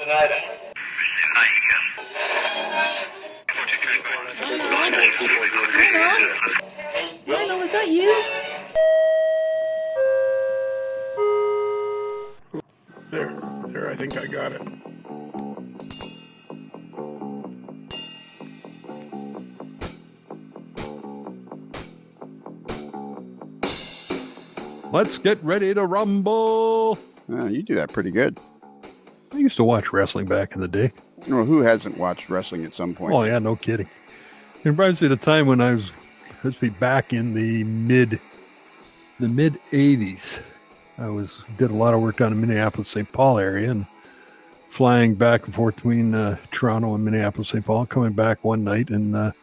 Hello, is that you? There, I think I got it. Let's get ready to rumble. You do that pretty good. I used to watch wrestling back in the day. Well, who hasn't watched wrestling at some point? Oh, yeah, no kidding. It reminds me of the time when I was, let's be back in the mid 80s. I did a lot of work down in Minneapolis, St. Paul area, and flying back and forth between Toronto and Minneapolis, St. Paul, coming back one night, and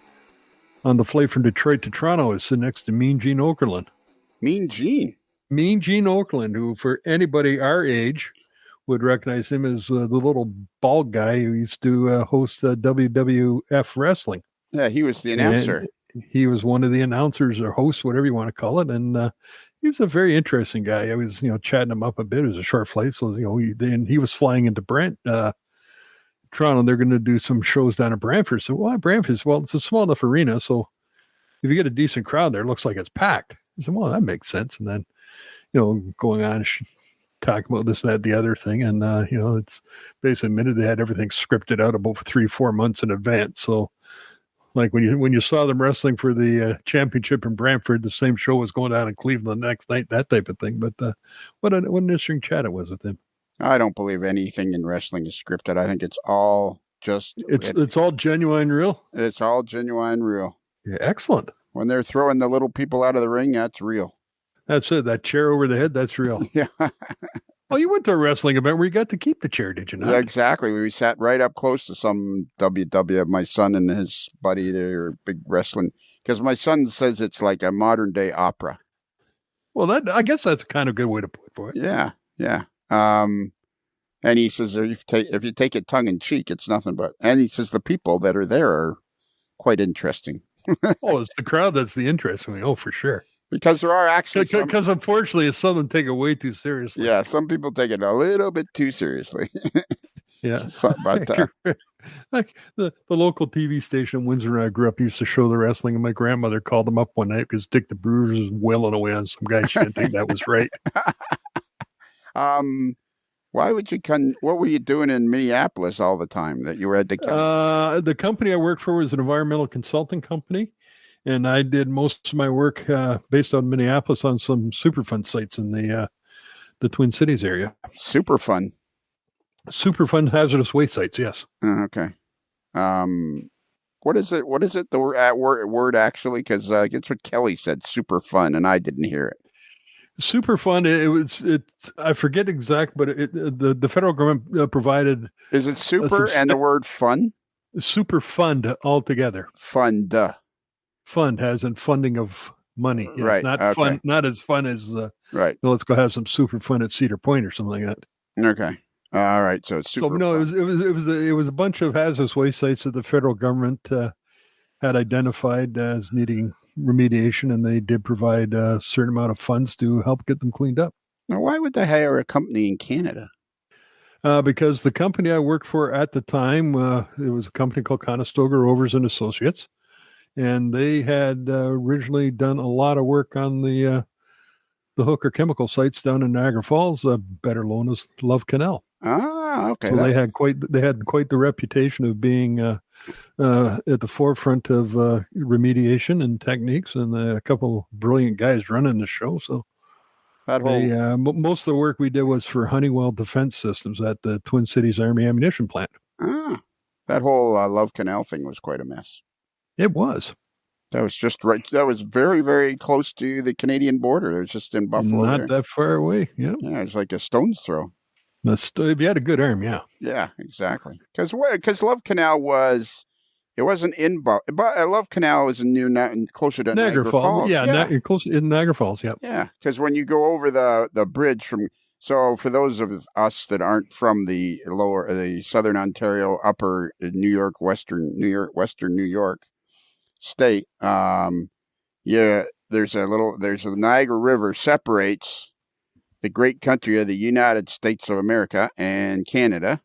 on the flight from Detroit to Toronto, I was sitting next to Mean Gene Okerlund. Mean Gene? Mean Gene Okerlund, who for anybody our age would recognize him as the little bald guy who used to host WWF wrestling. Yeah, he was the announcer. And he was one of the announcers or hosts, whatever you want to call it. And he was a very interesting guy. I was, chatting him up a bit. It was a short flight. So, he was flying into Toronto. They're going to do some shows down in Brantford. So, why Brantford? Well, it's a small enough arena. So if you get a decent crowd there, it looks like it's packed. I said, well, that makes sense. And then, going on, talking about this, that, the other thing. And, it's basically admitted they had everything scripted out about 3-4 months in advance. So like when you saw them wrestling for the championship in Brantford, the same show was going on in Cleveland the next night, that type of thing. But what an interesting chat it was with him. I don't believe anything in wrestling is scripted. I think it's all just... It's all genuine real? It's all genuine real. Yeah, excellent. When they're throwing the little people out of the ring, that's real. That's it. That chair over the head, that's real. Yeah. Well, you went to a wrestling event where you got to keep the chair, did you not? Yeah, exactly. We sat right up close to some WW. My son and his buddy, they're big wrestling. Because my son says it's like a modern day opera. Well, I guess that's a kind of good way to put it for it. Yeah, yeah. And he says if you take it tongue in cheek, it's nothing but. And he says the people that are there are quite interesting. Oh, it's the crowd that's the interesting thing. Oh, for sure. Because there are actually because unfortunately, some of them take it way too seriously. Yeah, some people take it a little bit too seriously. Yeah. But, like the local TV station in Windsor where I grew up used to show the wrestling, and my grandmother called them up one night because Dick the Bruiser was wailing away on some guy. She didn't think that was right. Why would you come? What were you doing in Minneapolis all the time that you were at the company? The company I worked for was an environmental consulting company, and I did most of my work based on Minneapolis on some Superfund sites in the Twin Cities area. Superfund Superfund hazardous waste sites, yes. Okay. What is it? What is it? The word actually? Because it's what Kelly said, Superfund, and I didn't hear it. Superfund. It's I forget exact, but the federal government provided. Is it super and the word fun? Superfund altogether. Fund. Fund has in funding of money. Yes, right. Not okay. fun. Not as fun as right. Let's go have some super fun at Cedar Point or something like that. Okay. All right. So it's super. So no, it was a bunch of hazardous waste sites that the federal government had identified as needing remediation, and they did provide a certain amount of funds to help get them cleaned up. Now, why would they hire a company in Canada? Because the company I worked for at the time, it was a company called Conestoga Rovers and Associates, and they had originally done a lot of work on the Hooker chemical sites down in Niagara Falls, better known as Love Canal. Ah, okay. So they had quite the reputation of being at the forefront of remediation and techniques, and a couple brilliant guys running the show. So most of the work we did was for Honeywell Defense Systems at the Twin Cities Army Ammunition Plant. Ah, that whole Love Canal thing was quite a mess. It was. That was just right. That was very, very close to the Canadian border. It was just in Buffalo. Not that far away. Yeah. Yeah, it was like a stone's throw. If you had a good arm, yeah. Yeah, exactly. Because Love Canal it wasn't in but Love Canal is closer to Niagara Falls. Yeah, close in Niagara Falls. Yeah. Yeah, because when you go over the bridge so for those of us that aren't from the Southern Ontario, Upper New York, Western New York state, there's a Niagara River separates the great country of the United States of America and Canada,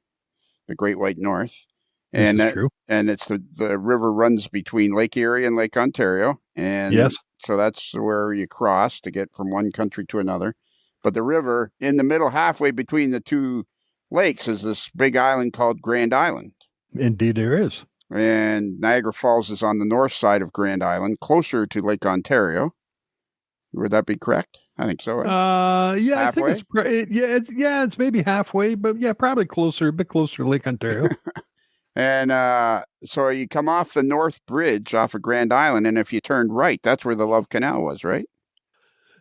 the Great White North. This And is true. and it's the river runs between Lake Erie and Lake Ontario. And Yes. so that's where you cross to get from one country to another. But the river in the middle, halfway between the two lakes, is this big island called Grand Island. Indeed, there is. And Niagara Falls is on the north side of Grand Island, closer to Lake Ontario. Would that be correct? I think so. Right? Yeah, Halfway? I think it's maybe halfway, but yeah, probably a bit closer to Lake Ontario. And so you come off the North Bridge off of Grand Island, and if you turned right, that's where the Love Canal was, right?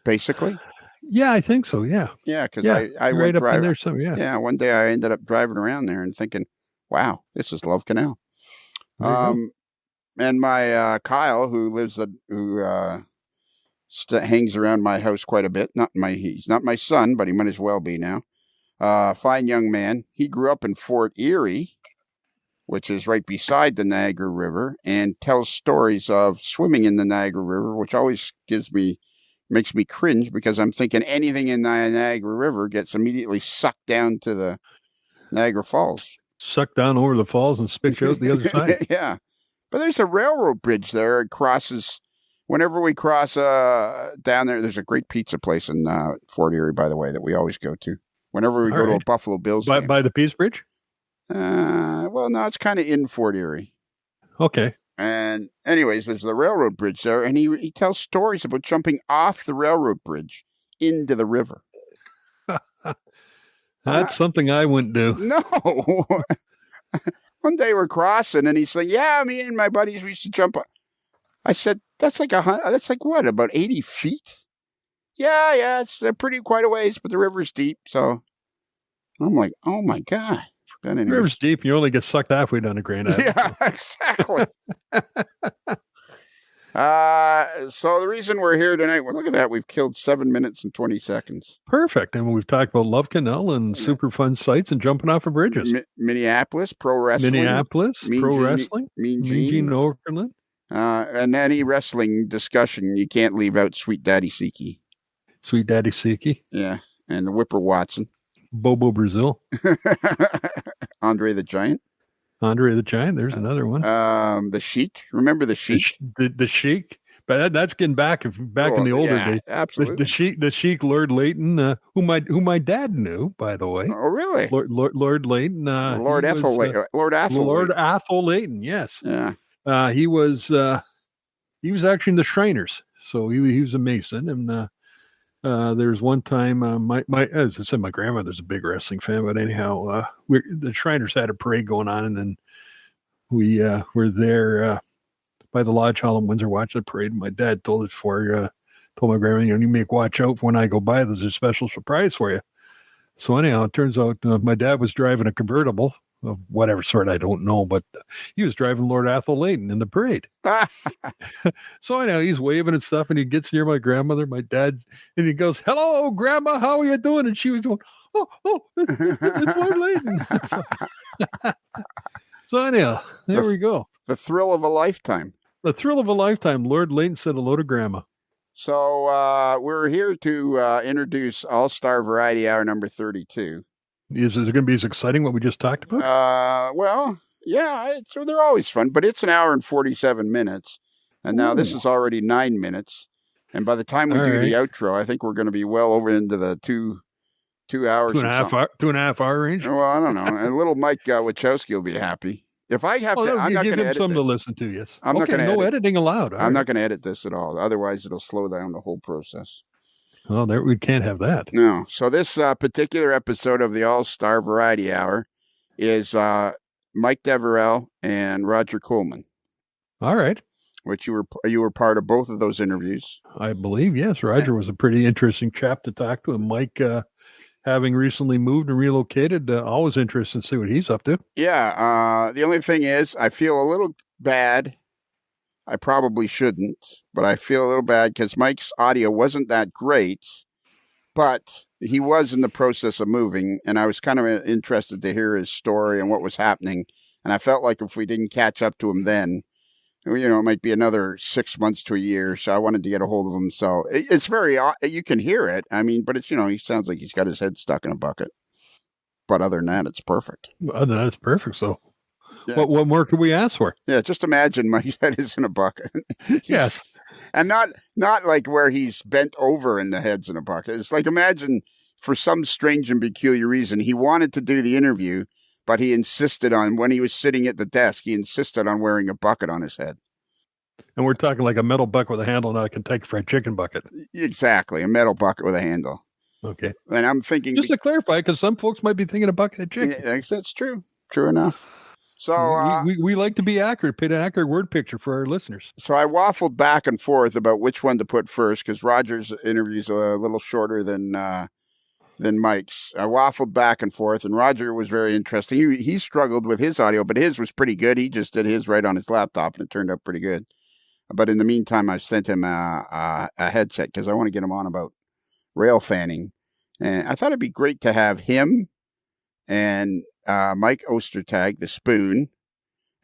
Basically. Yeah, I think so. Yeah. Yeah, because I right went up in driving there. So yeah. Yeah, one day I ended up driving around there and thinking, "Wow, this is Love Canal." There you go. And my Kyle, who hangs around my house quite a bit. He's not my son, but he might as well be now. Fine young man. He grew up in Fort Erie, which is right beside the Niagara River, and tells stories of swimming in the Niagara River, which always makes me cringe because I'm thinking anything in the Niagara River gets immediately sucked down to the Niagara Falls. Sucked down over the falls and spit you out the other side. Yeah. But there's a railroad bridge there. It crosses, whenever we cross down there, there's a great pizza place in Fort Erie, by the way, that we always go to. Whenever we go to a Buffalo Bills game. By the Peace Bridge? Well, no, it's kind of in Fort Erie. Okay. And anyways, there's the railroad bridge there, and he tells stories about jumping off the railroad bridge into the river. That's something I wouldn't do. No. One day we're crossing, and he's like, "Yeah, me and my buddies, we used to jump." I said, "That's like what, about 80 feet?" Yeah, it's quite a ways, but the river's deep. So I'm like, "Oh my God." The river's deep, and you only get sucked halfway down the Grand Island. Yeah, exactly. So the reason we're here tonight, well, look at that. We've killed 7 minutes and 20 seconds. Perfect. And we've talked about Love Canal and super fun sites and jumping off of bridges. Minneapolis, pro wrestling. Wrestling. Mean Gene Okerlund. And any wrestling discussion, you can't leave out Sweet Daddy Siki. Sweet Daddy Siki. Yeah. And the Whipper Watson. Bobo Brazil. Andre the Giant. There's another one. The Sheik. Remember the Sheik? The Sheik. But that's getting back in the older days. Absolutely. The Sheik, Lord Layton, who my dad knew, by the way. Oh, really? Lord Layton. Lord Athol Layton. Yes. Yeah. He was actually in the Shriners, so he was a Mason, and there's one time as I said, my grandmother's a big wrestling fan, but anyhow, the Shriners had a parade going on, and then we were there by the Lodge Hall in Windsor watching the parade. My dad told my grandma, you make watch out when I go by. There's a special surprise for you. So anyhow, it turns out my dad was driving a convertible of whatever sort, I don't know, but he was driving Lord Athol Layton in the parade. So anyhow, he's waving and stuff, and he gets near my grandmother, my dad, and he goes, "Hello, Grandma, how are you doing?" And she was going, "Oh, it's Lord Layton." So anyhow, there we go. The thrill of a lifetime. The thrill of a lifetime. Lord Layton said hello to Grandma. So we're here to introduce All-Star Variety Hour number 32. Is it going to be as exciting what we just talked about? Well, yeah, they're always fun, but it's an hour and 47 minutes. And now this is already 9 minutes. And by the time we do the outro, I think we're going to be well over into the two hours. 2.5 hour range? Well, I don't know. And little Mike Wachowski will be happy. If I have to, I'm not going to edit something this. to listen to, yes. I'm not going to edit. Editing allowed. I'm not going to edit this at all. Otherwise, it'll slow down the whole process. Well, we can't have that. No. So this particular episode of the All-Star Variety Hour is Mike Deverell and Rodger Coleman. All right. Which you were part of both of those interviews. I believe, yes. Rodger was a pretty interesting chap to talk to. And Mike, having recently moved and relocated, always interested to see what he's up to. Yeah. The only thing is, I feel a little bad. I probably shouldn't, but I feel a little bad because Mike's audio wasn't that great, but he was in the process of moving, and I was kind of interested to hear his story and what was happening. And I felt like if we didn't catch up to him then, it might be another 6 months to a year. So I wanted to get a hold of him. So it's very, you can hear it. I mean, but it's, he sounds like he's got his head stuck in a bucket. But other than that, it's perfect. Other than that, it's perfect. So, Yeah. what more could we ask for? Yeah, just imagine Mike's head is in a bucket. Yes. And not like where he's bent over and the head's in a bucket. It's like, imagine for some strange and peculiar reason, he wanted to do the interview, but he insisted on, when he was sitting at the desk, he insisted on wearing a bucket on his head. And we're talking like a metal bucket with a handle, not a Kentucky Fried Chicken bucket. Exactly, a metal bucket with a handle. Okay. And I'm thinking... Just to clarify, because some folks might be thinking a bucket of chicken. Yeah, that's true. True enough. So we like to be accurate, paint an accurate word picture for our listeners. So I waffled back and forth about which one to put first, because Rodger's interview's a little shorter than Mike's. I waffled back and forth, and Rodger was very interesting. He struggled with his audio, but his was pretty good. He just did his right on his laptop, and it turned out pretty good. But in the meantime, I sent him a headset because I want to get him on about rail fanning. And I thought it'd be great to have him and Mike Ostertag, the Spoon,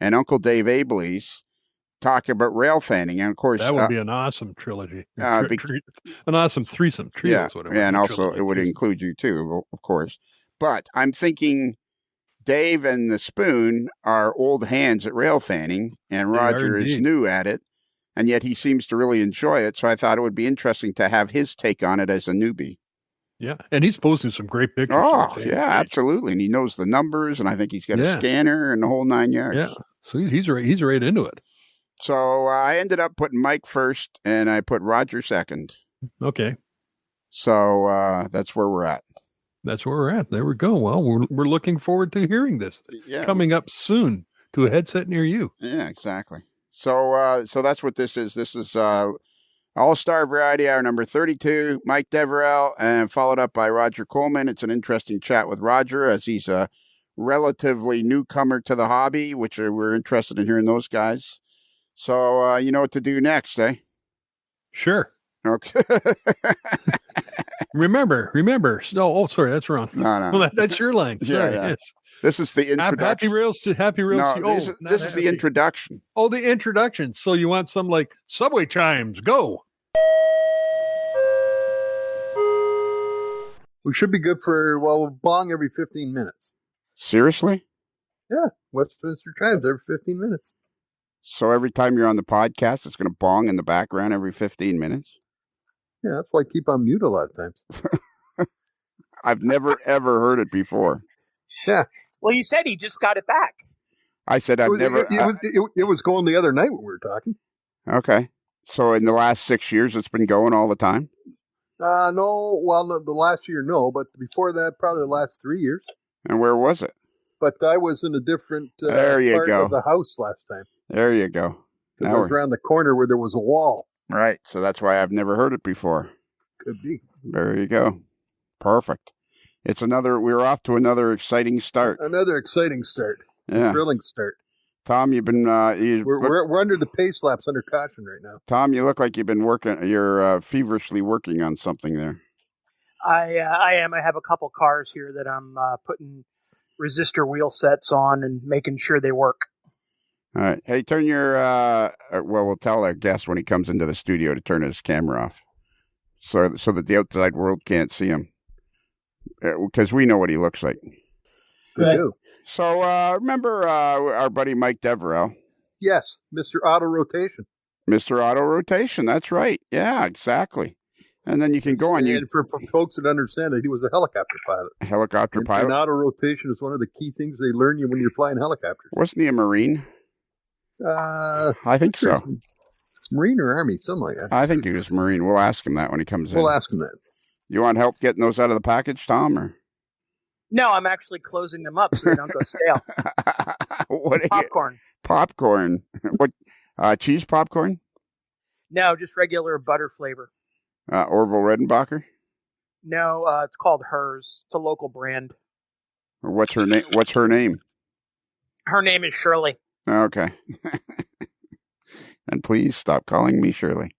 and Uncle Dave Ableys talk about rail fanning. And of course, that would be an awesome trilogy. An awesome threesome trio. Yeah, and also it would include you too, of course. But I'm thinking Dave and the Spoon are old hands at rail fanning, and Rodger is new at it, and yet he seems to really enjoy it. So I thought it would be interesting to have his take on it as a newbie. Yeah, and he's posting some great pictures. Oh, yeah, absolutely. And he knows the numbers, and I think he's got a scanner and the whole 9 yards. Yeah, so he's right into it. So I ended up putting Mike first, and I put Rodger second. Okay. So that's where we're at. That's where we're at. There we go. Well, we're looking forward to hearing this. Yeah. Coming up soon to a headset near you. Yeah, exactly. So that's what this is. This is All-Star Variety Hour number 32, Mike Deverell, and followed up by Rodger Coleman. It's an interesting chat with Rodger, as he's a relatively newcomer to the hobby, which we're interested in hearing those guys. So you know what to do next, eh? Sure. Okay. remember. Oh, sorry, that's wrong. No. Well, that's your line. Sorry, yeah. Yes. This is the introduction. Happy Rails. No, this is the introduction. Oh, the introduction. So you want some like subway chimes. Go. We should be good for, we'll bong every 15 minutes. Seriously? Yeah. Westminster chimes every 15 minutes. So every time you're on the podcast, it's going to bong in the background every 15 minutes? Yeah, that's why I keep on mute a lot of times. I've never, ever heard it before. Yeah. Well, you said he just got it back. I said It was going the other night when we were talking. Okay. So in the last 6 years, it's been going all the time? No. Well, the last year, no. But before that, probably the last 3 years. And where was it? But I was in a different part of the house last time. There you go. Because I was around the corner where there was a wall. Right. So that's why I've never heard it before. Could be. There you go. Perfect. We're off to another exciting start. Another exciting start. Yeah. Thrilling start. Tom, you've been... we're under the pace laps under caution right now. Tom, you look like you've been working... You're feverishly working on something there. I am. I have a couple cars here that I'm putting resistor wheel sets on and making sure they work. All right. Hey, turn your... we'll tell our guest when he comes into the studio to turn his camera off. So that the outside world can't see him. Because we know what he looks like. We do. So remember our buddy Mike Deverell? Yes, Mr. Auto Rotation. Mr. Auto Rotation, that's right. Yeah, exactly. And then you can go on. And for folks that understand that he was a helicopter pilot. Pilot. And auto rotation is one of the key things they learn you when you're flying helicopters. Wasn't he a Marine? I think so. Marine or Army, something like that. I think he was Marine. We'll ask him that when he comes in. We'll ask him that. You want help getting those out of the package, Tom? Or? No, I'm actually closing them up so they don't go stale. What? Popcorn. Popcorn. What? Cheese popcorn? No, just regular butter flavor. Orville Redenbacher? No, it's called Hers. It's a local brand. What's her name? What's her name? Her name is Shirley. Okay. And please stop calling me Shirley.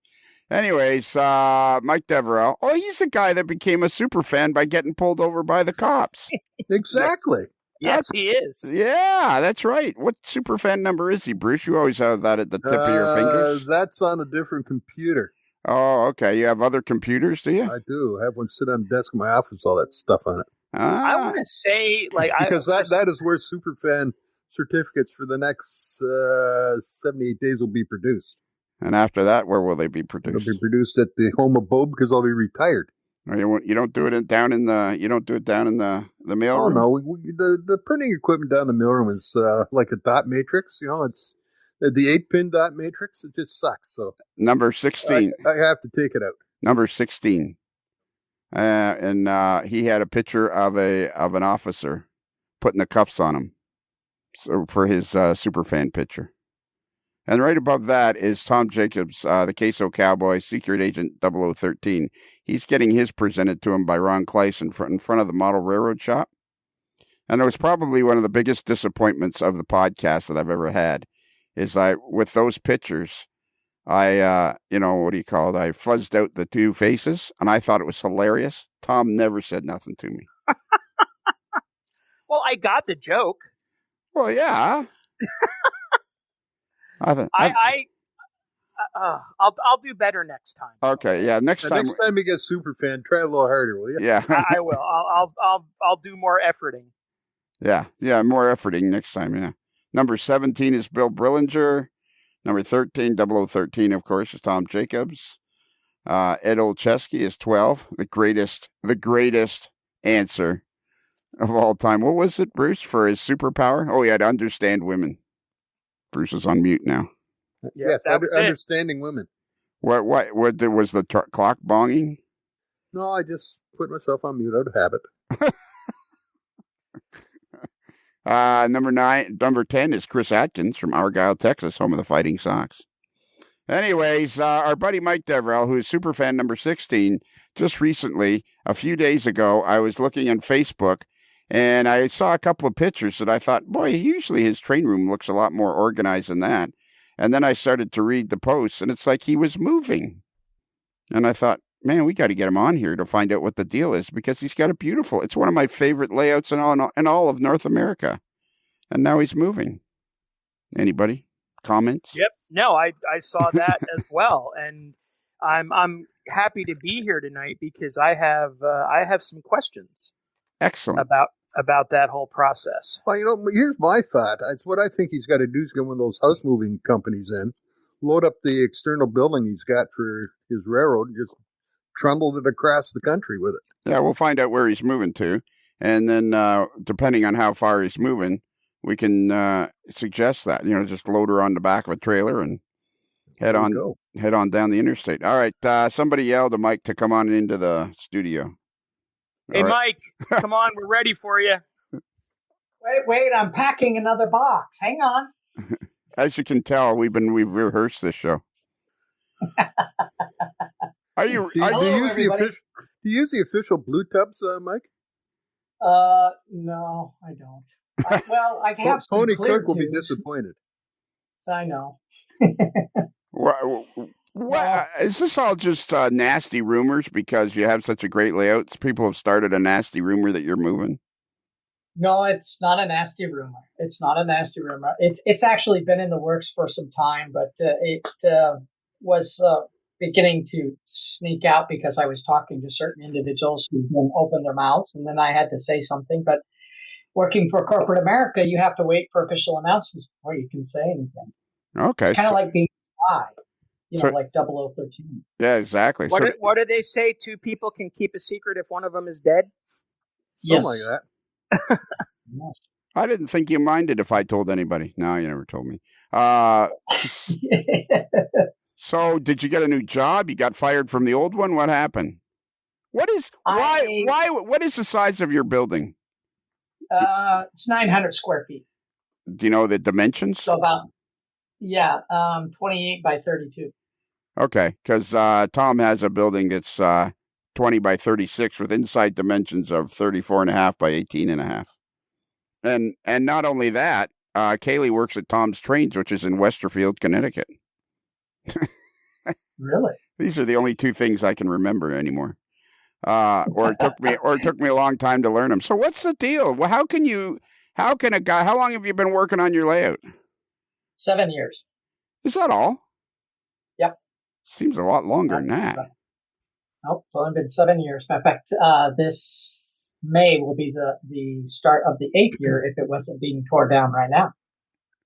Anyways, Mike Deverell. Oh, he's the guy that became a super fan by getting pulled over by the cops. Exactly. Yes, he is. Yeah, that's right. What super fan number is he, Bruce? You always have that at the tip of your fingers. That's on a different computer. Oh, okay. You have other computers, do you? I do. I have one sit on the desk in my office, all that stuff on it. I want to say, like, because that is where superfan certificates for the next 78 days will be produced. And after that, where will they be They'll produced? be produced at the home of Bob because I'll be retired. Or you don't do it down in the mail Oh room? no, the printing equipment down in the mailroom is like a dot matrix. It's the 8-pin dot matrix. It just sucks. So Number 16. I have to take it out. Number 16. And he had a picture of an officer putting the cuffs on him, so for his superfan picture. And right above that is Tom Jacobs, the Queso Cowboy, Secret Agent 0013. He's getting his presented to him by Ron Kleiss in front of the model railroad shop. And it was probably one of the biggest disappointments of the podcast that I've ever had, is with those pictures, I fuzzed out the two faces, and I thought it was hilarious. Tom never said nothing to me. Well, I got the joke. Well, yeah. I'll do better next time. Okay, yeah. Next time you get superfan, try a little harder, will you? Yeah, I will. I'll do more efforting. Yeah, more efforting next time. Yeah. Number 17 is Bill Brillinger. Number 13, 0013, of course, is Tom Jacobs. Ed Olszewski is 12. The greatest answer of all time. What was it, Bruce, for his superpower? Oh, he had to understand women. Bruce is on mute now. Yes, understanding women. What was the clock bonging? No, I just put myself on mute out of habit. Number 10 is Chris Atkins from Argyle, Texas, home of the Fighting Sox. Anyways, our buddy Mike Deverell, who is superfan number 16, just recently, a few days ago, I was looking on Facebook, and I saw a couple of pictures that I thought, boy, usually his train room looks a lot more organized than that. And then I started to read the posts, and it's like he was moving. And I thought, man, we got to get him on here to find out what the deal is, because he's got it's one of my favorite layouts in all of North America. And now he's moving. Anybody? Comments? Yep. No, I saw that as well. And I'm happy to be here tonight because I have some questions. Excellent. About that whole process. Well, here's my thought. It's what I think he's got to do is get one of those house moving companies in, load up the external building he's got for his railroad, and just trundle it across the country with it. Yeah, we'll find out where he's moving to. And then depending on how far he's moving, we can suggest that, just load her on the back of a trailer and head on down the interstate. All right. Somebody yelled to Mike to come on into the studio. Hey, Mike, come on. We're ready for you. Wait, I'm packing another box. Hang on. As you can tell, we've rehearsed this show. Do you use the official blue tubs, Mike? No, I don't. I have some Tony clear Cook will be tubes. disappointed. I know. What is this all just nasty rumors because you have such a great layout? People have started a nasty rumor that you're moving. No, it's not a nasty rumor. It's not a nasty rumor. It's actually been in the works for some time, but it was beginning to sneak out because I was talking to certain individuals who didn't open their mouths, and then I had to say something. But working for corporate America, you have to wait for official announcements before you can say anything. Okay. It's kind of like being live. Like 0013. Yeah, exactly. What do they say? Two people can keep a secret if one of them is dead? Something like that. I didn't think you minded if I told anybody. No, you never told me. So did you get a new job? You got fired from the old one? What happened? What is the size of your building? It's 900 square feet. Do you know the dimensions? So 28 by 32. Okay, because Tom has a building that's 20 by 36 with inside dimensions of 34.5 by 18.5. And not only that, Kaylee works at Tom's Trains, which is in Westerfield, Connecticut. Really? These are the only two things I can remember anymore. Or it took me a long time to learn them. So what's the deal? Well, how long have you been working on your layout? 7 years. Is that all? Yep. Seems a lot longer than that. Nope, it's only been 7 years. In fact, this May will be the start of the 8th year if it wasn't being torn down right now.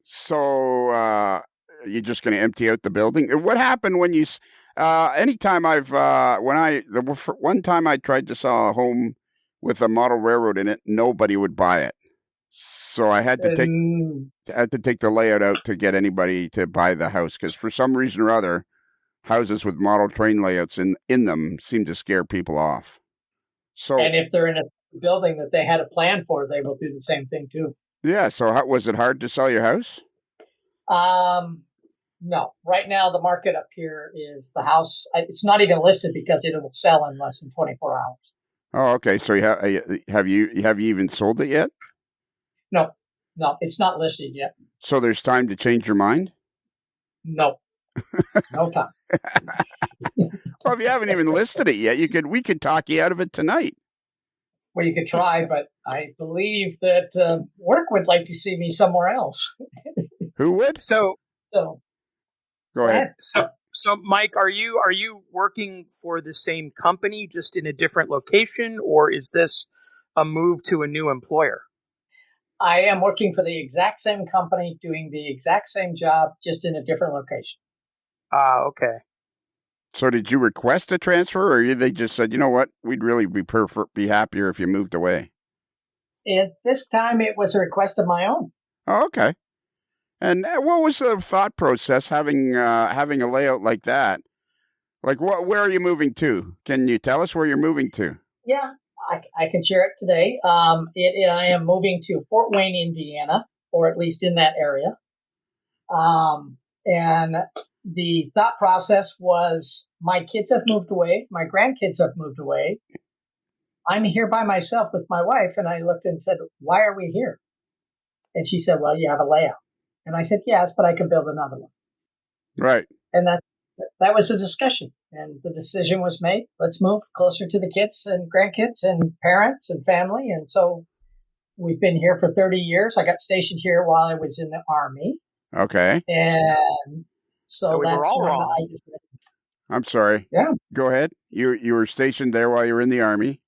So you're just going to empty out the building? What happened when you? Anytime one time I tried to sell a home with a model railroad in it, nobody would buy it. So I had to take the layout out to get anybody to buy the house, because for some reason or other, houses with model train layouts in them seem to scare people off. So, and if they're in a building that they had a plan for, they will do the same thing too. Yeah. So was it hard to sell your house? No. Right now, the market up here is the house. It's not even listed because it will sell in less than 24 hours. Oh, okay. So have you even sold it yet? No, it's not listed yet. So there's time to change your mind? No time. Well, if you haven't even listed it yet, we could talk you out of it tonight. Well, you could try, but I believe that work would like to see me somewhere else. Who would? So go ahead. So Mike, are you working for the same company, just in a different location, or is this a move to a new employer? I am working for the exact same company, doing the exact same job, just in a different location. Okay. So did you request a transfer, or they just said, you know what, we'd really be happier if you moved away? At this time, it was a request of my own. Oh, okay. And what was the thought process having a layout like that? Like, where are you moving to? Can you tell us where you're moving to? Yeah, I can share it today. I am moving to Fort Wayne, Indiana, or at least in that area. And the thought process was, my kids have moved away. My grandkids have moved away. I'm here by myself with my wife. And I looked and said, why are we here? And she said, well, you have a layout. And I said, yes, but I can build another one. Right. And that was the discussion. And the decision was made. Let's move closer to the kids and grandkids and parents and family. And so we've been here for 30 years. I got stationed here while I was in the Army. Okay. And so we that's were all when wrong. I'm sorry. Yeah. Go ahead. You were stationed there while you were in the Army?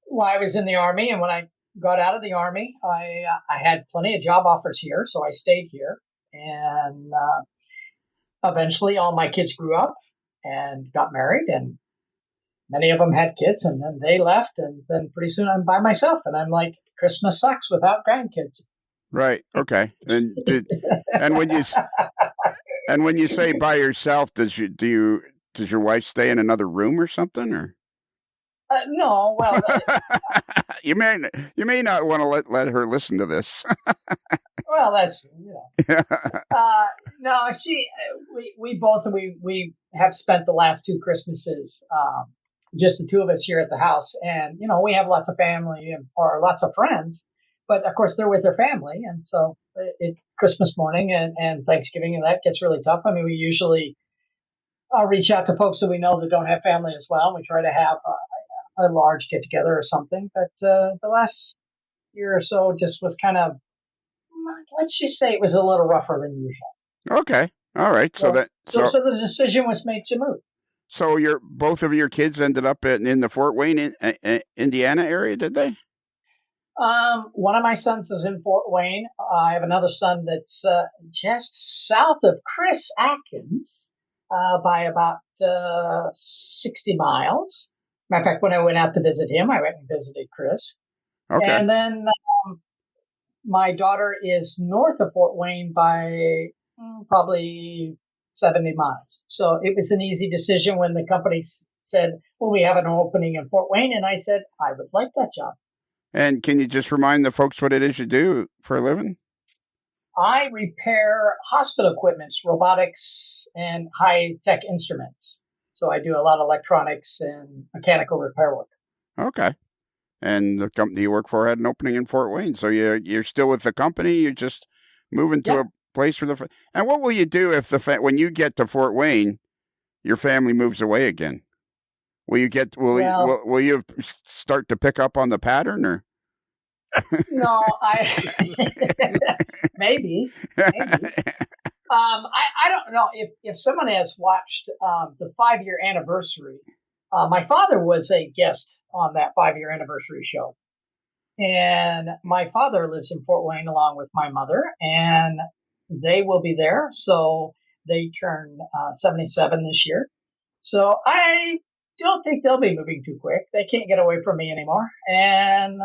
While I was in the Army, and when I got out of the Army, I had plenty of job offers here, so I stayed here. And eventually all my kids grew up and got married, and many of them had kids, and then they left, and then pretty soon I'm by myself, and I'm like, Christmas sucks without grandkids. Right. Okay. And when you say by yourself, does your wife stay in another room or something, or? No. Well, you may not want to let her listen to this. Well, that's no. We have spent the last 2 Christmases, just the 2 of us here at the house, and we have lots of family or lots of friends, but of course they're with their family, and so Christmas morning and Thanksgiving, and that gets really tough. I mean, we usually reach out to folks that we know that don't have family as well. We try to have a large get together or something, but the last year or so just was kind of, let's just say it was a little rougher than usual. Okay. All right. So the decision was made to move. So both of your kids ended up in the Fort Wayne, Indiana area, did they? One of my sons is in Fort Wayne. I have another son that's just south of Chris Atkins by about 60 miles. Matter of fact, when I went out to visit him, I went and visited Chris. Okay. And then my daughter is north of Fort Wayne by probably 70 miles. So it was an easy decision when the company said, well, we have an opening in Fort Wayne. And I said, I would like that job. And can you just remind the folks what it is you do for a living? I repair hospital equipment, robotics, and high-tech instruments. So I do a lot of electronics and mechanical repair work. Okay. And the company you work for had an opening in Fort Wayne. So you're still with the company? You're just moving to a place for the... And what will you do if when you get to Fort Wayne, your family moves away again? Will you start to pick up on the pattern, or? No, maybe. I don't know if someone has watched the 5-year anniversary my father was a guest on that 5-year anniversary show. And my father lives in Fort Wayne along with my mother, and they will be there. So they turn 77 this year. So I don't think they'll be moving too quick. They can't get away from me anymore. And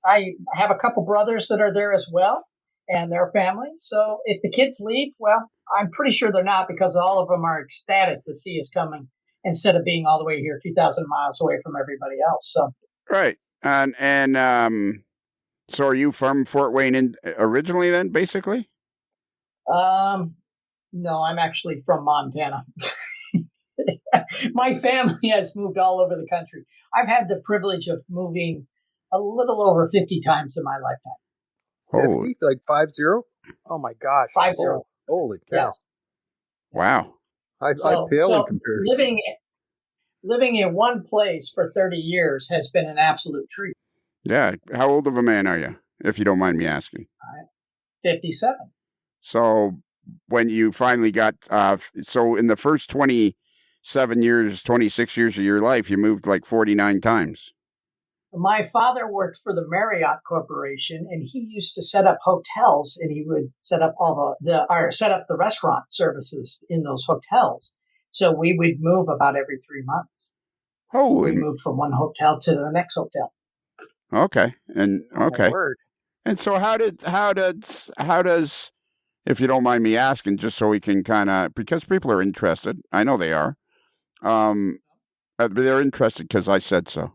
I have a couple brothers that are there as well, and their families. So if the kids leave, well, I'm pretty sure they're not, because all of them are ecstatic to see us coming instead of being all the way here 2,000 miles away from everybody else. So Right. And so are you from Fort Wayne originally then, basically? No, I'm actually from Montana. My family has moved all over the country. I've had the privilege of moving a little over 50 times in my lifetime. 50? Like 50? Oh my gosh. 50. Oh, holy cow. Yes. Wow. I pale in comparison. Living in one place for 30 years has been an absolute treat. Yeah. How old of a man are you, if you don't mind me asking? 57. So when you finally got, so in the first 27 years, 26 years of your life, you moved like 49 times. My father worked for the Marriott Corporation, and he used to set up hotels, and he would set up set up the restaurant services in those hotels. So we would move about every 3 months. Holy. We moved from one hotel to the next hotel. Okay. And okay. Word. And so how does, if you don't mind me asking, just so we can kind of, because people are interested, I know they are. They're interested because I said so.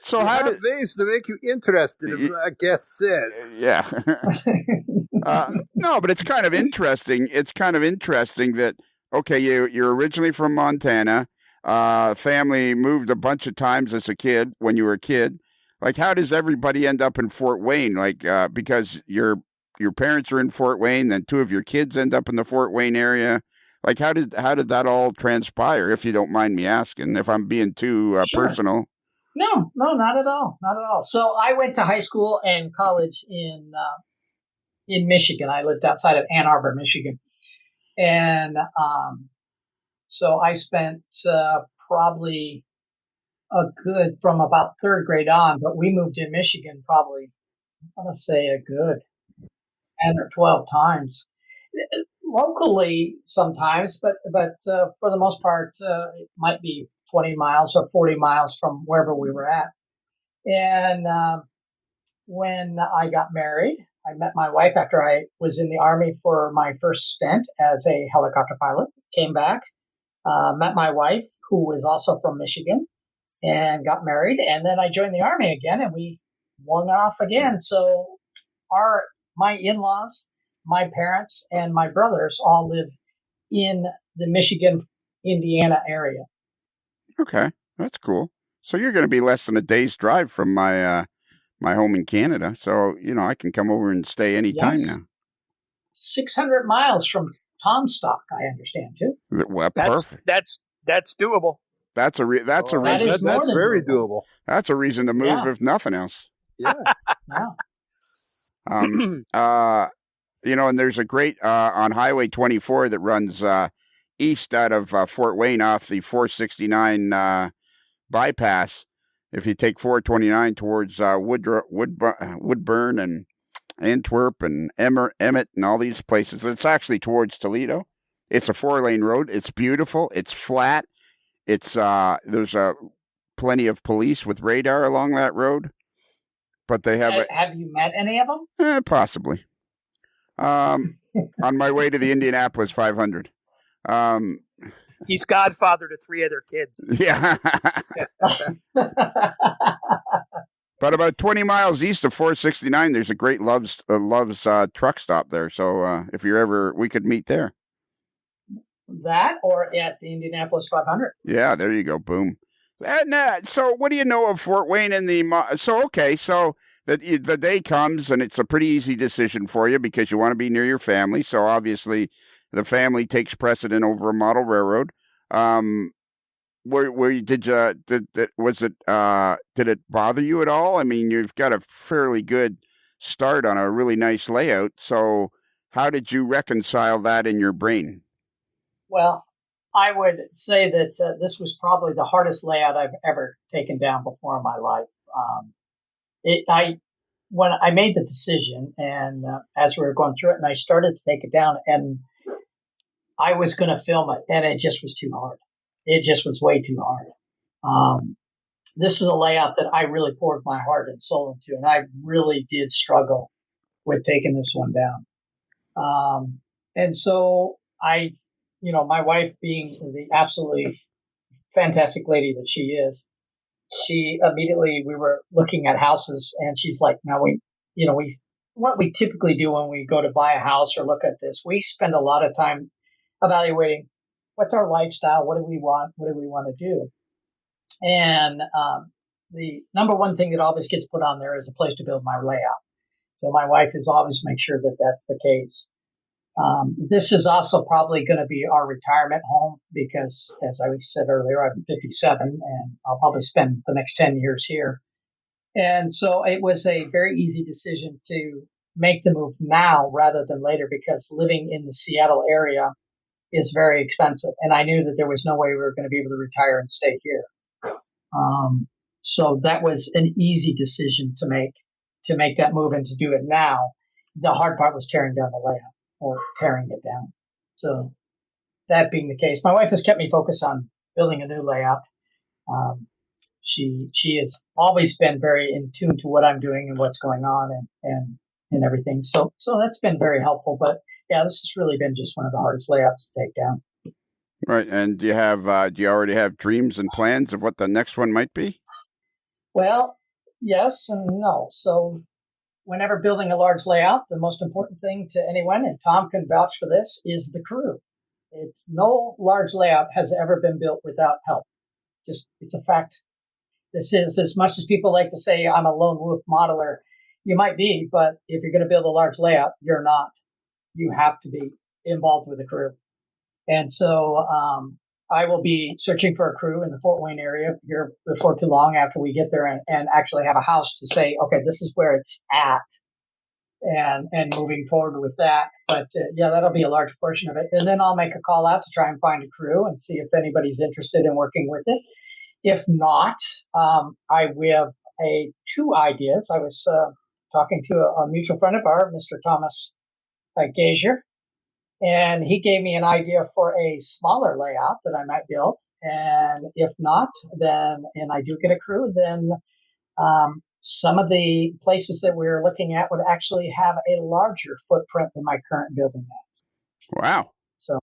So how did ways to make you interested, as I guess says. Yeah. No, but it's kind of interesting. It's kind of interesting that, okay, you're originally from Montana. Family moved a bunch of times as a kid when you were a kid. Like, how does everybody end up in Fort Wayne? Like, because your parents are in Fort Wayne, then 2 of your kids end up in the Fort Wayne area. Like, how did that all transpire, if you don't mind me asking, if I'm being too Sure. personal? No, not at all. Not at all. So I went to high school and college in Michigan. I lived outside of Ann Arbor, Michigan. And so I spent probably from about 3rd grade on, but we moved in Michigan probably, I want to say a good 10 or 12 times. Locally sometimes, but for the most part, it might be 20 miles or 40 miles from wherever we were at. And when I got married, I met my wife after I was in the Army for my first stint as a helicopter pilot. Came back, met my wife, who was also from Michigan, and got married. And then I joined the Army again, and we won off again. So my in-laws, my parents, and my brothers all live in the Michigan, Indiana area. Okay, that's cool. So you're going to be less than a day's drive from my my home in Canada. So, I can come over and stay anytime now. 600 miles from Comstock, I understand, too. Well, perfect. That's doable. That's reason. That's very doable. That's a reason to move, if nothing else. Yeah. And there's a great on Highway 24 that runs east out of Fort Wayne off the 469 bypass. If you take 429 towards Woodburn and Antwerp and Emmett and all these places, it's actually towards Toledo. It's a 4-lane road. It's beautiful. It's flat. It's there's plenty of police with radar along that road. But they have. Have you met any of them? Possibly. On my way to the Indianapolis 500. He's godfather to 3 other kids. Yeah. But about 20 miles east of 469, there's a great Love's truck stop there. So if you're ever, we could meet there. That or at the Indianapolis 500. Yeah, there you go. Boom. And so what do you know of Fort Wayne and so the day comes and it's a pretty easy decision for you because you want to be near your family. So obviously the family takes precedent over a model railroad. Did it bother you at all? I mean, you've got a fairly good start on a really nice layout. So how did you reconcile that in your brain? Well, I would say that this was probably the hardest layout I've ever taken down before in my life. When I made the decision, and as we were going through it, and I started to take it down, and I was going to film it, and it just was too hard. It just was way too hard. This is a layout that I really poured my heart and soul into, and I really did struggle with taking this one down. And so my wife being the absolutely fantastic lady that she is, we were looking at houses, and she's like, now what we typically do when we go to buy a house or look at this, we spend a lot of time evaluating what's our lifestyle, what do we want to do. And the number one thing that always gets put on there is a place to build my layout. So my wife has always made sure that that's the case. This is also probably going to be our retirement home because, as I said earlier, I'm 57 and I'll probably spend the next 10 years here. And so it was a very easy decision to make the move now rather than later because living in the Seattle area is very expensive. And I knew that there was no way we were going to be able to retire and stay here. So that was an easy decision to make that move and to do it now. The hard part was tearing down the layout or tearing it down. So that being the case, my wife has kept me focused on building a new layout. She has always been very in tune to what I'm doing and what's going on and everything. So that's been very helpful. But yeah, this has really been just one of the hardest layouts to take down. Right. And do you already have dreams and plans of what the next one might be? Well, yes and no. So whenever building a large layout, the most important thing to anyone, and Tom can vouch for this, is the crew. It's no large layout has ever been built without help. It's a fact. This is, as much as people like to say I'm a lone wolf modeler, you might be, but if you're going to build a large layout, you're not. You have to be involved with the crew. And so I will be searching for a crew in the Fort Wayne area here before too long after we get there and actually have a house to say, okay, this is where it's at and moving forward with that. But yeah, that'll be a large portion of it. And then I'll make a call out to try and find a crew and see if anybody's interested in working with it. If not, I have two ideas. I was talking to a mutual friend of ours, Mr. Thomas Gazier, and he gave me an idea for a smaller layout that I might build. And if not, then, and I do get a crew, then some of the places that we're looking at would actually have a larger footprint than my current building has. Wow. So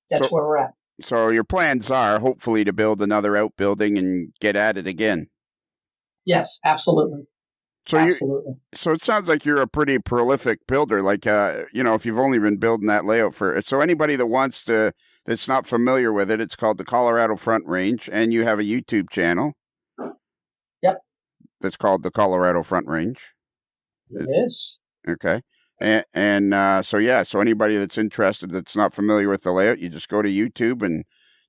that's where we're at. So your plans are hopefully to build another outbuilding and get at it again. Yes, absolutely. Absolutely. So it sounds like you're a pretty prolific builder. Like, if you've only been building that layout so anybody that that's not familiar with it, it's called the Colorado Front Range, and you have a YouTube channel. Yep. That's called the Colorado Front Range. It is. Okay. So anybody that's interested that's not familiar with the layout, you just go to YouTube and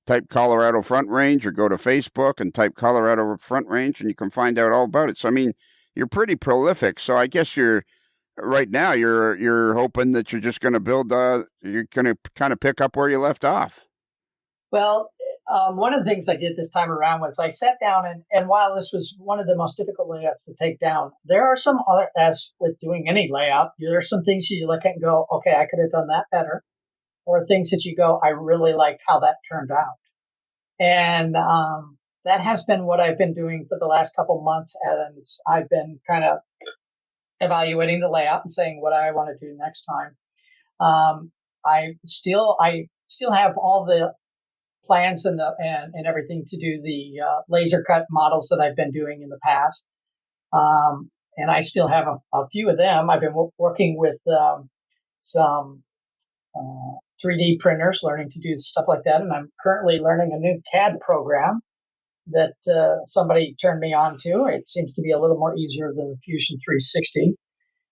type Colorado Front Range, or go to Facebook and type Colorado Front Range, and you can find out all about it. So, I mean, you're pretty prolific. So I guess right now you're hoping that you're just going to build, you're going to kind of pick up where you left off. Well, one of the things I did this time around was I sat down and while this was one of the most difficult layouts to take down, there are some other, as with doing any layout, there are some things you look at and go, okay, I could have done that better. Or things that you go, I really liked how that turned out. And that has been what I've been doing for the last couple months. And I've been kind of evaluating the layout and saying what I want to do next time. I still have all the plans and everything to do the laser cut models that I've been doing in the past. And I still have a few of them. I've been working with some 3D printers, learning to do stuff like that. And I'm currently learning a new CAD program that somebody turned me on to. It seems to be a little more easier than the Fusion 360.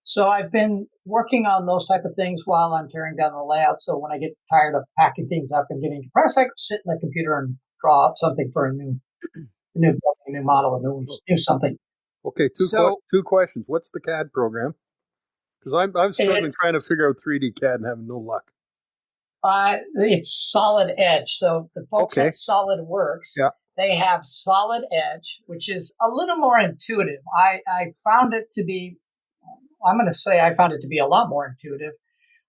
So I've been working on those type of things while I'm tearing down the layout. So when I get tired of packing things up and getting depressed, I can sit in the computer and draw up something for a new model, a new something. Okay, two questions. What's the CAD program? Because I'm struggling trying to figure out 3D CAD and having no luck. It's Solid Edge. So the folks Okay. at SolidWorks, Yeah. they have Solid Edge, which is a little more intuitive. I found it to be, I'm going to say I found it to be a lot more intuitive.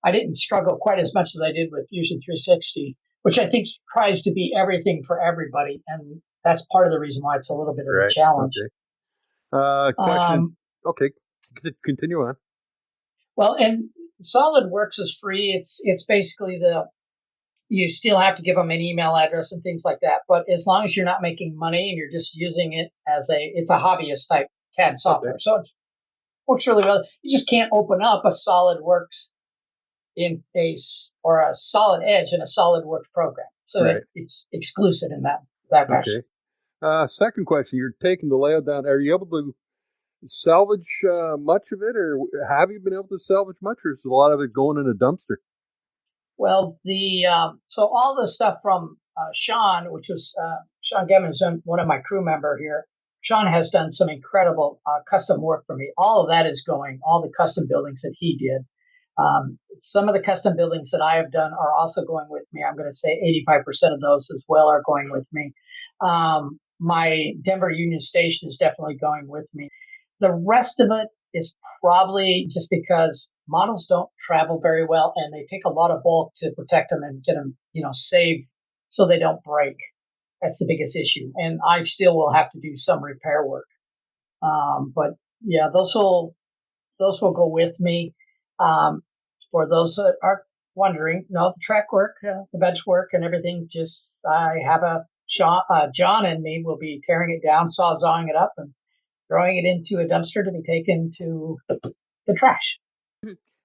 I didn't struggle quite as much as I did with Fusion 360, which I think tries to be everything for everybody. And that's part of the reason why it's a little bit of a challenge. Okay. Question. Okay. Continue on. Well, and SolidWorks is free. It's basically you still have to give them an email address and things like that. But as long as you're not making money and you're just using it it's a hobbyist type CAD software. Okay. So it works really well. You just can't open up a SolidWorks or a Solid Edge in a SolidWorks program. So it's exclusive in that fashion. Okay. Second question, you're taking the layout down. Are you able to salvage much of it, or have you been able to salvage much, or is a lot of it going in a dumpster? Well, so all the stuff from Sean, which was Sean Gemmon is one of my crew member here. Sean has done some incredible custom work for me. All of that is going, all the custom buildings that he did. Some of the custom buildings that I have done are also going with me. I'm going to say 85% of those as well are going with me. My Denver Union Station is definitely going with me. The rest of it is probably just because models don't travel very well and they take a lot of bulk to protect them and get them, safe so they don't break. That's the biggest issue. And I still will have to do some repair work. But yeah, those will go with me. For those that are wondering, the track work, the bench work and everything, I have John and me will be tearing it down, sawzawing it up and throwing it into a dumpster to be taken to the trash.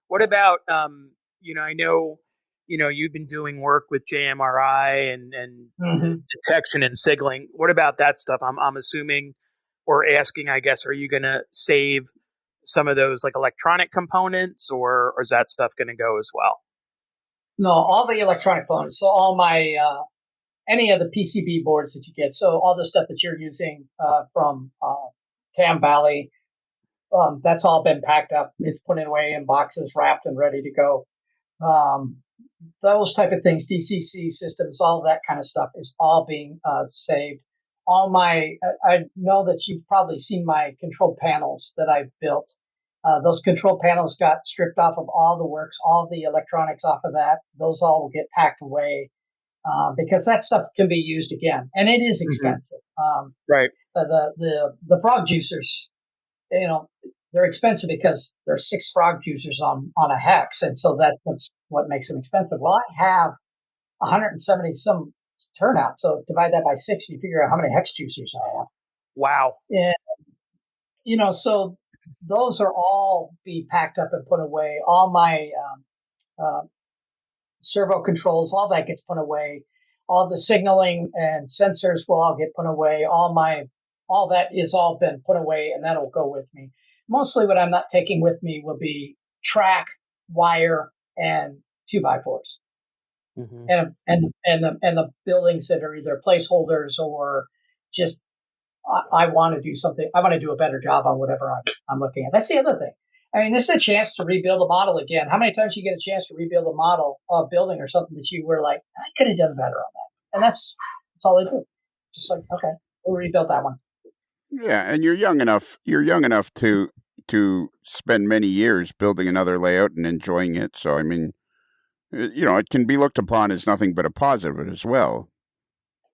What about, I know, you've been doing work with JMRI and detection and signaling. What about that stuff? I'm assuming or asking, I guess, are you going to save some of those like electronic components or is that stuff going to go as well? No, all the electronic components. So all my, any of the PCB boards that you get. So all the stuff that you're using from Tam Valley, that's all been packed up. It's put away in boxes, wrapped and ready to go. Those type of things, DCC systems, all that kind of stuff is all being saved. I know that you've probably seen my control panels that I've built. Those control panels got stripped off of all the works, all the electronics off of that. Those all will get packed away because that stuff can be used again, and it is expensive. Right. The frog juicers, they're expensive because there's 6 frog juicers on a hex, and so that's what makes them expensive. Well, I have 170 some turnout, so divide that by 6, you figure out how many hex juicers I have. Wow. And so those are all be packed up and put away. All my servo controls, all that gets put away. All the signaling and sensors will all get put away. All that is all been put away, and that'll go with me. Mostly what I'm not taking with me will be track, wire, and 2x4s. And the buildings that are either placeholders or just I want to do something. I want to do a better job on whatever I'm looking at. That's the other thing. I mean, this is a chance to rebuild a model again. How many times you get a chance to rebuild a model of building or something that you were like, I could have done better on that. And that's all they do. Just like, okay, we'll rebuild that one. Yeah, and you're young enough to spend many years building another layout and enjoying it. So I mean, it can be looked upon as nothing but a positive as well.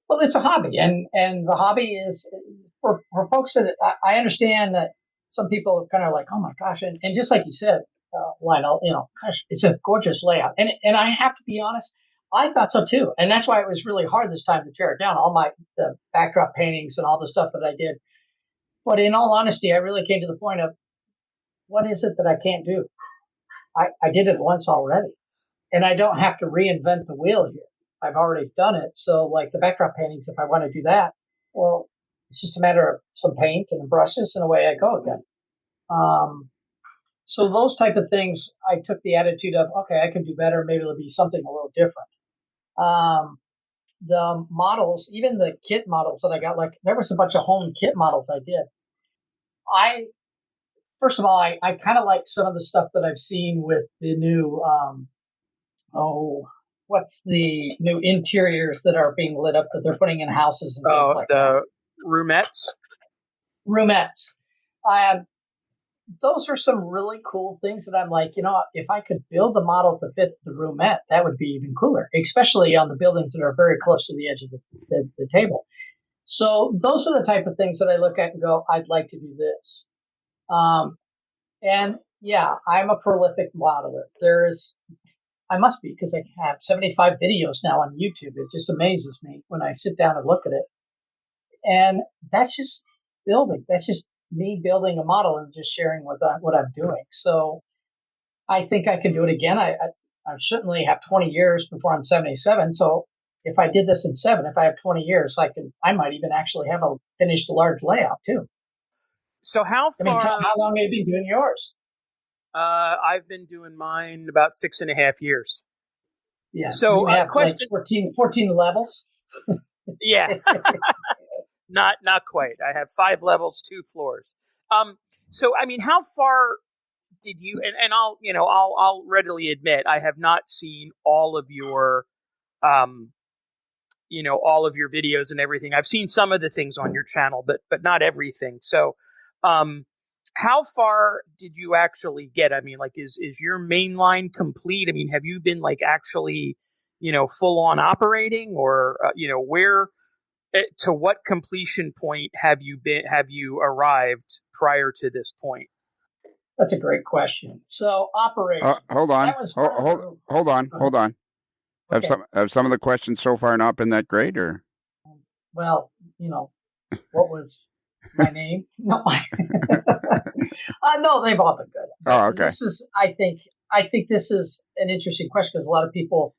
Well, it's a hobby, and the hobby is for folks that I understand that some people are kind of like, oh my gosh, and just like you said, Lionel, gosh, it's a gorgeous layout, and I have to be honest, I thought so too, and that's why it was really hard this time to tear it down. All the backdrop paintings and all the stuff that I did, but in all honesty, I really came to the point of what is it that I can't do? I did it once already, and I don't have to reinvent the wheel here. I've already done it. So like the backdrop paintings, if I want to do that, well, it's just a matter of some paint and brushes and away I go again. So those type of things, I took the attitude of, okay, I can do better. Maybe it'll be something a little different. The models, even the kit models that I got, like there was a bunch of home kit models I did. First of all, I kind of like some of the stuff that I've seen with the new, what's the new interiors that are being lit up that they're putting in houses and things like that? Roomettes. Roomettes. Those are some really cool things that I'm like, if I could build a model to fit the roomette, that would be even cooler, especially on the buildings that are very close to the edge of the table. So those are the type of things that I look at and go, I'd like to do this. And yeah, I'm a prolific modeler. I must be, because I have 75 videos now on YouTube. It just amazes me when I sit down and look at it. And that's just building. That's just me building a model and just sharing what I'm doing. So I think I can do it again. I certainly have 20 years before I'm 77. So if I did this in 7, if I have 20 years, I might even actually have a finished large layout too. So how far? How long have you been doing yours? I've been doing mine about 6.5 years. Yeah. So you have question: 14 levels. Yeah. Not quite. I have 5 levels, 2 floors. So how far did you? And I'll readily admit I have not seen all of your, all of your videos and everything. I've seen some of the things on your channel, but not everything. So, how far did you actually get? Is your main line complete? Have you been actually, full on operating, or where? To what completion point have you arrived prior to this point? That's a great question. So operating. Hold on. Hold on. Okay. Have some of the questions so far not been that great, or? Well, what was my name? No, no, they've all been good. Oh, okay. I think this is an interesting question, because a lot of people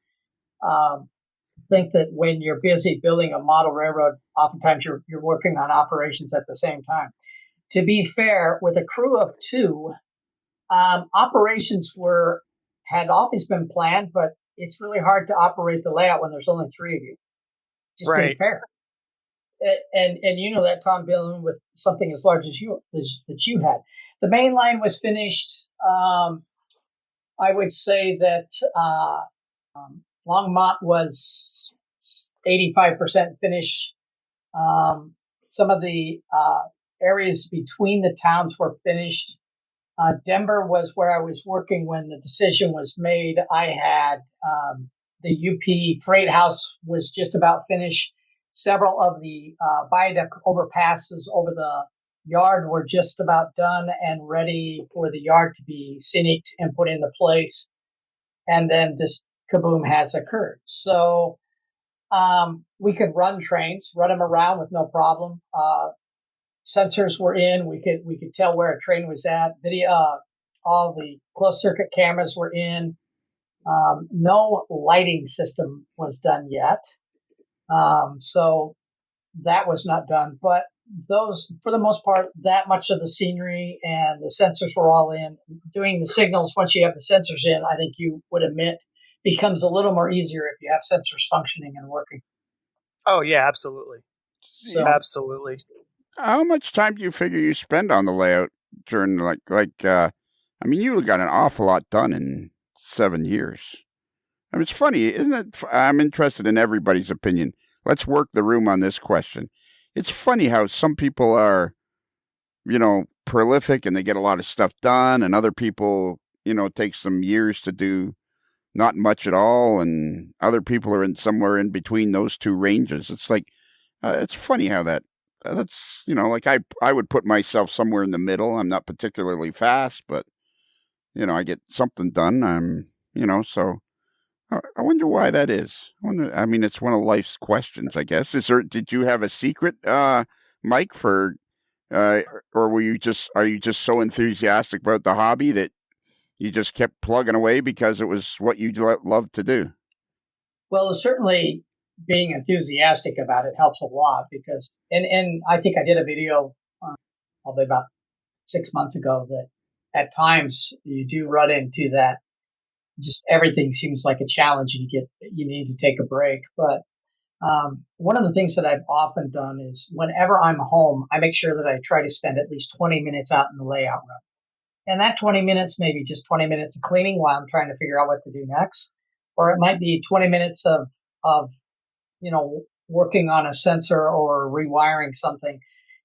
think that when you're busy building a model railroad, oftentimes you're working on operations at the same time. To be fair, with a crew of 2, operations had always been planned, but it's really hard to operate the layout when there's only 3 of you. Just right. being fair. And that, Tom, dealing with something as large as you had. The main line was finished. I would say that Longmont was 85% finished. Some of the areas between the towns were finished. Denver was where I was working when the decision was made. I had the UP freight house was just about finished. Several of the viaduct overpasses over the yard were just about done and ready for the yard to be scenic and put into place. And then this kaboom has occurred. So we could run them around with no problem. Sensors were in. We could tell where a train was at. All the closed circuit cameras were in. No lighting system was done yet. So that was not done. But those, for the most part, that much of the scenery and the sensors were all in. Doing the signals, once you have the sensors in, I think you would admit, becomes a little more easier if you have sensors functioning and working. Oh, yeah, absolutely. So, absolutely. How much time do you figure you spend on the layout during you got an awful lot done in 7 years. It's funny, isn't it? I'm interested in everybody's opinion. Let's work the room on this question. It's funny how some people are, prolific and they get a lot of stuff done, and other people, it takes some years to do not much at all, and other people are somewhere in between those 2 ranges. It's like, it's funny how that's, I would put myself somewhere in the middle. I'm not particularly fast, but, I get something done. So I wonder why that is. It's one of life's questions, I guess. Did you have a secret, Mike, for, or are you just so enthusiastic about the hobby that you just kept plugging away because it was what you loved to do? Well, certainly being enthusiastic about it helps a lot, because, and I think I did a video probably about 6 months ago that at times you do run into that. Just everything seems like a challenge, and you need to take a break. But one of the things that I've often done is whenever I'm home, I make sure that I try to spend at least 20 minutes out in the layout room. And that 20 minutes, maybe just 20 minutes of cleaning while I'm trying to figure out what to do next. or it might be 20 minutes of, working on a sensor or rewiring something.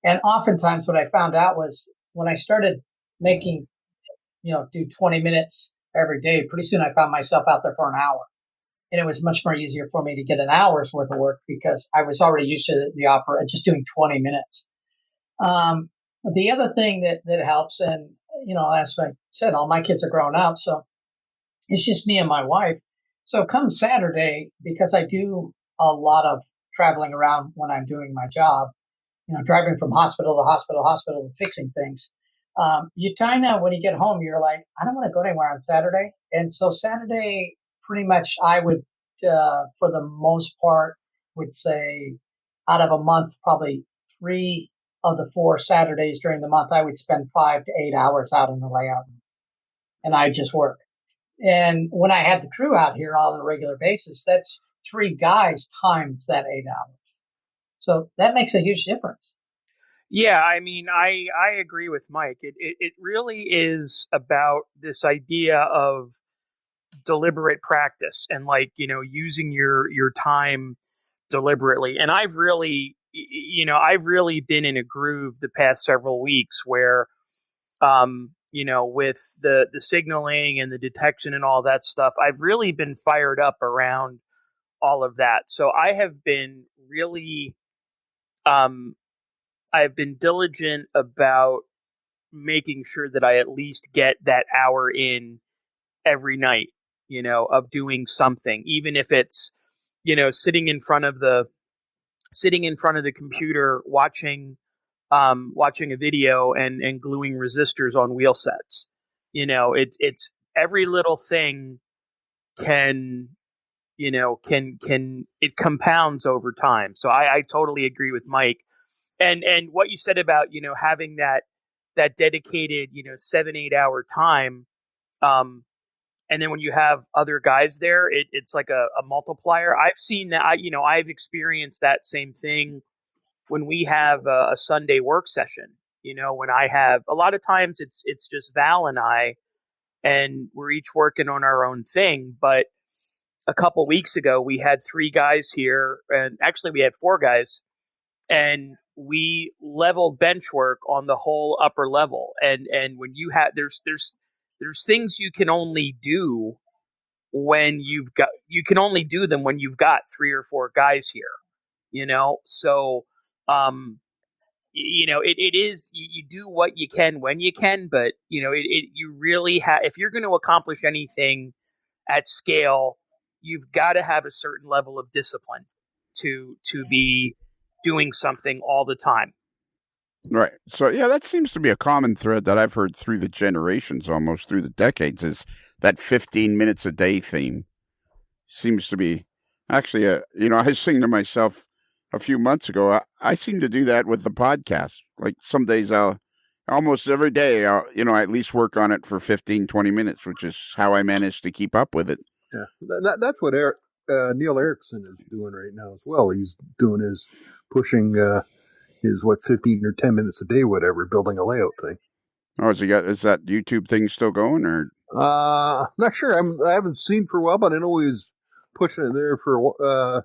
And oftentimes what I found out was when I started making, do 20 minutes every day, pretty soon I found myself out there for an hour. And it was much more easier for me to get an hour's worth of work because I was already used to the opera just doing 20 minutes. The other thing that helps, and, as I said, all my kids are grown up, so it's just me and my wife. So come Saturday, because I do a lot of traveling around when I'm doing my job, driving from hospital to hospital and fixing things. You find out when you get home, you're like, I don't want to go anywhere on Saturday. And so Saturday, pretty much I would, for the most part, would say out of a month, probably 3 of the 4 Saturdays during the month, I would spend 5 to 8 hours out in the layout, and I just work. And when I had the crew out here on a regular basis, that's 3 guys times that 8 hours. So that makes a huge difference. Yeah, I mean, I agree with Mike. It really is about this idea of deliberate practice and, like, using your time deliberately. And I've really been in a groove the past several weeks where, with the signaling and the detection and all that stuff, I've really been fired up around all of that. So I have been really, I've been diligent about making sure that I at least get that hour in every night, of doing something, even if it's, sitting in front of the computer, watching a video and gluing resistors on wheel sets. It's every little thing can it compounds over time. So I totally agree with Mike. And what you said about, having that dedicated, 7-8 hour time. And then when you have other guys there, it's like a multiplier. I've seen that. I've experienced that same thing when we have a Sunday work session. When I have, a lot of times it's just Val and I, and we're each working on our own thing. But a couple weeks ago, we had 3 guys here, and actually we had 4 guys, and we leveled bench work on the whole upper level. And when you have, there's things you can only do when you can only do them when you've got 3 or 4 guys here, so, it is, you do what you can when you can, but, you really have, if you're going to accomplish anything at scale, you've got to have a certain level of discipline to be doing something all the time. Right. So, yeah, that seems to be a common thread that I've heard through the generations, almost through the decades, is that 15 minutes a day theme. Seems to be, actually, I was saying to myself a few months ago, I seem to do that with the podcast. Like some days almost every day, I'll at least work on it for 15, 20 minutes, which is how I manage to keep up with it. Yeah, that's what Neil Erickson is doing right now as well. He's doing pushing his 15 or 10 minutes a day, whatever, building a layout thing. Oh, is that YouTube thing still going, or? I'm not sure. I haven't seen for a while, but I know he's pushing it there for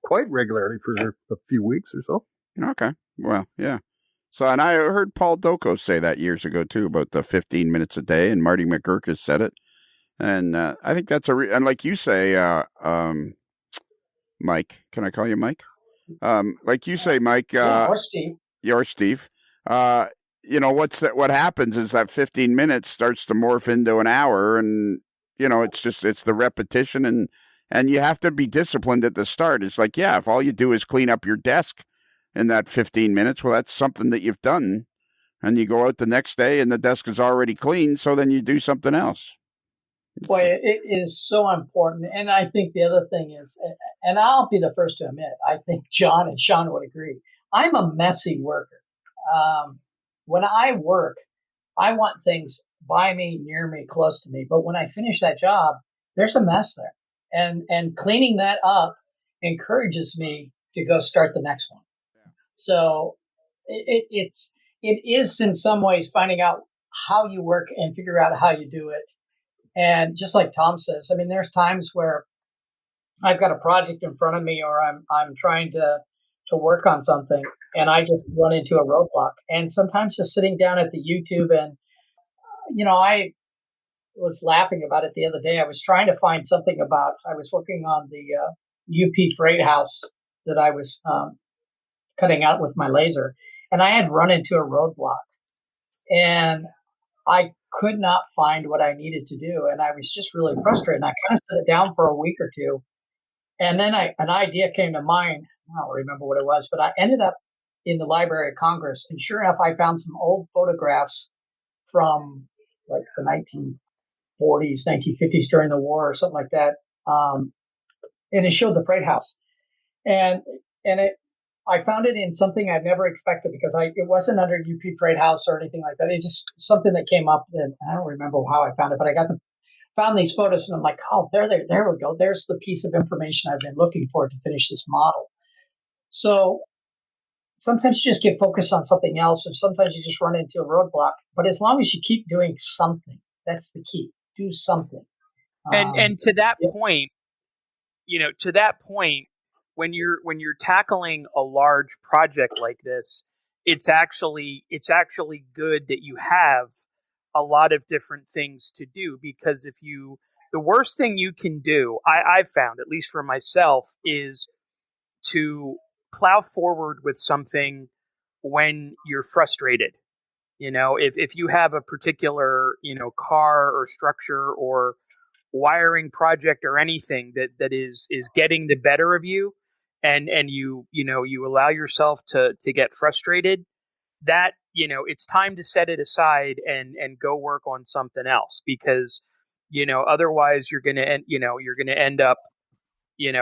quite regularly for a few weeks or so. Okay, well, yeah. So, and I heard Paul Doko say that years ago too about the 15 minutes a day, and Marty McGurk has said it. And I think that's and like you say, Mike, can I call you Mike? Like you say, Mike, or Steve. You're Steve. What happens is that 15 minutes starts to morph into an hour, and it's the repetition, and you have to be disciplined at the start. It's like, yeah, if all you do is clean up your desk in that 15 minutes, well, that's something that you've done, and you go out the next day and the desk is already clean, so then you do something else. Boy, it is so important. And I think the other thing is, and I'll be the first to admit, I think John and Sean would agree, I'm a messy worker. When I work, I want things by me, near me, close to me. But when I finish that job, there's a mess there. And cleaning that up encourages me to go start the next one. Yeah. So it is in some ways finding out how you work and figure out how you do it And just like Tom says, I mean, there's times where I've got a project in front of me, or I'm trying to work on something, and I just run into a roadblock. And sometimes just sitting down at the YouTube, and I was laughing about it the other day. I was trying to find something about. I was working on the UP freight house that I was cutting out with my laser, and I had run into a roadblock, and I could not find what I needed to do, and I was just really frustrated. And I kind of set it down for a week or two, and then an idea came to mind. I don't remember what it was, but I ended up in the Library of Congress, and sure enough, I found some old photographs from like the 1940s, 1950s during the war or something like that. And it showed the freight house, and I found it in something I'd never expected, because it wasn't under UP Freight House or anything like that. It's just something that came up, and I don't remember how I found it, but I found these photos, and I'm like, oh, there we go. There's the piece of information I've been looking for to finish this model. So sometimes you just get focused on something else, and sometimes you just run into a roadblock. But as long as you keep doing something, that's the key. Do something. And to that point, when you're tackling a large project like this, it's actually good that you have a lot of different things to do, because the worst thing you can do, I've found, at least for myself, is to plow forward with something when you're frustrated. If you have a particular, car or structure or wiring project or anything that is getting the better of you, and you allow yourself to get frustrated, that it's time to set it aside and go work on something else, because otherwise you're going to end up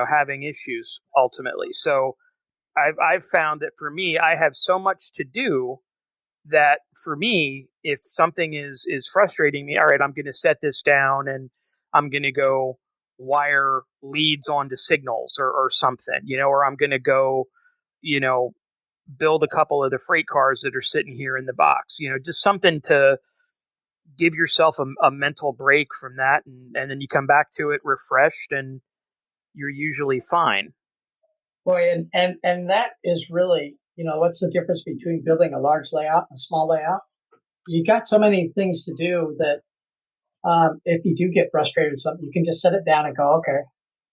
having issues ultimately. So I've found that for me, I have so much to do that for me, if something is frustrating me, all right, I'm going to set this down and I'm going to go wire leads onto signals or something, or I'm going to go, build a couple of the freight cars that are sitting here in the box, just something to give yourself a mental break from that. And then you come back to it refreshed, and you're usually fine. Boy, and that is really, what's the difference between building a large layout and a small layout? You got so many things to do that if you do get frustrated with something, you can just set it down and go, okay,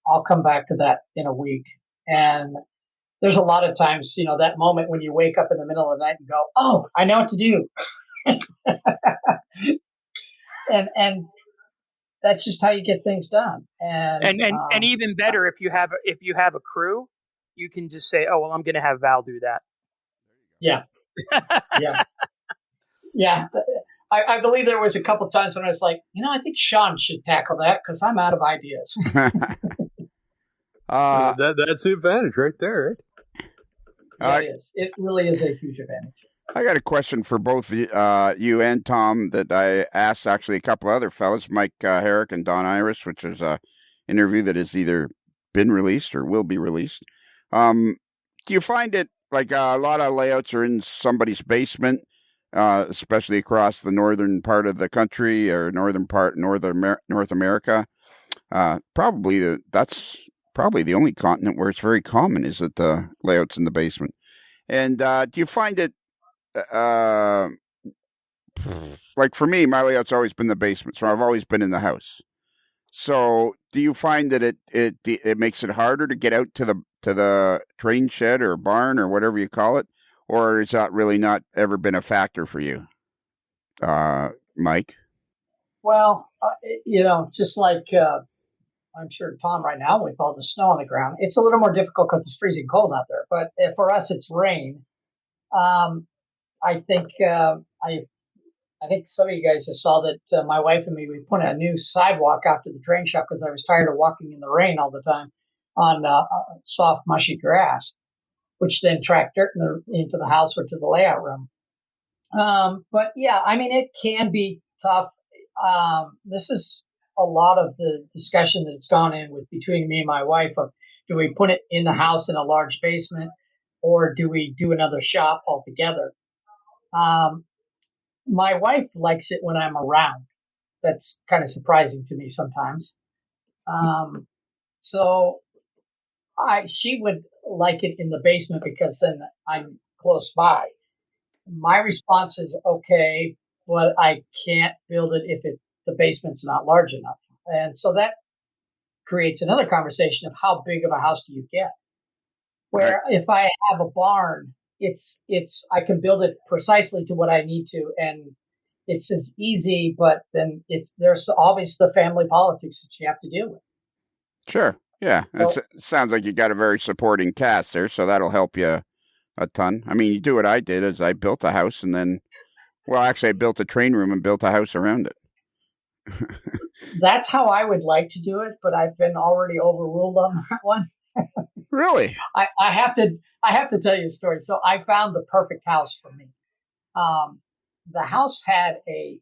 I'll come back to that in a week. And there's a lot of times, that moment when you wake up in the middle of the night and go, oh, I know what to do. and that's just how you get things done. And even better, if you have a crew, you can just say, oh, well, I'm going to have Val do that. Yeah. Yeah. I believe there was a couple times when I was like, I think Sean should tackle that because I'm out of ideas. That's the advantage right there, right? It is. It really is a huge advantage. I got a question for both you and Tom that I asked actually a couple other fellas, Mike Herrick and Don Iris, which is an interview that has either been released or will be released. Do you find it like a lot of layouts are in somebody's basement, especially across the northern part of the country or North America? That's probably the only continent where it's very common is that the layouts in the basement. And do you find it like for me, my layout's always been the basement, so I've always been in the house. So, do you find that it makes it harder to get out to the train shed or barn or whatever you call it, or is that really not ever been a factor for you, Mike? Well, just like I'm sure Tom right now with all the snow on the ground, it's a little more difficult because it's freezing cold out there. But for us, it's rain. I think I think some of you guys just saw that my wife and me, we put a new sidewalk out to the train shop because I was tired of walking in the rain all the time on soft, mushy grass, which then tracked dirt into the house or to the layout room. But yeah, I mean, it can be tough. This is a lot of the discussion that's gone in between me and my wife of, do we put it in the house in a large basement, or do we do another shop altogether? My wife likes it when I'm around. that's kind of surprising to me sometimes. So she would like it in the basement because then I'm close by. My response is okay, but I can't build it if the basement's not large enough. And so that creates another conversation of how big of a house do you get? Where if I have a barn, it's I can build it precisely to what I need to, and it's as easy, but then there's always the family politics that you have to deal with. Sure. Yeah. It sounds like you got a very supporting cast there, so that'll help you a ton. I mean, you do what I did is I built a house and then, well, actually I built a train room and built a house around it. That's how I would like to do it, but I've been already overruled on that one. Really? I have to tell you a story. So I found the perfect house for me. The house had a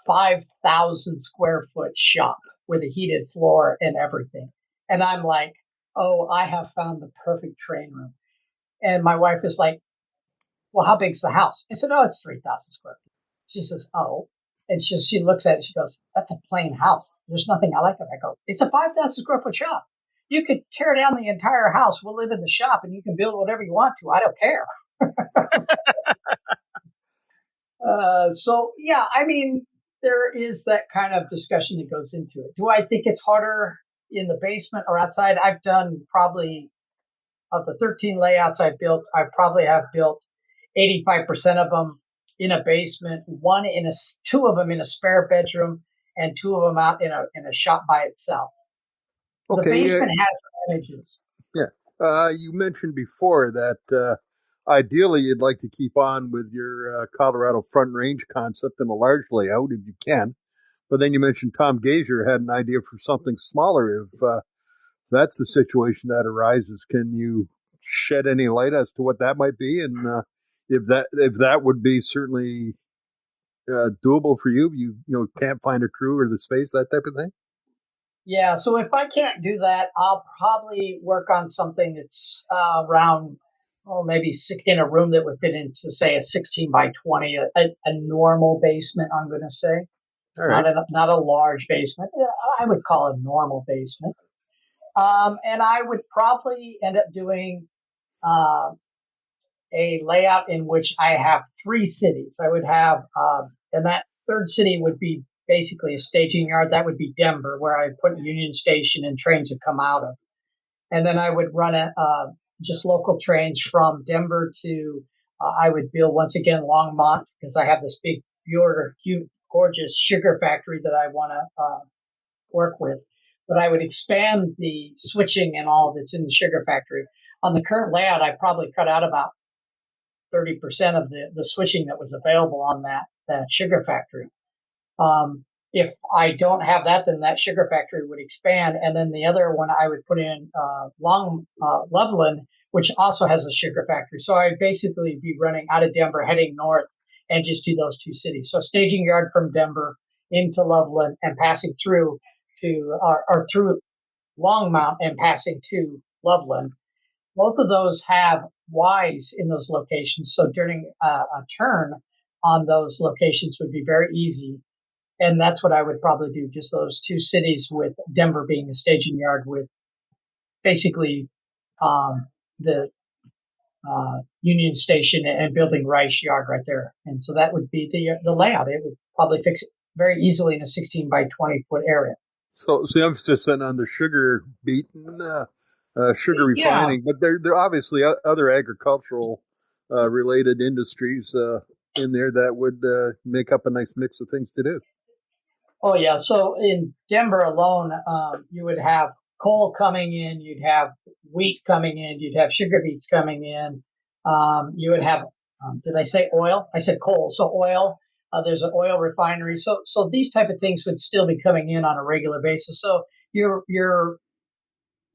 5,000 square foot shop with a heated floor and everything. And I'm like, oh, I have found the perfect train room. And my wife is like, well, how big's the house? I said, oh, it's 3,000 square feet. She says, oh. And she looks at it. She goes, that's a plain house. There's nothing I like it. I go, it's a 5,000 square foot shop. You could tear down the entire house. We'll live in the shop and you can build whatever you want to. I don't care. So, yeah, I mean, there is that kind of discussion that goes into it. Do I think it's harder in the basement or outside? I've done probably of the 13 layouts I built, I probably have built 85% of them in a basement, two of them in a spare bedroom, and two of them out in a shop by itself. Okay, the basement has advantages. Yeah. You mentioned before that ideally you'd like to keep on with your Colorado Front Range concept in a large layout if you can. But then you mentioned Tom Gazer had an idea for something smaller. If that's the situation that arises, can you shed any light as to what that might be? And if that would be certainly doable for you, you can't find a crew or the space, that type of thing? Yeah, so if I can't do that, I'll probably work on something that's around, maybe in a room that would fit into, say, a 16 by 20, a normal basement, I'm going to say. All right. Not a large basement. I would call it a normal basement. And I would probably end up doing a layout in which I have 3 cities. I would have, and that third city would be basically a staging yard. That would be Denver, where I put Union Station and trains would come out of. And then I would run just local trains from Denver to, I would build once again Longmont, because I have this big, gorgeous sugar factory that I want to work with. But I would expand the switching and all that's in the sugar factory. On the current layout, I probably cut out about 30% of the switching that was available on that sugar factory. If I don't have that, then that sugar factory would expand. And then the other one I would put in Loveland, which also has a sugar factory. So I'd basically be running out of Denver, heading north, and just do those 2 cities. So staging yard from Denver into Loveland and passing through or through Longmont and passing to Loveland. Both of those have Ys in those locations. So during a turn on those locations would be very easy. And that's what I would probably do, just those 2 cities, with Denver being a staging yard, with basically the Union Station and building Rice Yard right there. And so that would be the layout. It would probably fix it very easily in a 16 by 20 foot area. So the emphasis then on the sugar beaten, sugar refining, but there are obviously other agricultural related industries in there that would make up a nice mix of things to do. Oh, yeah. So in Denver alone, you would have coal coming in, you'd have wheat coming in, you'd have sugar beets coming in. You would have, did I say oil? I said coal. So oil, there's an oil refinery. So these type of things would still be coming in on a regular basis. So you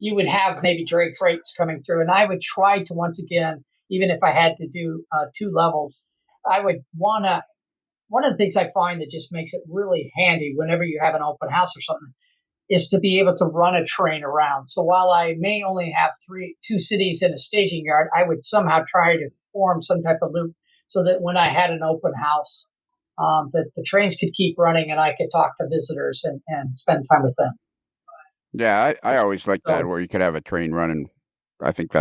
would have maybe drag freights coming through. And I would try to, once again, even if I had to do 2 levels, I would want to, one of the things I find that just makes it really handy whenever you have an open house or something is to be able to run a train around. So while I may only have 2 cities in a staging yard, I would somehow try to form some type of loop so that when I had an open house, that the trains could keep running and I could talk to visitors and spend time with them. Yeah, I always like that where you could have a train running. I think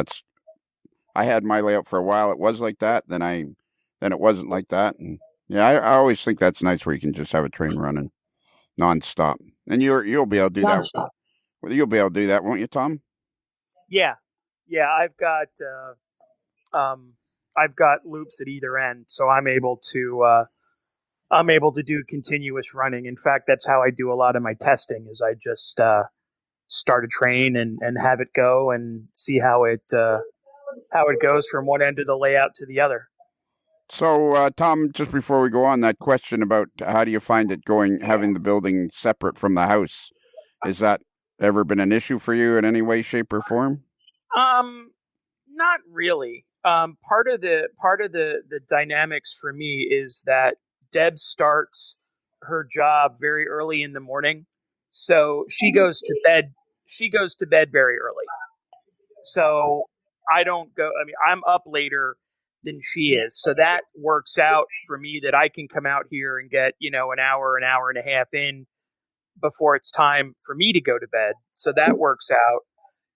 I had my layout for a while. It was like that. Then it wasn't like that. And yeah, I always think that's nice where you can just have a train running nonstop. And you'll be able to do nonstop. that. You'll be able to do that, won't you, Tom? Yeah. I've got loops at either end, so I'm able to do continuous running. In fact, that's how I do a lot of my testing. Is I just start a train and have it go and see how it goes from one end of the layout to the other. So, Tom, just before we go on, that question about how do you find it having the building separate from the house, is that ever been an issue for you in any way, shape, or form? Not really. Part of the dynamics for me is that Deb starts her job very early in the morning, so she goes to bed. She goes to bed very early. So I don't go. I mean, I'm up later than she is, so that works out for me that I can come out here and get an hour and a half in before it's time for me to go to bed. So that works out.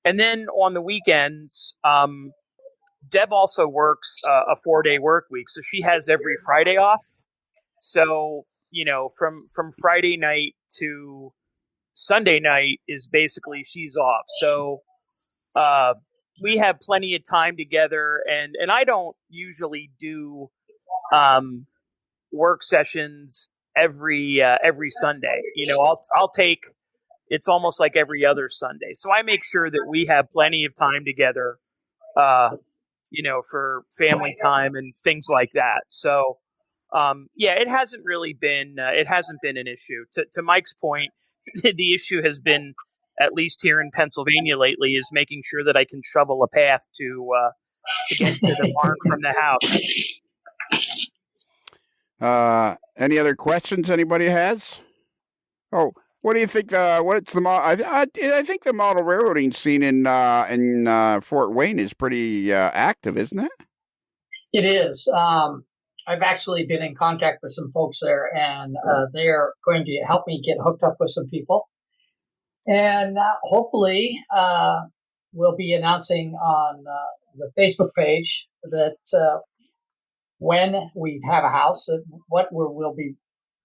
And then on the weekends, Deb also works a 4-day work week, so she has every Friday off. So from Friday night to Sunday night is basically she's off. So we have plenty of time together, and I don't usually do work sessions every Sunday. I'll take. It's almost like every other Sunday. So I make sure that we have plenty of time together, for family time and things like that. So, it hasn't really been, an issue. To Mike's point, the issue has been, at least here in Pennsylvania lately, is making sure that I can shovel a path to get to the barn from the house. Any other questions anybody has? Oh, what do you think? What's the model? I think the model railroading scene in Fort Wayne is pretty active, isn't it? It is. I've actually been in contact with some folks there, and they are going to help me get hooked up with some people. And hopefully, we'll be announcing on the Facebook page that when we have a house, we'll be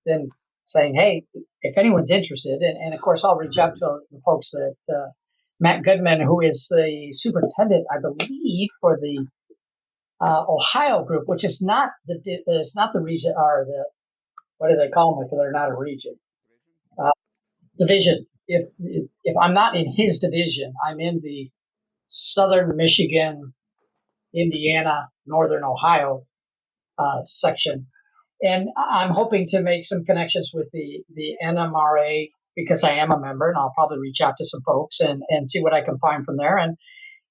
then saying, hey, if anyone's interested, and of course, I'll reach out to the folks that Matt Goodman, who is the superintendent, I believe, for the Ohio group, which is not the region, or the, what do they call them if they're not a region? Division. If I'm not in his division, I'm in the Southern Michigan, Indiana, Northern Ohio section. And I'm hoping to make some connections with the NMRA because I am a member, and I'll probably reach out to some folks and see what I can find from there.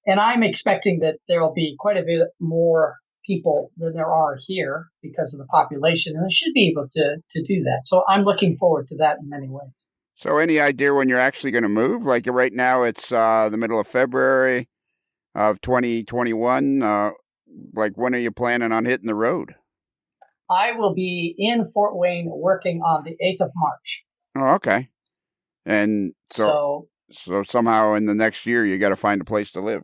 And I'm expecting that there will be quite a bit more people than there are here because of the population, and I should be able to do that. So I'm looking forward to that in many ways. So any idea when you're actually going to move? Like right now, it's the middle of February of 2021. Like when are you planning on hitting the road? I will be in Fort Wayne working on the 8th of March. Oh, okay. And so somehow in the next year, you got to find a place to live.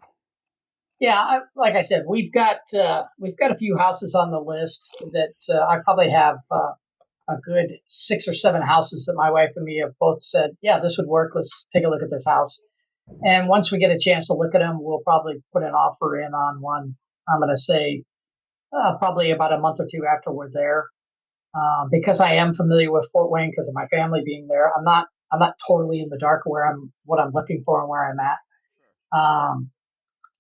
Yeah, like I said, we've got a few houses on the list that I probably have a good 6 or 7 houses that my wife and me have both said, yeah, this would work. Let's take a look at this house. And once we get a chance to look at them, we'll probably put an offer in on one. I'm going to say probably about a month or two after we're there, because I am familiar with Fort Wayne because of my family being there. I'm not totally in the dark what I'm looking for and where I'm at.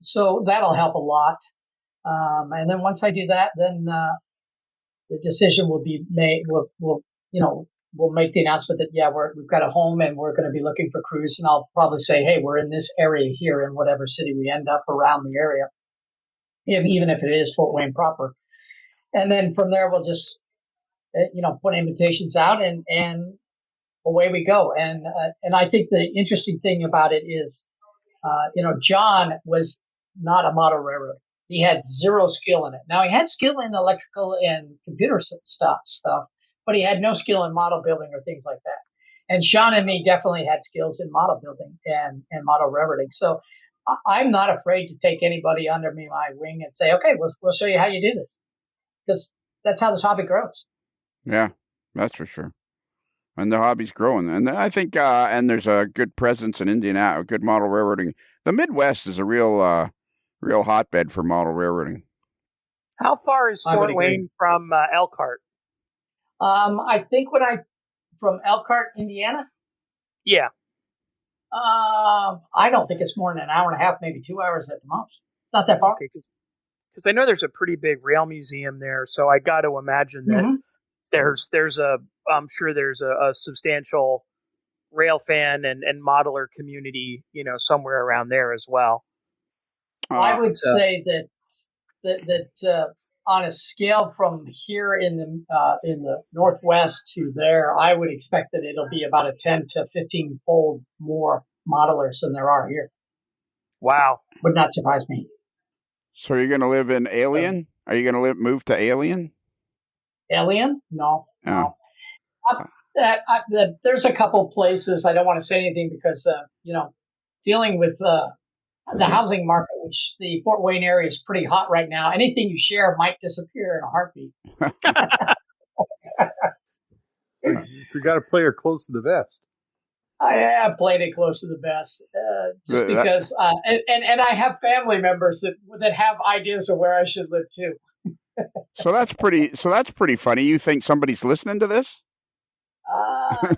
So that'll help a lot. And then once I do that, then the decision will be made. We'll make the announcement that we've got a home and we're going to be looking for crews. And I'll probably say, hey, we're in this area here in whatever city we end up around the area, even if it is Fort Wayne proper. And then from there, we'll just put invitations out and away we go. And I think the interesting thing about it is, John was not a model railroader. He had zero skill in it. Now he had skill in electrical and computer stuff, but he had no skill in model building or things like that. And Sean and me definitely had skills in model building and model railroading. So I'm not afraid to take anybody under my wing and say, okay, we'll show you how you do this, because that's how this hobby grows. Yeah, that's for sure. And the hobby's growing. And I think, and there's a good presence in Indiana, good model railroading. The Midwest is a real hotbed for model railroading. How far is Fort Wayne from Elkhart? I think from Elkhart, Indiana? Yeah. I don't think it's more than an hour and a half, maybe 2 hours at the most. Not that far. Because I know there's a pretty big rail museum there, so I got to imagine that I'm sure there's a substantial rail fan and modeler community, somewhere around there as well. I would say that on a scale from here in the Northwest to there, I would expect that it'll be about a 10 to 15-fold more modelers than there are here. Wow. Would not surprise me. So you're going to live in Alien? Are you going to move to Alien? Alien? No. No. There's a couple places. I don't want to say anything because, dealing with the housing market, which the Fort Wayne area is pretty hot right now. Anything you share might disappear in a heartbeat. So you got to play her close to the vest. I have played it close to the vest, just because, and I have family members that have ideas of where I should live too. So that's pretty funny. You think somebody's listening to this?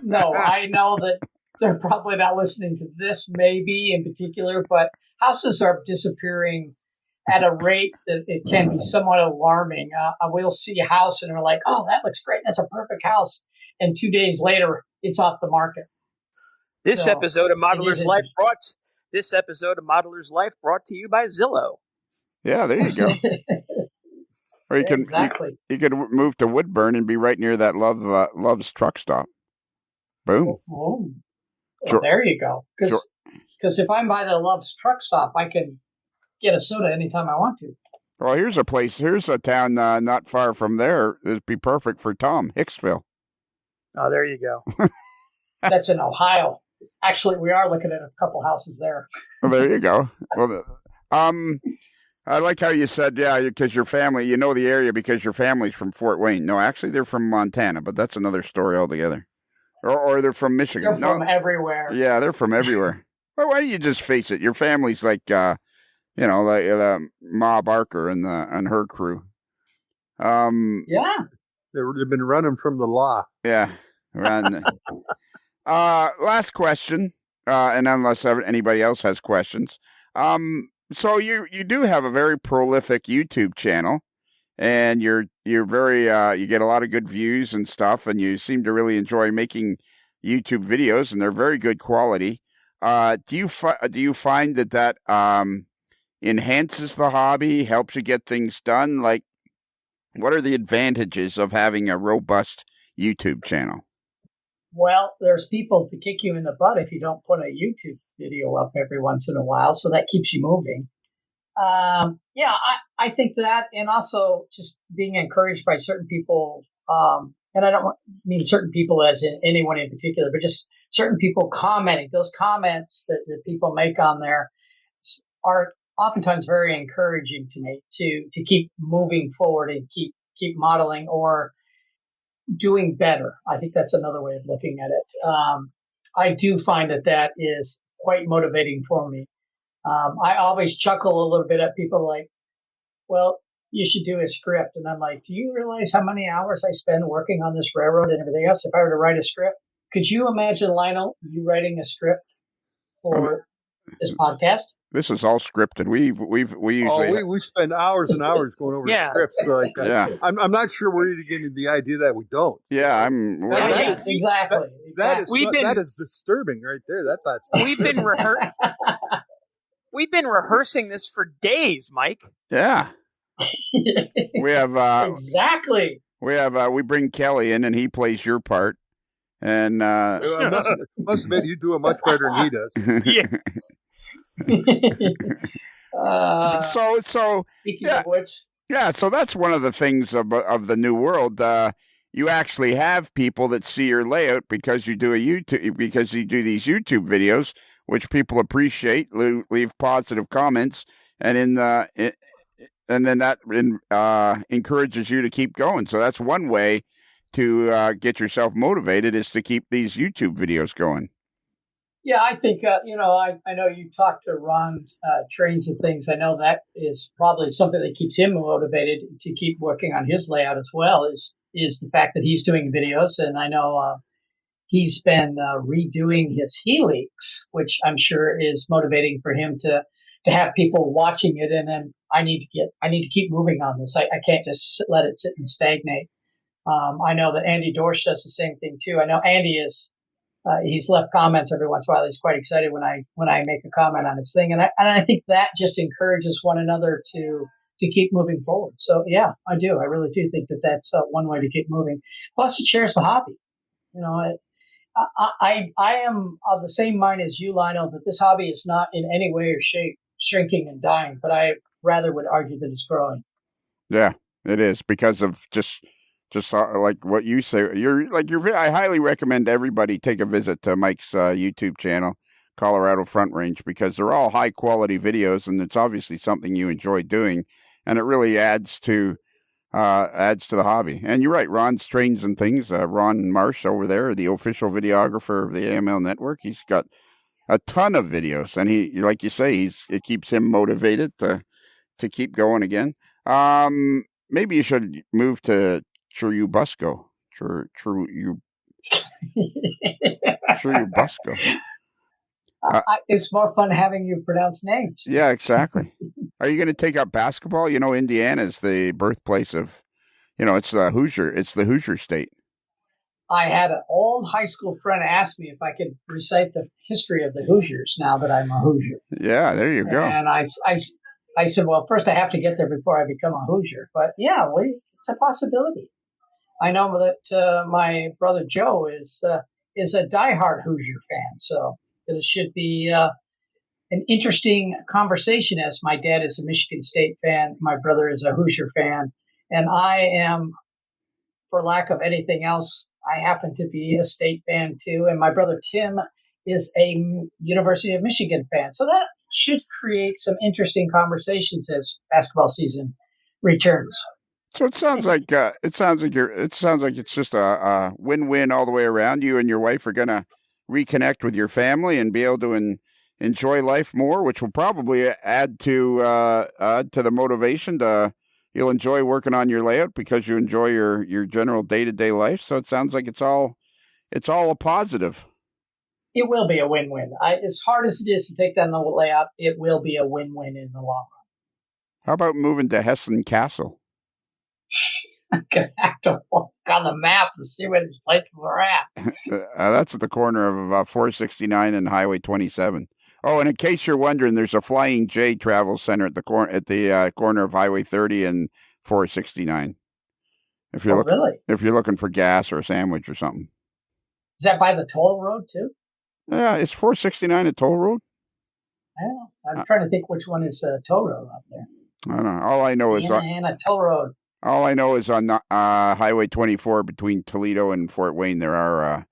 No, I know that they're probably not listening to this, maybe in particular, but houses are disappearing at a rate that it can be somewhat alarming. We'll see a house and we're like, oh, that looks great. That's a perfect house. And 2 days later, it's off the market. This episode of Modeler's Life brought to you by Zillow. Yeah, there you go. Or you can move to Woodburn and be right near that Love's truck stop. Boom. Oh. Well, there you go. Because if I'm by the Love's truck stop, I can get a soda anytime I want to. Well, here's a town not far from there. It'd be perfect for Tom, Hicksville. Oh, there you go. That's in Ohio. Actually, we are looking at a couple houses there. Well, there you go. Well, I like how you said, because your family, you know the area because your family's from Fort Wayne. No, actually, they're from Montana, but that's another story altogether. Or they're from Michigan. They're from everywhere. Yeah, they're from everywhere. Well, why don't you just face it? Your family's like, like Ma Barker and her crew. Yeah. They've been running from the law. Yeah. Last question, and unless anybody else has questions. So you do have a very prolific YouTube channel, and you're very you get a lot of good views and stuff, and you seem to really enjoy making YouTube videos, and they're very good quality. Do you find that enhances the hobby, helps you get things done? Like, what are the advantages of having a robust YouTube channel? Well, there's people to kick you in the butt if you don't put a YouTube video up every once in a while, so that keeps you moving. I think that, and also just being encouraged by certain people, and I don't mean certain people as in anyone in particular, but just certain people commenting. Those comments that people make on there are oftentimes very encouraging to me to keep moving forward and keep modeling or doing better. I think that's another way of looking at it. I do find that is quite motivating for me. I always chuckle a little bit at people like, well, you should do a script. And I'm like, do you realize how many hours I spend working on this railroad and everything else? If I were to write a script, could you imagine, Lionel, you writing a script for this podcast? This is all scripted. We usually we spend hours and hours going over scripts. Like I'm not sure where you're getting the idea that we don't. Yeah, exactly. That is disturbing right there. That's We've been rehearsing this for days, Mike. Yeah. We have exactly. We bring Kelly in and he plays your part. And I must admit you do it much better than he does. Yeah. Speaking of which, so that's one of the things of the new world. you actually have people that see your layout because you do these YouTube videos, which people appreciate, leave positive comments, and then that encourages you to keep going. So that's one way to get yourself motivated, is to keep these YouTube videos going. Yeah, I think, I know you talked to Ron Trains and things. I know that is probably something that keeps him motivated to keep working on his layout as well, is the fact that he's doing videos. And I know he's been redoing his helix, which I'm sure is motivating for him to have people watching it. And then I need to keep moving on this. I can't just let it sit and stagnate. I know that Andy Dorsch does the same thing too. I know Andy is. He's left comments every once in a while. He's quite excited when I make a comment on his thing, and I think that just encourages one another to keep moving forward. So yeah, I do. I really do think that that's one way to keep moving. Plus, it shares the hobby. I am of the same mind as you, Lionel, that this hobby is not in any way or shape shrinking and dying, but I rather would argue that it's growing. Yeah, it is, because of just like what you say. I highly recommend everybody take a visit to Mike's YouTube channel, Colorado Front Range, because they're all high quality videos, and it's obviously something you enjoy doing, and it really adds to the hobby. And you're right, Ron's Trains and Things, Ron Marsh over there, the official videographer of the AML network. He's got a ton of videos, and he, like you say, it keeps him motivated to keep going again. Maybe you should move to Churubusco. Churubusco. It's more fun having you pronounce names. Yeah, exactly. Are you going to take up basketball? Indiana is the birthplace of, it's the Hoosier state. I had an old high school friend ask me if I could recite the history of the Hoosiers now that I'm a Hoosier. Yeah, there you go. And I said, well, first I have to get there before I become a Hoosier. But yeah, it's a possibility. I know that my brother Joe is a diehard Hoosier fan, so it should be an interesting conversation, as my dad is a Michigan State fan, my brother is a Hoosier fan, and I am, for lack of anything else, I happen to be a State fan too, and my brother Tim is a University of Michigan fan. So that should create some interesting conversations as basketball season returns. So it sounds like it's just a win-win all the way around. You and your wife are going to reconnect with your family and be able to enjoy life more, which will probably add to the motivation. You'll enjoy working on your layout because you enjoy your general day-to-day life. So it sounds like it's all a positive. It will be a win-win. As hard as it is to take down the layout, it will be a win-win in the long run. How about moving to Hessen Castle? I'm going to have to walk on the map to see where these places are at. That's at the corner of 469 and Highway 27. Oh, and in case you're wondering, there's a Flying J Travel Center at the corner of Highway 30 and 469. If you're looking for gas or a sandwich or something. Is that by the toll road too? Yeah, is 469 a toll road? I don't know. I'm trying to think which one is a toll road out there. I don't know. All I know is a toll road. All I know is on Highway 24 between Toledo and Fort Wayne, there are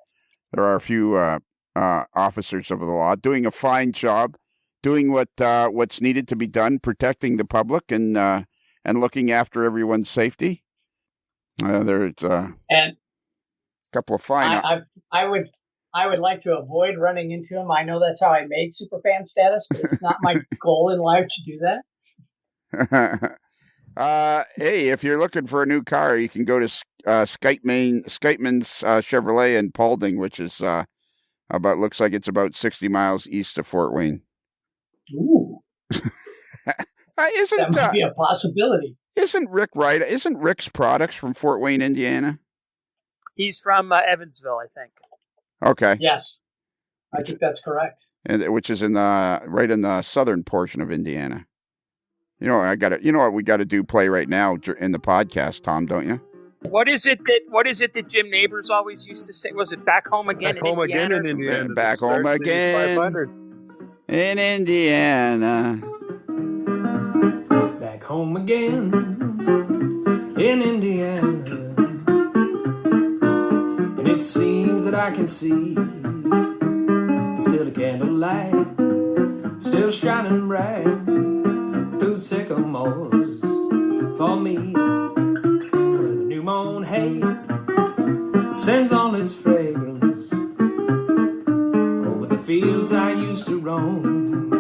a few officers of the law doing a fine job, doing what's needed to be done, protecting the public and looking after everyone's safety. There's a couple of fine. I would like to avoid running into him. I know that's how I made superfan status, but it's not my goal in life to do that. Hey, if you're looking for a new car, you can go to Skyteman's Chevrolet in Paulding, which is looks like it's about 60 miles east of Fort Wayne. Ooh. That might be a possibility. Isn't Rick's Products from Fort Wayne, Indiana? He's from Evansville, I think. Okay. Yes, I think that's correct. Which is right in the southern portion of Indiana. You know what we got to do play right now in the podcast, Tom, don't you? What is it that Jim Neighbors always used to say? Was it back home again? Back home again in Indiana. Back home again in Indiana. Back home again in Indiana. It seems that I can see still a candlelight, still shining bright through sycamores for me. Where the new mown hay sends all its fragrance over the fields I used to roam.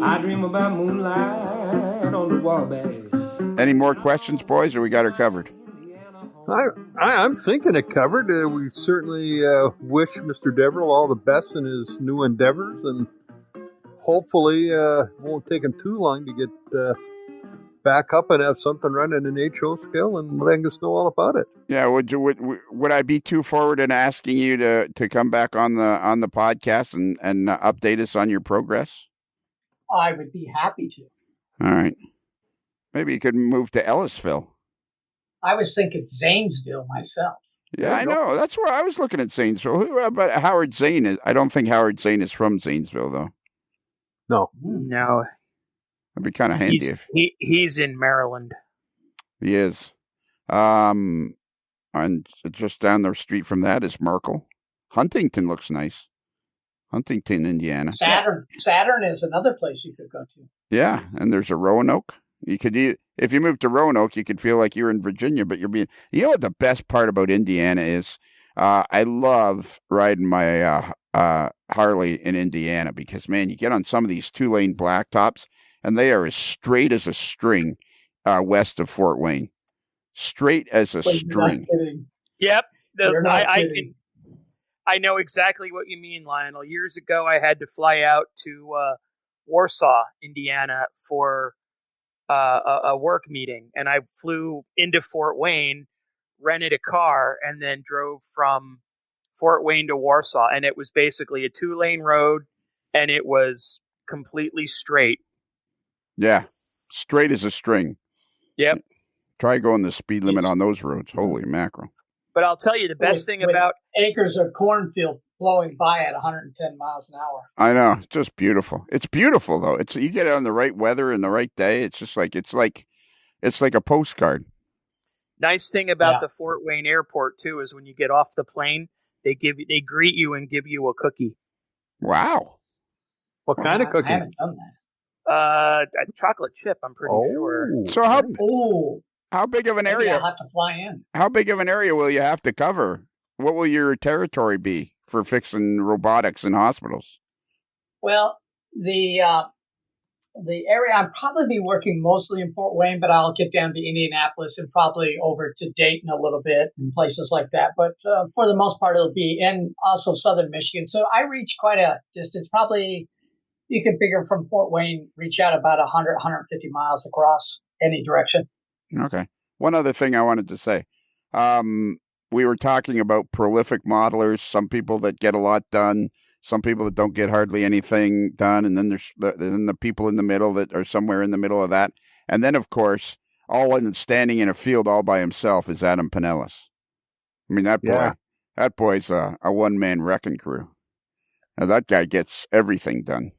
I dream about moonlight on the Wabash. Any more questions, boys, or we got her covered? I'm thinking it covered. We certainly wish Mr. Deverell all the best in his new endeavors, and hopefully it won't take him too long to get back up and have something running in HO scale and letting us know all about it. Yeah, would I be too forward in asking you to come back on the podcast and update us on your progress? I would be happy to. All right. Maybe you could move to Ellisville. I was thinking Zanesville myself. Yeah, I know. That's where I was looking at Zanesville. Who about Howard Zane is? I don't think Howard Zane is from Zanesville, though. No. That'd be kind of handy. He's in Maryland. He is. And just down the street from that is Merkel. Huntington looks nice. Huntington, Indiana. Saturn is another place you could go to. Yeah, and there's a Roanoke. You could, if you move to Roanoke, you could feel like you're in Virginia, but you're being. You know what the best part about Indiana is? I love riding my Harley in Indiana because, man, you get on some of these 2-lane blacktops, and they are as straight as a string west of Fort Wayne. Straight as a string. Yep. I know exactly what you mean, Lionel. Years ago, I had to fly out to Warsaw, Indiana for a work meeting, and I flew into Fort Wayne, rented a car, and then drove from Fort Wayne to Warsaw, and it was basically a 2-lane road, and it was completely straight. Yeah, straight as a string. Yep. Try going the speed limit on those roads. Holy mackerel. But I'll tell you the best thing about acres of cornfield blowing by at 110 miles an hour. I know, just beautiful. It's beautiful though. It's you get it on the right weather and the right day. It's just like it's like a postcard. Nice thing about the Fort Wayne airport too is when you get off the plane, they greet you and give you a cookie. Wow. What kind of cookie? I haven't done that. A chocolate chip, I'm pretty sure. So how big of an area? I'll have to fly in. How big of an area will you have to cover? What will your territory be for fixing robotics in hospitals? Well, the area I'll probably be working mostly in Fort Wayne, but I'll get down to Indianapolis and probably over to Dayton a little bit and places like that. But for the most part, it'll be and also southern Michigan. So I reach quite a distance. Probably you can figure from Fort Wayne, reach out about 100, 150 miles across any direction. Okay. One other thing I wanted to say. We were talking about prolific modelers, some people that get a lot done, some people that don't get hardly anything done, and then there's the people in the middle that are somewhere in the middle of that. And then, of course, standing in a field all by himself is Adam Pinellas. I mean, that boy's a one-man wrecking crew. Now, that guy gets everything done.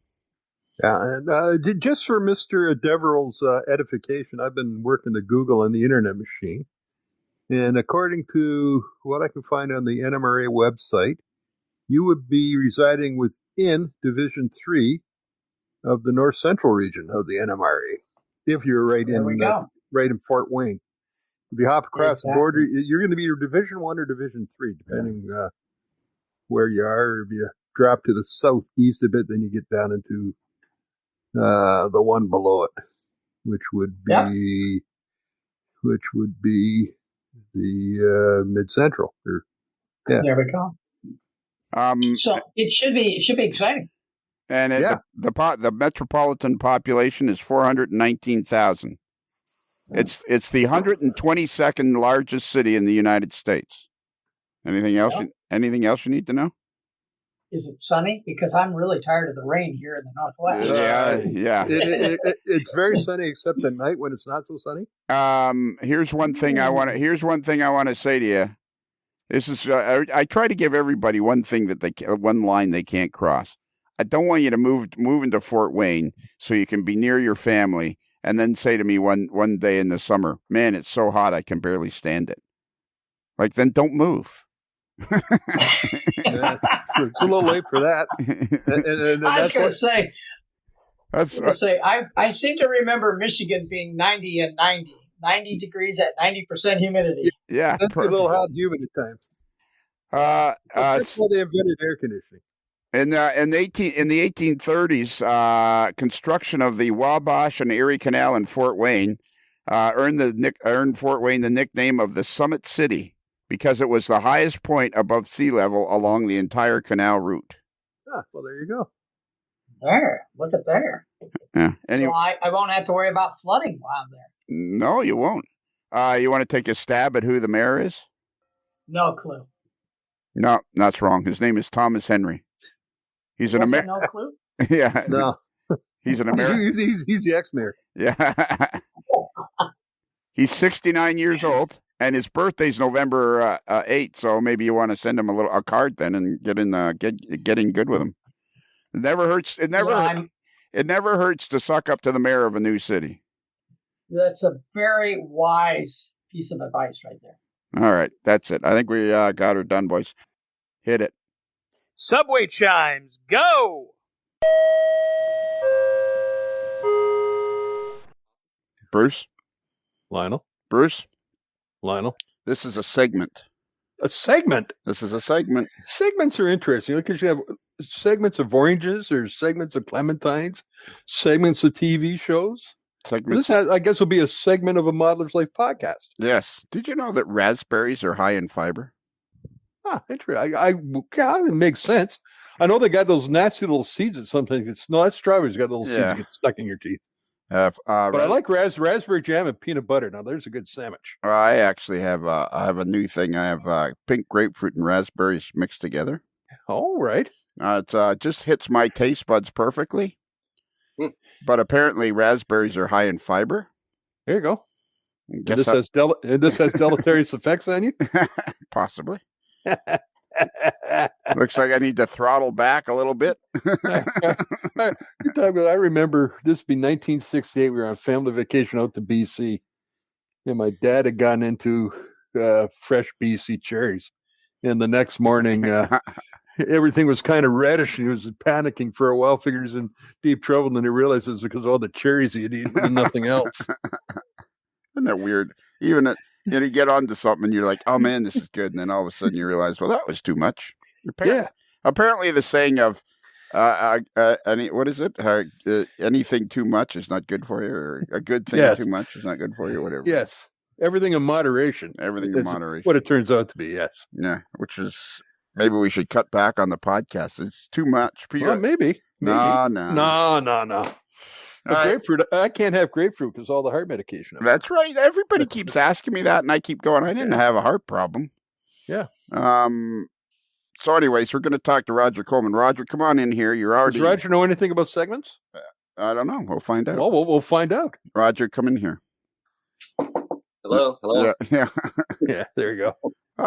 Yeah, and just for Mr. Deverell's edification, I've been working the Google and the Internet machine. And according to what I can find on the NMRA website, you would be residing within Division 3 of the North Central region of the NMRA. If you're right in Fort Wayne. If you hop across the border, you're going to be your Division 1 or Division 3, depending where you are. If you drop to the southeast a bit, then you get down into the one below it, which would be the Mid Central. There we go. So it should be exciting. And the metropolitan population is 419,000. It's the 122nd largest city in the United States. Anything else? Anything else you need to know? Is it sunny? Because I'm really tired of the rain here in the Northwest. Yeah. It's very sunny, except at night when it's not so sunny. Here's one thing I want to say to you. This is I try to give everybody one line they can't cross. I don't want you to move into Fort Wayne so you can be near your family and then say to me one day in the summer, "Man, it's so hot I can barely stand it." Like, then don't move. Yeah, it's a little late for that. And I was going to say, That's I seem to remember Michigan being 90 and 90 degrees at 90% humidity. yeah. that's a little hot and humid at times. That's why they invented air conditioning. In the 1830s, construction of the Wabash and Erie Canal in Fort Wayne earned Fort Wayne the nickname of the Summit City because it was the highest point above sea level along the entire canal route. Ah, well, there you go. There, look at there. Yeah. Anyway, So I won't have to worry about flooding while I'm there. no, you won't. You want to take a stab at who the mayor is? No clue. No, that's wrong. His name is Thomas Henry. He's an American. No clue. Yeah. No, He's an American. he's the ex-mayor. Yeah. He's 69 years old, and his birthday's November 8th. So maybe you want to send him a card then and get in good with him. It never hurts. It never hurts to suck up to the mayor of a new city. That's a very wise piece of advice right there. All right, that's it. I think we got her done, boys. Hit it. Subway chimes, go! Bruce? Lionel. This is a segment. A segment. This is a segment. Segments are interesting because you have segments of oranges or segments of clementines, segments of TV shows. Segments. This I guess, will be a segment of a Modeler's Life podcast. Yes. Did you know that raspberries are high in fiber? Ah, interesting. Yeah, it makes sense. I know they got those nasty little seeds that sometimes that's strawberries got little seeds that get stuck in your teeth. But I like raspberry jam and peanut butter. Now there's a good sandwich. I actually have a new thing. I have pink grapefruit and raspberries mixed together. All right. It just hits my taste buds perfectly. But apparently raspberries are high in fiber. There you go. And this has deleterious effects on you? Possibly. Looks like I need to throttle back a little bit. I remember this be 1968. We were on family vacation out to BC, and my dad had gotten into fresh BC cherries. And the next morning, everything was kind of reddish, and he was panicking for a while. Figures in deep trouble, and then he realized it was because of all the cherries he had eaten and nothing else. Isn't that weird? Even you get onto something and you're like, oh man, this is good. And then all of a sudden you realize, well, that was too much. Apparently the saying of, what is it? Anything too much is not good for you, or a good thing too much is not good for you, whatever. Yes. Everything in moderation. What it turns out to be, yes. Yeah. Which is, maybe we should cut back on the podcast. It's too much. Well, maybe. No. Grapefruit. I can't have grapefruit because all the heart medication. That's right. Everybody keeps asking me that, and I keep going, I didn't have a heart problem. Yeah. So anyways, we're going to talk to Rodger Coleman. Rodger, come on in here. You're already... Does Rodger know anything about segments? I don't know. We'll find out. Well, we'll find out. Rodger, come in here. Hello. Yeah. Yeah, there you go.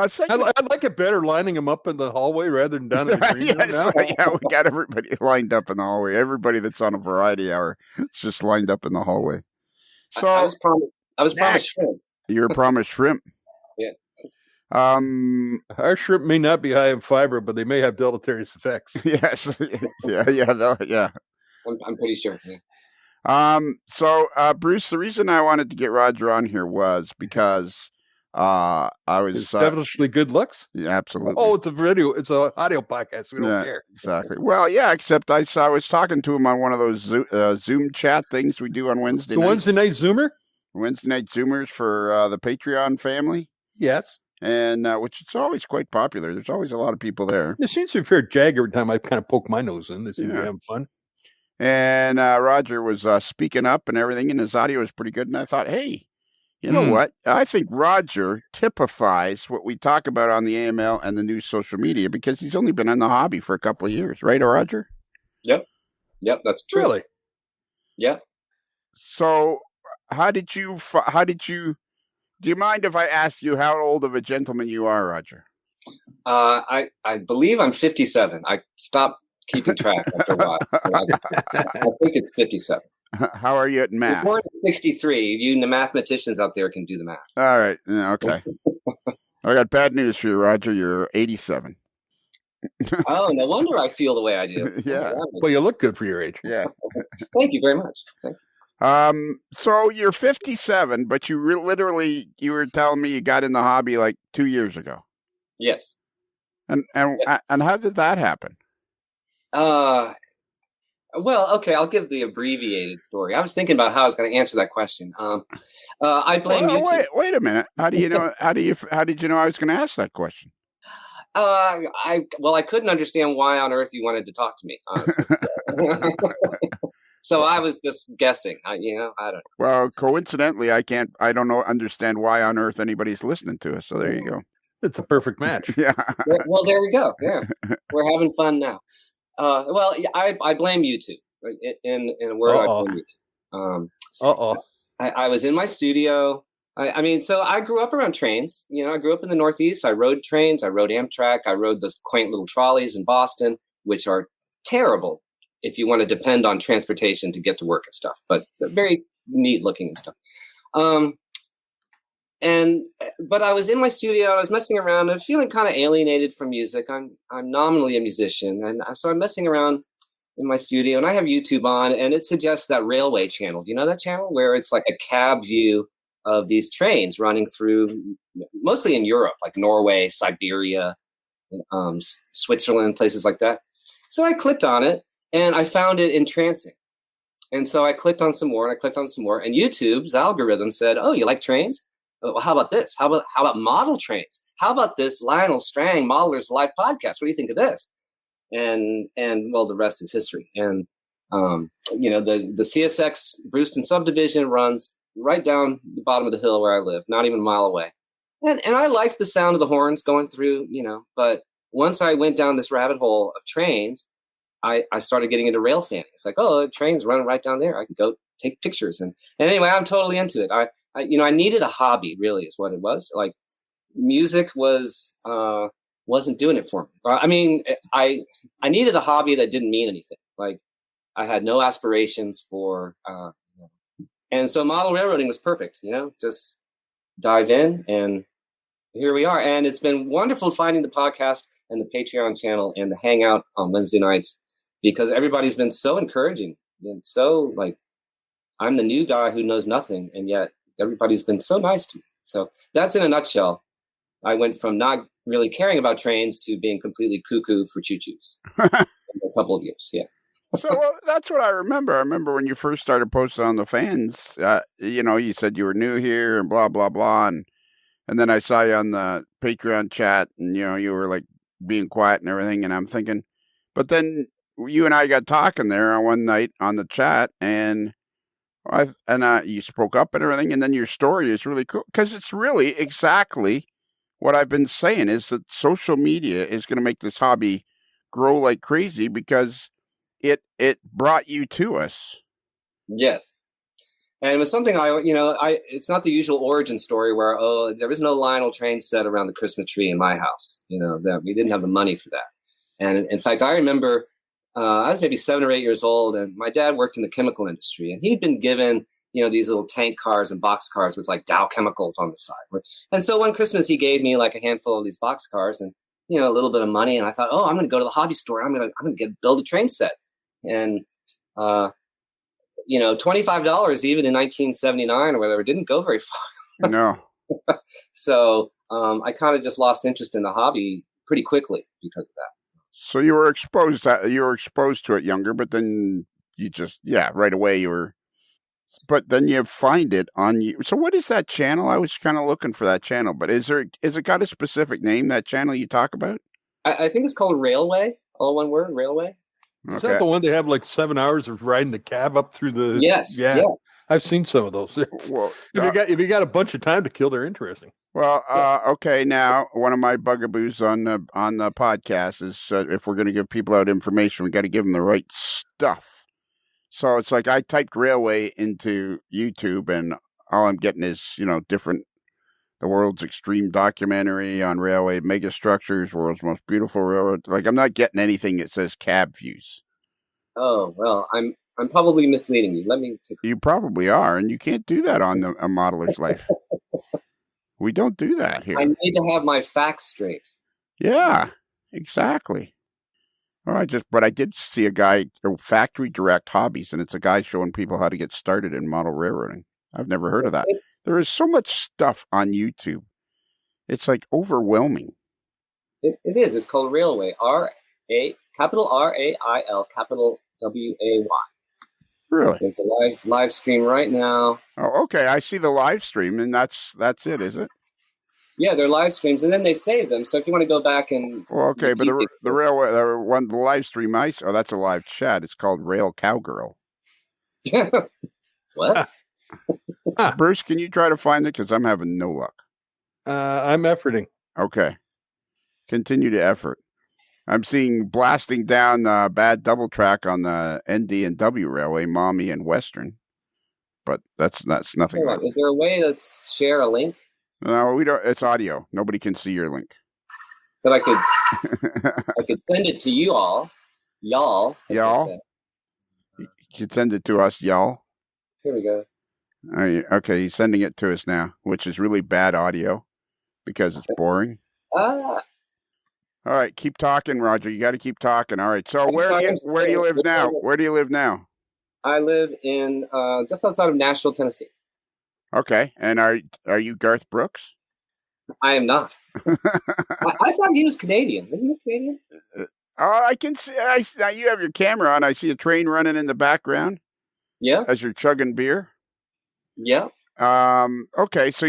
Segment... I'd like it better lining them up in the hallway rather than down in the green room now. Yeah, we got everybody lined up in the hallway. Everybody that's on a variety hour is just lined up in the hallway. So I was promised shrimp. You were promised shrimp. Yeah. Our shrimp may not be high in fiber, but they may have deleterious effects. Yes. Yeah. I'm pretty sure. Yeah. So Bruce, the reason I wanted to get Rodger on here was because I was it's devilishly good looks. Yeah, absolutely. Oh, it's an audio podcast. We don't care. Exactly. Well, yeah, except I was talking to him on one of those Zoom chat things we do on Wednesday night. Wednesday night Zoomer? Wednesday night Zoomers for the Patreon family. Yes. And which it's always quite popular. There's always a lot of people there. It seems to be fair jag every time I kind of poke my nose in. They seem to be having fun. And Rodger was speaking up and everything, and his audio was pretty good. And I thought, hey, you know what? I think Rodger typifies what we talk about on the AML and the new social media because he's only been in the hobby for a couple of years, right, Rodger? Yep, that's true. Really? Yeah. So, do you mind if I ask you how old of a gentleman you are, Rodger? I believe I'm 57. I stopped keeping track after a while. I think it's 57. How are you at math? Born in 63. You mathematicians out there can do the math. All right. Yeah, okay. I got bad news for you, Rodger. You're 87. Oh, no wonder I feel the way I do. Yeah. Well, you look good for your age. Yeah. Thank you very much. Thank you. So you're 57, but you literally, you were telling me you got in the hobby like 2 years ago. Yes. And how did that happen? Well, okay, I'll give the abbreviated story. I was thinking about how I was going to answer that question. I blame YouTube. Wait a minute. How do you know? How did you know I was going to ask that question? I couldn't understand why on earth you wanted to talk to me, honestly. So I was just guessing. I don't know. Well, coincidentally, I don't understand why on earth anybody's listening to us. So there you go. It's a perfect match. Yeah. Well, there we go. Yeah, we're having fun now. I blame YouTube. In a word, I blame YouTube. I was in my studio. So I grew up around trains. I grew up in the Northeast. I rode trains. I rode Amtrak. I rode those quaint little trolleys in Boston, which are terrible if you want to depend on transportation to get to work and stuff, but they're very neat looking and stuff. But I was in my studio. I was messing around. I'm feeling kind of alienated from music. I'm nominally a musician, and so I'm messing around in my studio, and I have YouTube on, and it suggests that railway channel. Do you know that channel where it's like a cab view of these trains running through, mostly in Europe, like Norway, Siberia, Switzerland, places like that? So I clicked on it, and I found it entrancing. And so I clicked on some more, and I clicked on some more, and YouTube's algorithm said, "Oh, you like trains? Well, how about this? How about model trains? How about this Lionel Strang Modeler's Life podcast? What do you think of this?" And well, the rest is history. And the CSX Brewston subdivision runs right down the bottom of the hill where I live, not even a mile away. And I liked the sound of the horns going through, but once I went down this rabbit hole of trains, I started getting into rail fanning. It's like, oh, the train's running right down there. I can go take pictures. And anyway, I'm totally into it. I needed a hobby, really, is what it was. Like, music wasn't doing it for me. I mean, I needed a hobby that didn't mean anything. Like, I had no aspirations for, and so model railroading was perfect. Just dive in, and here we are. And it's been wonderful finding the podcast and the Patreon channel and the hangout on Wednesday nights, because everybody's been so encouraging and so like, I'm the new guy who knows nothing, and yet everybody's been so nice to me. So that's in a nutshell. I went from not really caring about trains to being completely cuckoo for choo-choos in a couple of years. Yeah. So that's what I remember. I remember when you first started posting on the fans, you said you were new here and blah, blah, blah. And then I saw you on the Patreon chat, and, you were like being quiet and everything. And I'm thinking, but then you and I got talking there on one night on the chat, and you spoke up and everything. And then your story is really cool, because it's really exactly what I've been saying, is that social media is going to make this hobby grow like crazy, because it brought you to us. Yes. And it was something it's not the usual origin story where, there was no Lionel train set around the Christmas tree in my house, that we didn't have the money for that. And in fact, I remember I was maybe 7 or 8 years old, and my dad worked in the chemical industry, and he'd been given, these little tank cars and box cars with like Dow chemicals on the side. And so one Christmas he gave me like a handful of these box cars and, a little bit of money. And I thought, I'm going to go to the hobby store. I'm going to build a train set. And, $25 even in 1979 or whatever didn't go very far. No. So I kind of just lost interest in the hobby pretty quickly because of that. So you were exposed to it younger, but then you just, right away but then you find it on you. So what is that channel? I was kind of looking for that channel, but is it got a specific name, that channel you talk about? I think it's called Railway, all one word, Railway. Okay. Is that the one they have like 7 hours of riding the cab up through the? Yes. Yeah. I've seen some of those. Well, if you got a bunch of time to kill, they're interesting. Well, okay. Now, one of my bugaboos on the podcast is if we're going to give people out information, we got to give them the right stuff. So it's like I typed railway into YouTube, and all I'm getting is the world's extreme documentary on railway megastructures, world's most beautiful railroad. Like, I'm not getting anything that says cab views. Oh, well, I'm probably misleading you. You probably are, and you can't do that on a Modeler's Life. We don't do that here. I need to have my facts straight. Yeah, exactly. Well, I did see a guy, Factory Direct Hobbies, and it's a guy showing people how to get started in model railroading. I've never heard of that. There is so much stuff on YouTube. It's like overwhelming. It is. It's called Railway. Capital RAIL, capital WAY. Really? It's a live stream right now. Oh, okay. I see the live stream, and that's it, is it? Yeah, they're live streams, and then they save them. So if you want to go back and okay, but the railway, the live stream that's a live chat. It's called Rail Cowgirl. What? Bruce, can you try to find it? Because I'm having no luck. I'm efforting. Okay, continue to effort. I'm seeing blasting down bad double track on the ND and W railway, Mommy and Western, but that's nothing. Like is there a way to share a link? No, we don't. It's audio. Nobody can see your link. But I could send it to you all, y'all. Y'all. You can send it to us, y'all. Here we go. Okay, he's sending it to us now, which is really bad audio because it's boring. All right, keep talking, Rodger. You got to keep talking. All right. So where do you live now? Where do you live now? I live in just outside of Nashville, Tennessee. Okay, and are you Garth Brooks? I am not. I thought he was Canadian. Isn't he Canadian? I can see. Now you have your camera on. I see a train running in the background. Yeah. As you're chugging beer. Yeah. Okay, so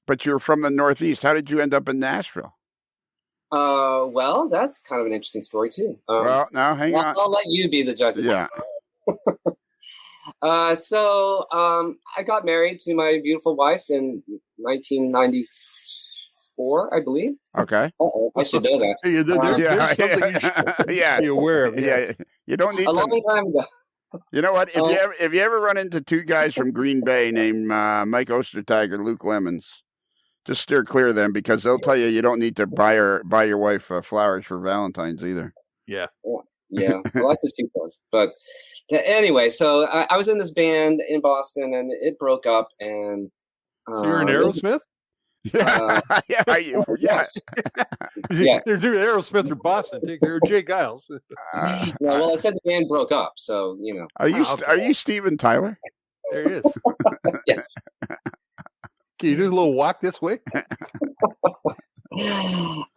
but you're from the Northeast. How did you end up in Nashville? Well, that's kind of an interesting story too. Well, now hang on. I'll let you be the judge. Yeah. So I got married to my beautiful wife in 1994, I believe. Okay. I should know that. There's something you should be aware of. Yeah. You don't need a long time ago. You know what? If you ever run into two guys from Green Bay named Mike Ostertag, Luke Lemons, just steer clear of them because they'll tell you don't need to buy your wife flowers for Valentine's either. Yeah. Yeah. Well, that's what she says. But anyway, so I was in this band in Boston, and it broke up. And so you're in Aerosmith? Yeah. Are you? Yes. Yeah. They're doing Aerosmith or Boston. Or Jay Giles. Well, I said the band broke up, so you know. Are you Steven Tyler? There he is. Yes. Can you do a little walk this way?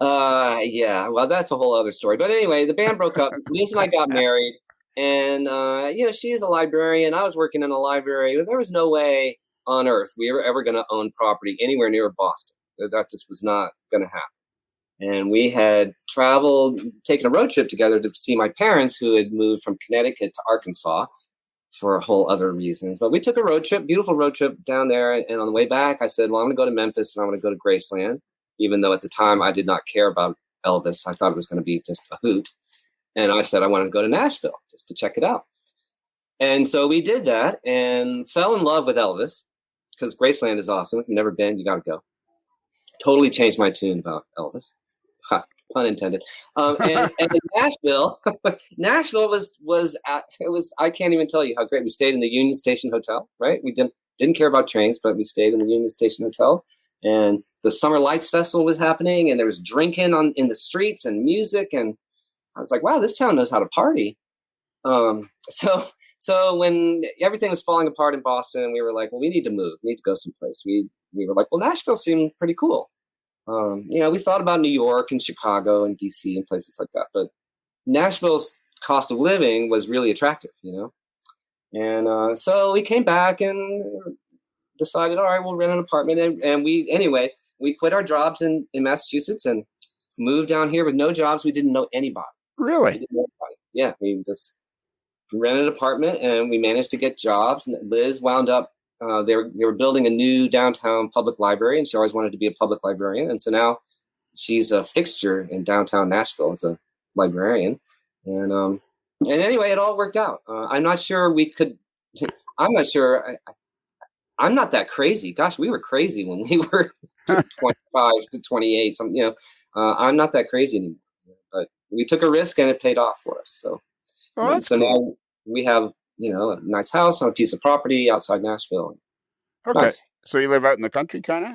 Yeah. Well, that's a whole other story. But anyway, the band broke up. Liz and I got married, and she is a librarian. I was working in a library. There was no way on earth we were ever going to own property anywhere near Boston. That just was not going to happen. And we had taken a road trip together to see my parents who had moved from Connecticut to Arkansas for a whole other reasons. But we took a road trip, beautiful road trip down there. And on the way back, I said, well, I'm going to go to Memphis and I'm going to go to Graceland, even though at the time I did not care about Elvis. I thought it was going to be just a hoot. And I said I wanted to go to Nashville just to check it out. And so we did that and fell in love with Elvis because Graceland is awesome. If you've never been, you got to go. Totally changed my tune about Elvis. Ha, pun intended. And in Nashville was I can't even tell you how great. We stayed in the Union Station Hotel, right? We didn't care about trains, but we stayed in the Union Station Hotel. And the Summer Lights Festival was happening, and there was drinking in the streets and music. And I was like, wow, this town knows how to party. So when everything was falling apart in Boston, we were like, well, we need to move. We need to go someplace. We were like, well, Nashville seemed pretty cool. We thought about New York and Chicago and DC and places like that. But Nashville's cost of living was really attractive, And so we came back and decided, all right, we'll rent an apartment. And we quit our jobs in Massachusetts and moved down here with no jobs. We didn't know anybody. Really? We didn't know anybody. Yeah, we just rented an apartment and we managed to get jobs. And Liz wound up, they were building a new downtown public library, and she always wanted to be a public librarian. And so now she's a fixture in downtown Nashville as a librarian. And anyway, it all worked out. I'm not sure we could. I'm not sure. I'm not that crazy. Gosh, we were crazy when we were 25 to 28. I'm not that crazy anymore. But we took a risk and it paid off for us. So, so cool. Now we have a nice house on a piece of property outside Nashville. It's okay. Nice. So you live out in the country, kind of?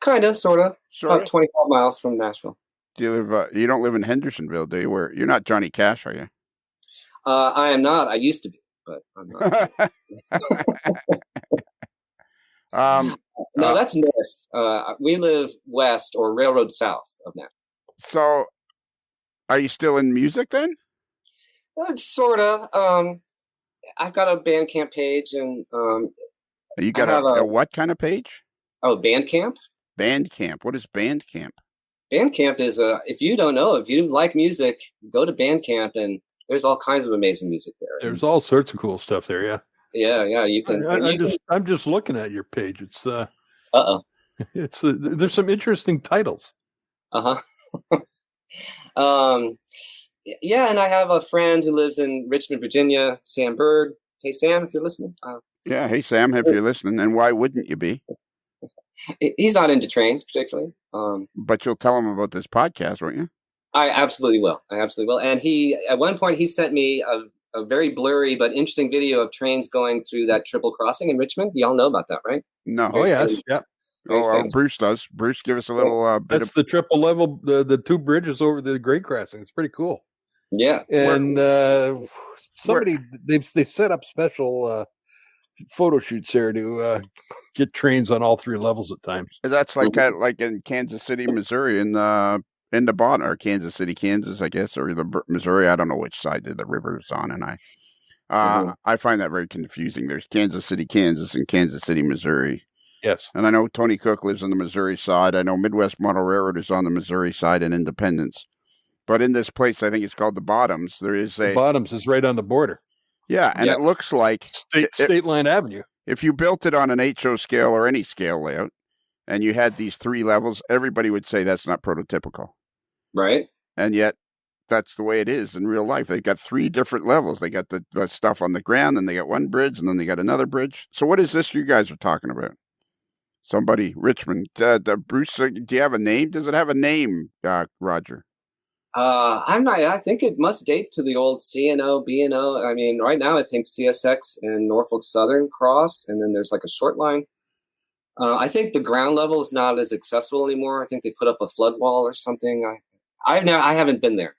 Kind of, sort of. Sort About of. 25 miles from Nashville. Do you live? You don't live in Hendersonville, do you? Where you're not Johnny Cash, are you? I am not. I used to be, but I'm not. No, that's north. We live west or railroad south of Nashville. So, are you still in music then? Sort of. I've got a Bandcamp page, and You got a what kind of page? Oh, Bandcamp. Bandcamp. What is Bandcamp? Bandcamp is if you don't know, if you like music, go to Bandcamp, and there's all kinds of amazing music there. There's all sorts of cool stuff there. Yeah. Yeah. You can. I'm just looking at your page. It's It's there's some interesting titles. Yeah, and I have a friend who lives in Richmond, Virginia, Sam Bird. Hey, Sam, if you're listening. Yeah, hey, Sam, if you're listening, and why wouldn't you be? He's not into trains particularly. But you'll tell him about this podcast, won't you? I absolutely will. And he, at one point, he sent me a very blurry but interesting video of trains going through that triple crossing in Richmond. Y'all know about that, right? No. Oh, yes. Yeah. Bruce does. Bruce, give us a little bit That's the triple level, the two bridges over the grade crossing. It's pretty cool. Yeah. And they've set up special photo shoots there to get trains on all three levels at times. That's like in Kansas City, Missouri, in the bottom, or Kansas City, Kansas, I guess, or the Missouri. I don't know which side the river is on, and I find that very confusing. There's Kansas City, Kansas, and Kansas City, Missouri. Yes. And I know Tony Cook lives on the Missouri side. I know Midwest Model Railroad is on the Missouri side and Independence. But in this place, I think it's called the Bottoms. There is the Bottoms is right on the border. Yeah, and it looks like State Line Avenue. If you built it on an HO scale or any scale layout, and you had these three levels, everybody would say that's not prototypical. Right. And yet, that's the way it is in real life. They've got three different levels. They got the stuff on the ground, then they got one bridge, and then they got another bridge. So what is this you guys are talking about? Somebody, Richmond. Bruce, do you have a name? Does it have a name, Rodger? I'm not. I think it must date to the old CNO, BNO. I mean, right now I think CSX and Norfolk Southern cross, and then there's like a short line. I think the ground level is not as accessible anymore. I think they put up a flood wall or something. I haven't been there.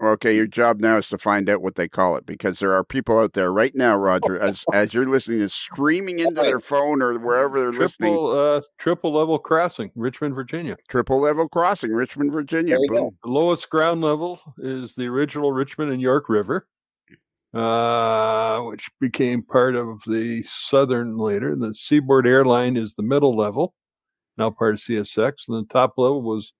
Okay, your job now is to find out what they call it, because there are people out there right now, Rodger, as you're listening, is screaming into their phone or wherever they're listening. Triple level crossing, Richmond, Virginia. Triple level crossing, Richmond, Virginia. Boom. The lowest ground level is the original Richmond and York River, which became part of the Southern later. The Seaboard Airline is the middle level, now part of CSX, and the top level was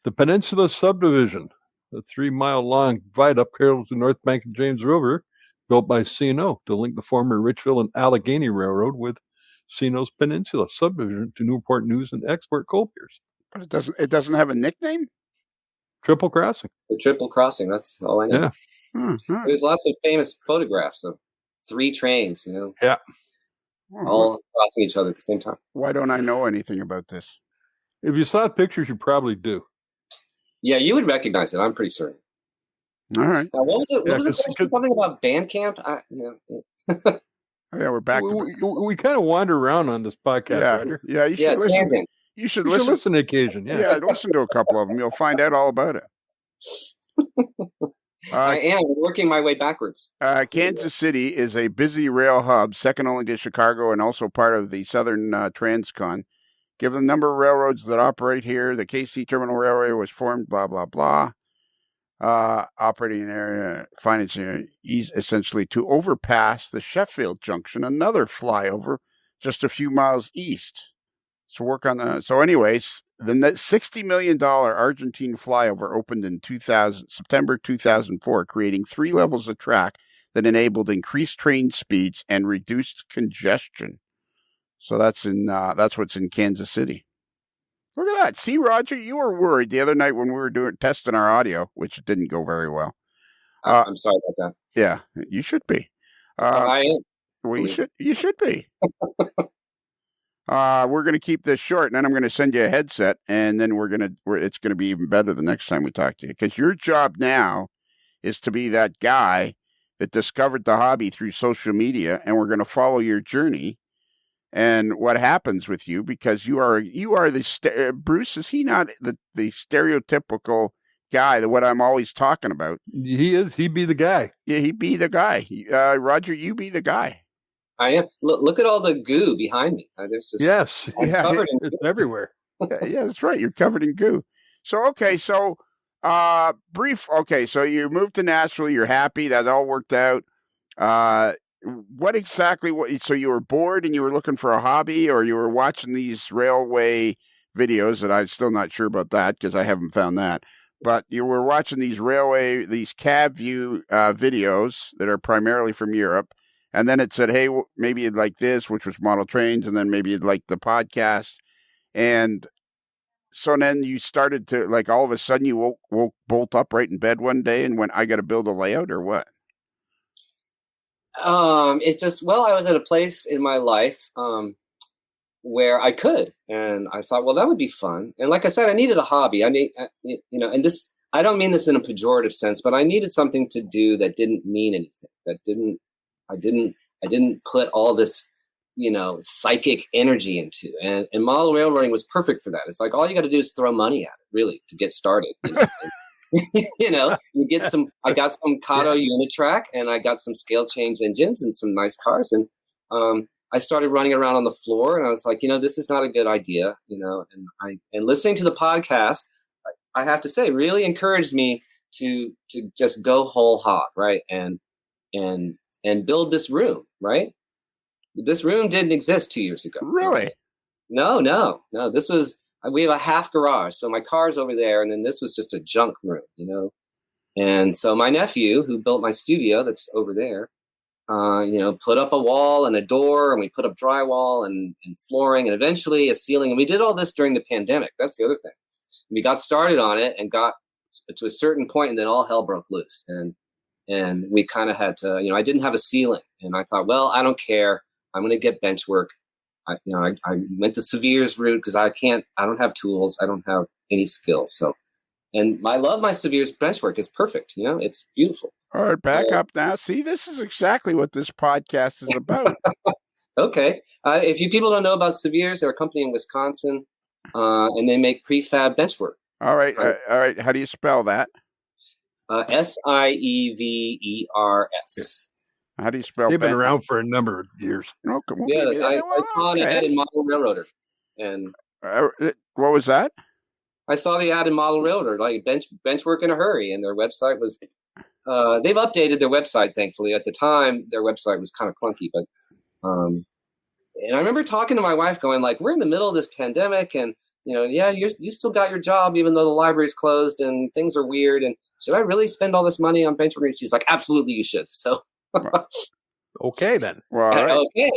the Peninsula Subdivision, a 3-mile-long viaduct parallel to the north bank of James River, built by C&O to link the former Richville and Allegheny Railroad with C&O's Peninsula Subdivision to Newport News and export coal piers. But it doesn't have a nickname? Triple crossing. The triple crossing, that's all I know. Yeah. There's lots of famous photographs of 3 trains, Yeah. all crossing each other at the same time. Why don't I know anything about this? If you saw pictures, you probably do. Yeah, you would recognize it. I'm pretty certain. All right. Now, what was it? What was it? Something about Bandcamp? Oh, yeah, we're back. We kind of wander around on this podcast. Yeah, Roger. yeah. You should listen. Tangent. You should listen on occasion. Yeah, listen to a couple of them. You'll find out all about it. I am working my way backwards. Kansas City is a busy rail hub, second only to Chicago, and also part of the Southern Transcon. Given the number of railroads that operate here, the KC Terminal Railway was formed, blah, blah, blah. Operating area, financing essentially to overpass the Sheffield Junction, another flyover just a few miles east. So work on the. So anyways, the $60 million Argentine flyover opened in September 2004, creating 3 levels of track that enabled increased train speeds and reduced congestion. So that's what's in Kansas City. Look at that. See, Rodger, you were worried the other night when we were testing our audio, which didn't go very well. I'm sorry about that. Yeah, you should be. I am. Well, you should be. We're going to keep this short, and then I'm going to send you a headset, and then it's going to be even better the next time we talk to you. Because your job now is to be that guy that discovered the hobby through social media, and we're going to follow your journey. and what happens with you, because you are the Bruce, is he not the stereotypical guy, what I'm always talking about? He is. He'd be the guy. Yeah, he'd be the guy. Rodger, you be the guy. I am. Look at all the goo behind me. There's just Yes. Yeah, covered in It's everywhere. yeah, that's right. You're covered in goo. So okay, so Okay, so you moved to Nashville. You're happy that all worked out. What exactly? So you were bored and you were looking for a hobby, or you were watching these railway videos that I'm still not sure about that because I haven't found that. But you were watching these cab view videos that are primarily from Europe. And then it said, hey, maybe you'd like this, which was model trains. And then maybe you'd like the podcast. And so then you started to, like, all of a sudden you woke bolt upright in bed one day and went, I got to build a layout, or what? I was at a place in my life where I could, and I thought, well, that would be fun. And like I said, I needed a hobby. And this, I don't mean this in a pejorative sense, but I needed something to do that didn't mean anything. I didn't put all this, psychic energy into. And model railroading was perfect for that. It's like, all you got to do is throw money at it, really, to get started. You get I got some Kato Unitrack, and I got some scale change engines and some nice cars. And I started running around on the floor, and I was like, this is not a good idea, and listening to the podcast, I have to say, really encouraged me to just go whole hog, right? And build this room, right? This room didn't exist 2 years ago. Really? No. We have a half garage. So my car's over there, and then this was just a junk room, And so my nephew, who built my studio that's over there, put up a wall and a door, and we put up drywall and flooring and eventually a ceiling. And we did all this during the pandemic. That's the other thing. We got started on it and got to a certain point, and then all hell broke loose. And we kind of had to, I didn't have a ceiling, and I thought, well, I don't care. I'm going to get bench work. I went the Severe's route because I don't have tools. I don't have any skills. So, and I love my Severe's bench work. It's perfect. It's beautiful. All right, back up now. See, this is exactly what this podcast is about. Okay. If you people don't know about Severe's, they're a company in Wisconsin, and they make prefab bench work. All right. All right. How do you spell that? Sievers. How do you spell? They've been around for a number of years. I saw an ad in Model Railroader, and what was that? I saw the ad in Model Railroader, like bench work in a hurry, and their website was. They've updated their website, thankfully. At the time, their website was kind of clunky, but and I remember talking to my wife, going like, "We're in the middle of this pandemic, and you still got your job, even though the library's closed and things are weird. And should I really spend all this money on bench work?" And she's like, "Absolutely, you should." So. Okay then. Well, all right. Okay.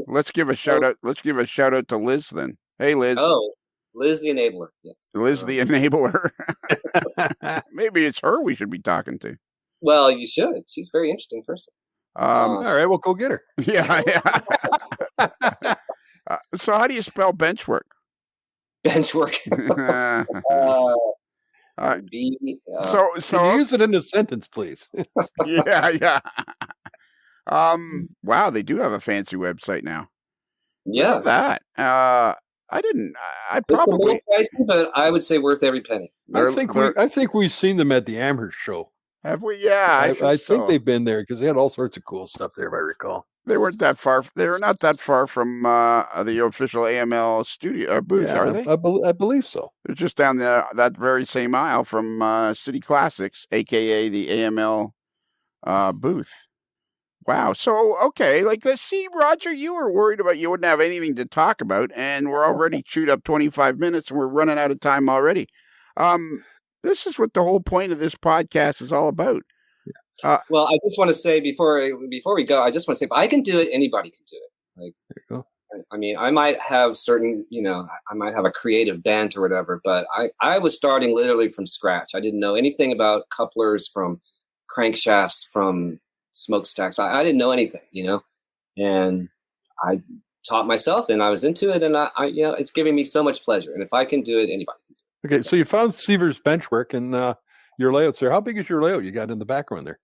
Let's give a shout out. Let's give a shout out to Liz then. Hey, Liz. Oh, Liz the enabler. Yes. Liz the enabler. Maybe it's her we should be talking to. Well, you should. She's a very interesting person. All right, we'll go get her. Yeah. So, how do you spell bench work? Bench work. So can you use it in a sentence, please? Yeah. Wow, they do have a fancy website now. Yeah. Look at that. I probably it's a little pricey, but I would say worth every penny. I think we've seen them at the Amherst show. Have we? Yeah, I think they've been there because they had all sorts of cool stuff there, if I recall. They weren't that far. They were not that far from the official AML studio booth, are they? I believe so. They're just down that very same aisle from City Classics, aka the AML booth. Wow. So, okay, let's see, Rodger, you were worried about you wouldn't have anything to talk about, and we're already chewed up 25 minutes, and we're running out of time already. This is what the whole point of this podcast is all about. Well, I just want to say before we go, I just want to say, if I can do it, anybody can do it. Like, there you go. I mean, I might have certain, I might have a creative bent or whatever, but I was starting literally from scratch. I didn't know anything about couplers, from crankshafts, from smokestacks. I didn't know anything, and I taught myself, and I was into it, and I it's giving me so much pleasure. And if I can do it, anybody can do it. Okay, so you found Severe's benchwork and your layouts there. How big is your layout you got in the background there?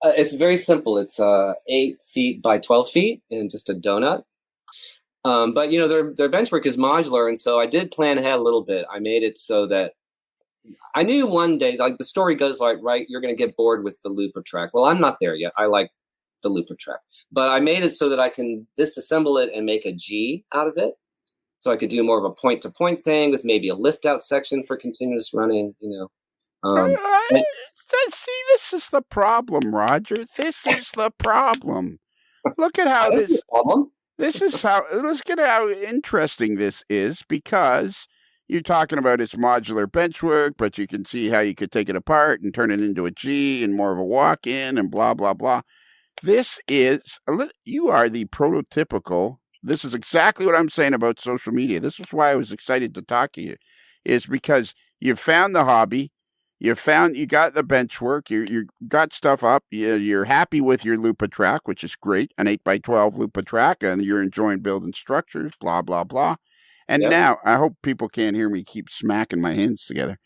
It's very simple. It's 8 feet by 12 feet and just a donut. But their bench work is modular, and so I did plan ahead a little bit. I made it so that I knew one day, like the story goes, like, right, you're going to get bored with the looper track. Well, I'm not there yet. I like the looper track, but I made it so that I can disassemble it and make a G out of it. So I could do more of a point-to-point thing with maybe a lift-out section for continuous running. See, this is the problem, Rodger. This is the problem. Look at how this. Let's get how interesting this is, because you're talking about its modular benchwork, but you can see how you could take it apart and turn it into a G and more of a walk-in and blah, blah, blah. You are the prototypical. This is exactly what I'm saying about social media. This is why I was excited to talk to you, is because you found the hobby. You got the bench work. You got stuff up. You're happy with your Lupa track, which is great, an 8x12 Lupa track, and you're enjoying building structures, blah, blah, blah. And now, I hope people can't hear me keep smacking my hands together.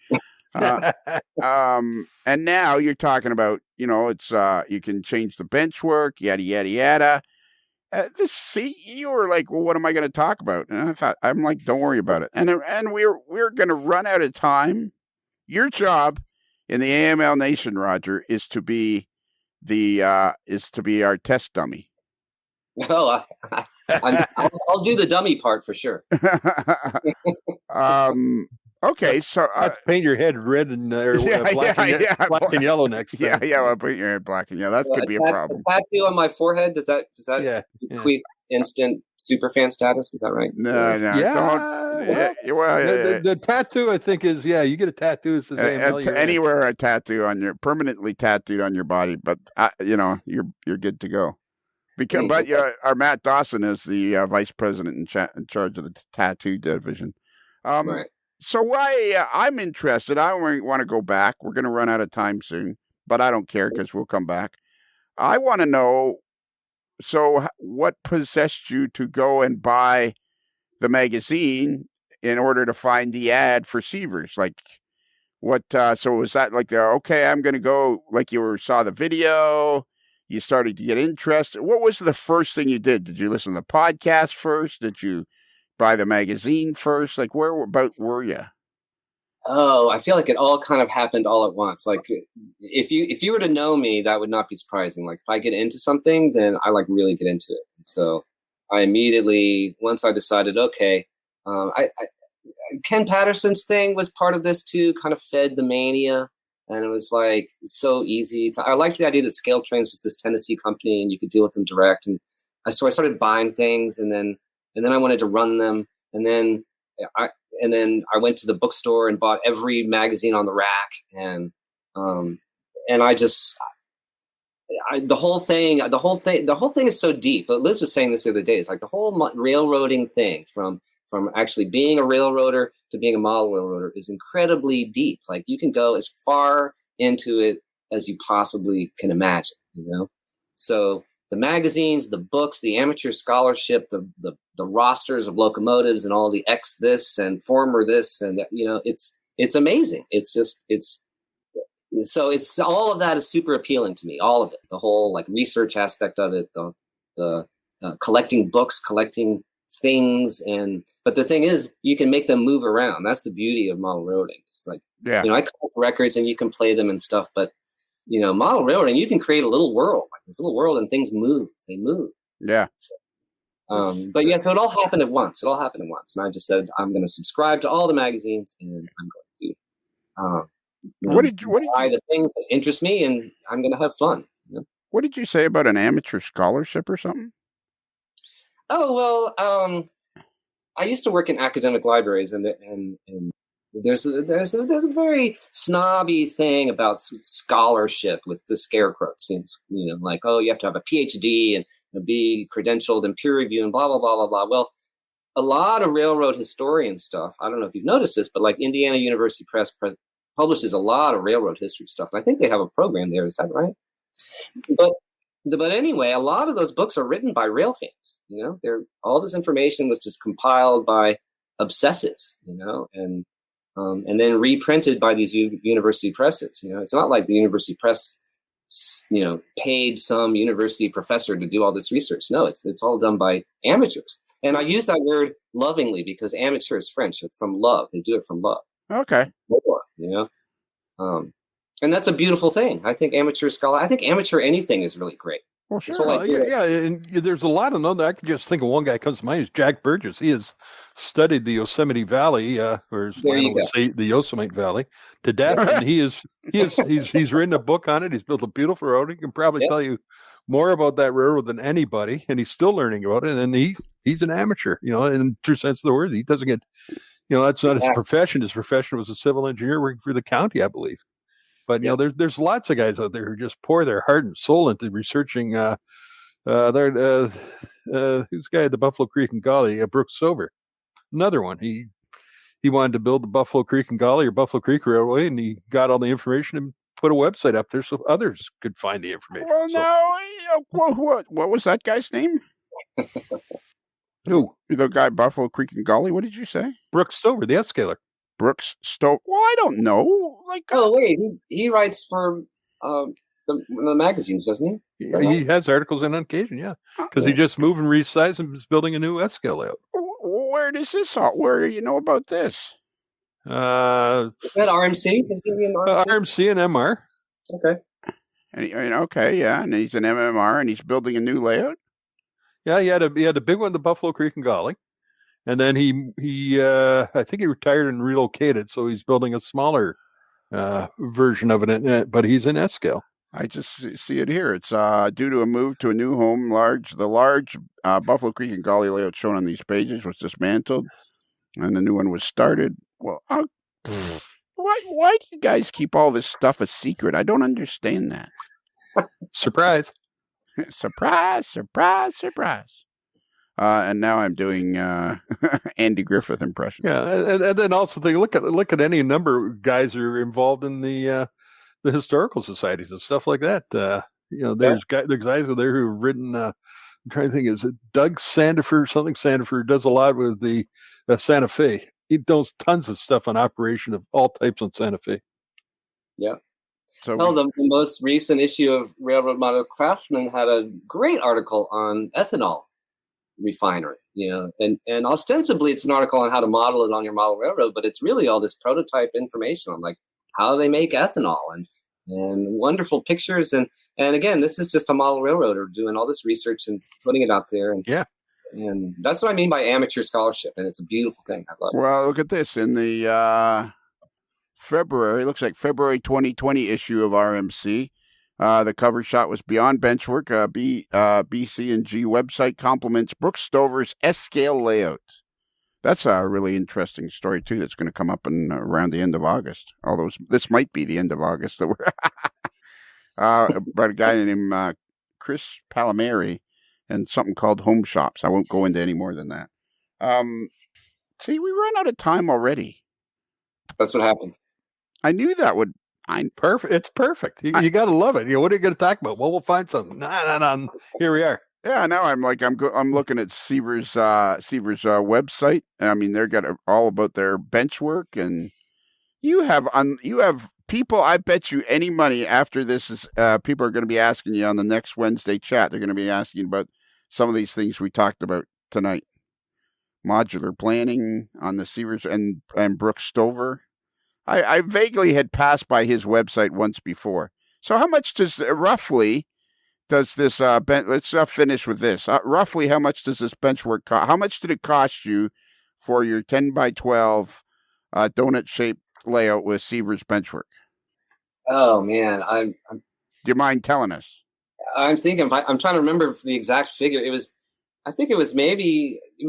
And now you're talking about, it's you can change the bench work, yada, yada, yada. You were like, well, what am I going to talk about? And I'm like, don't worry about it. And we're going to run out of time. Your job in the AML Nation, Rodger, is to be our test dummy. Oh, I'll do the dummy part for sure. Okay, so paint your head red and black and yellow next time. I'll paint your head black and yellow. That could be a problem. A tattoo on my forehead, does that bequeath instant super fan status? Is that right? No. The tattoo, I think, is you get a tattoo. Anywhere a tattoo permanently tattooed on your body, but you're good to go. But our Matt Dawson is the vice president in charge of the tattoo division. Right. So why I'm interested. I want to go back. We're going to run out of time soon, but I don't care because we'll come back. I want to know. So what possessed you to go and buy the magazine in order to find the ad for Sievers? Like what? So was that like I'm going to go? Like saw the video. You started to get interested. What was the first thing you did? Did you listen to the podcast first? Did you buy the magazine first? Like where were you? Oh, I feel like it all kind of happened all at once. Like if you were to know me, that would not be surprising. Like if I get into something, then I like really get into it. And so I immediately, once I decided, okay, Ken Patterson's thing was part of this too, kind of fed the mania. And it was like so easy. I liked the idea that Scale Trains was this Tennessee company and you could deal with them direct. And so I started buying things and then I wanted to run them. And then I went to the bookstore and bought every magazine on the rack. And the whole thing is so deep. But Liz was saying this the other day. It's like the whole railroading thing from actually being a railroader to being a model railroader is incredibly deep. Like you can go as far into it as you possibly can imagine, So the magazines, the books, the amateur scholarship, the rosters of locomotives and all the ex this and former this, and it's amazing. So it's all of that is super appealing to me. All of it, the whole like research aspect of it, the collecting books, collecting things, but the thing is, you can make them move around. That's the beauty of model railroading. It's like, I collect records and you can play them and stuff, but model railroading, you can create a little world, like this little world, and things move. They move. Yeah. So, so it all happened at once. And I just said, I'm going to subscribe to all the magazines, and I'm going to what did you buy the things that interest me, and I'm going to have fun. What did you say about an amateur scholarship or something? Oh, well, I used to work in academic libraries, and there's a very snobby thing about scholarship with the scarecrows. Like, oh, you have to have a PhD and be credentialed and peer review and blah, blah, blah, blah, blah. Well, a lot of railroad historian stuff, I don't know if you've noticed this, but like Indiana University Press publishes a lot of railroad history stuff. And I think they have a program there. Is that right? But anyway, a lot of those books are written by rail fans. All this information was just compiled by obsessives, and then reprinted by these university presses. It's not like the university press, paid some university professor to do all this research. No, it's all done by amateurs. And I use that word lovingly because amateur is French, from love. They do it from love. Okay. And that's a beautiful thing. I think amateur anything is really great. Well, sure. And there's a lot of them. I can just think of one guy comes to mind is Jack Burgess. He has studied the Yosemite Valley, or as Lionel would say, the Yosemite Valley, to death. And he's written a book on it. He's built a beautiful road. He can probably tell you more about that railroad than anybody, and he's still learning about it. And he's an amateur, in the true sense of the word. He doesn't get, that's not his profession. His profession was a civil engineer working for the county, I believe. But there's lots of guys out there who just pour their heart and soul into researching. Who's the guy at the Buffalo Creek and Golly? Brooks Stover, another one. He wanted to build the Buffalo Creek and Golly or Buffalo Creek Railway, and he got all the information and put a website up there so others could find the information. Well, what was that guy's name? Who? The guy Buffalo Creek and Golly. What did you say? Brooks Stover, the Escaler. Brooks Stover. Well, I don't know. Wait, he writes for the magazines, doesn't he? He has articles in on occasion, because he just moved and resized and is building a new S-scale layout. Where does this where do you know about this? Is that RMC? Is he in RMC? RMC and MR. Okay. And he's an MMR, and he's building a new layout. Yeah, he had a big one, the Buffalo Creek and Golly. And then he I think he retired and relocated, so he's building a smaller version of it, but he's in S-scale. I just see it here. It's due to a move to a new home. The large Buffalo Creek and Golly layout shown on these pages was dismantled, and the new one was started. Well, why do you guys keep all this stuff a secret? I don't understand that. Surprise. Surprise, surprise, surprise. And now I'm doing Andy Griffith impression. Yeah, and then also look at any number of guys who are involved in the historical societies and stuff like that. There's guys out there who've written. I'm trying to think, is it Doug Sandifer? Sandifer does a lot with the Santa Fe. He does tons of stuff on operation of all types on Santa Fe. Yeah. So the most recent issue of Railroad Model Craftsman had a great article on ethanol refinery, and ostensibly it's an article on how to model it on your model railroad, but it's really all this prototype information on like how they make ethanol and wonderful pictures. And again, this is just a model railroader doing all this research and putting it out there. And that's what I mean by amateur scholarship. And it's a beautiful thing. I love it. Well, look at this in the February 2020 issue of RMC. The cover shot was Beyond Benchwork. BC&G website compliments Brooks Stover's S-scale layout. That's a really interesting story, too, that's going to come up around the end of August. Although this might be the end of August. But a guy named Chris Palmieri and something called Home Shops. I won't go into any more than that. See, we ran out of time already. That's what happens. I knew that would... Perfect. It's perfect. You got to love it. What are you going to talk about? Well, we'll find something. Nah. Here we are. Yeah, now I'm looking at Seaver's website. I mean, they've got all about their bench work, and you have people. I bet you any money after this is people are going to be asking you on the next Wednesday chat. They're going to be asking about some of these things we talked about tonight. Modular planning on the Seaver's and Brooks Stover. I vaguely had passed by his website once before. So how much does this, let's finish with this. Roughly how much does this bench work cost? How much did it cost you for your 10 by 12 donut-shaped layout with Seaver's benchwork? Oh, man. Do you mind telling us? I'm thinking, I'm trying to remember the exact figure. It was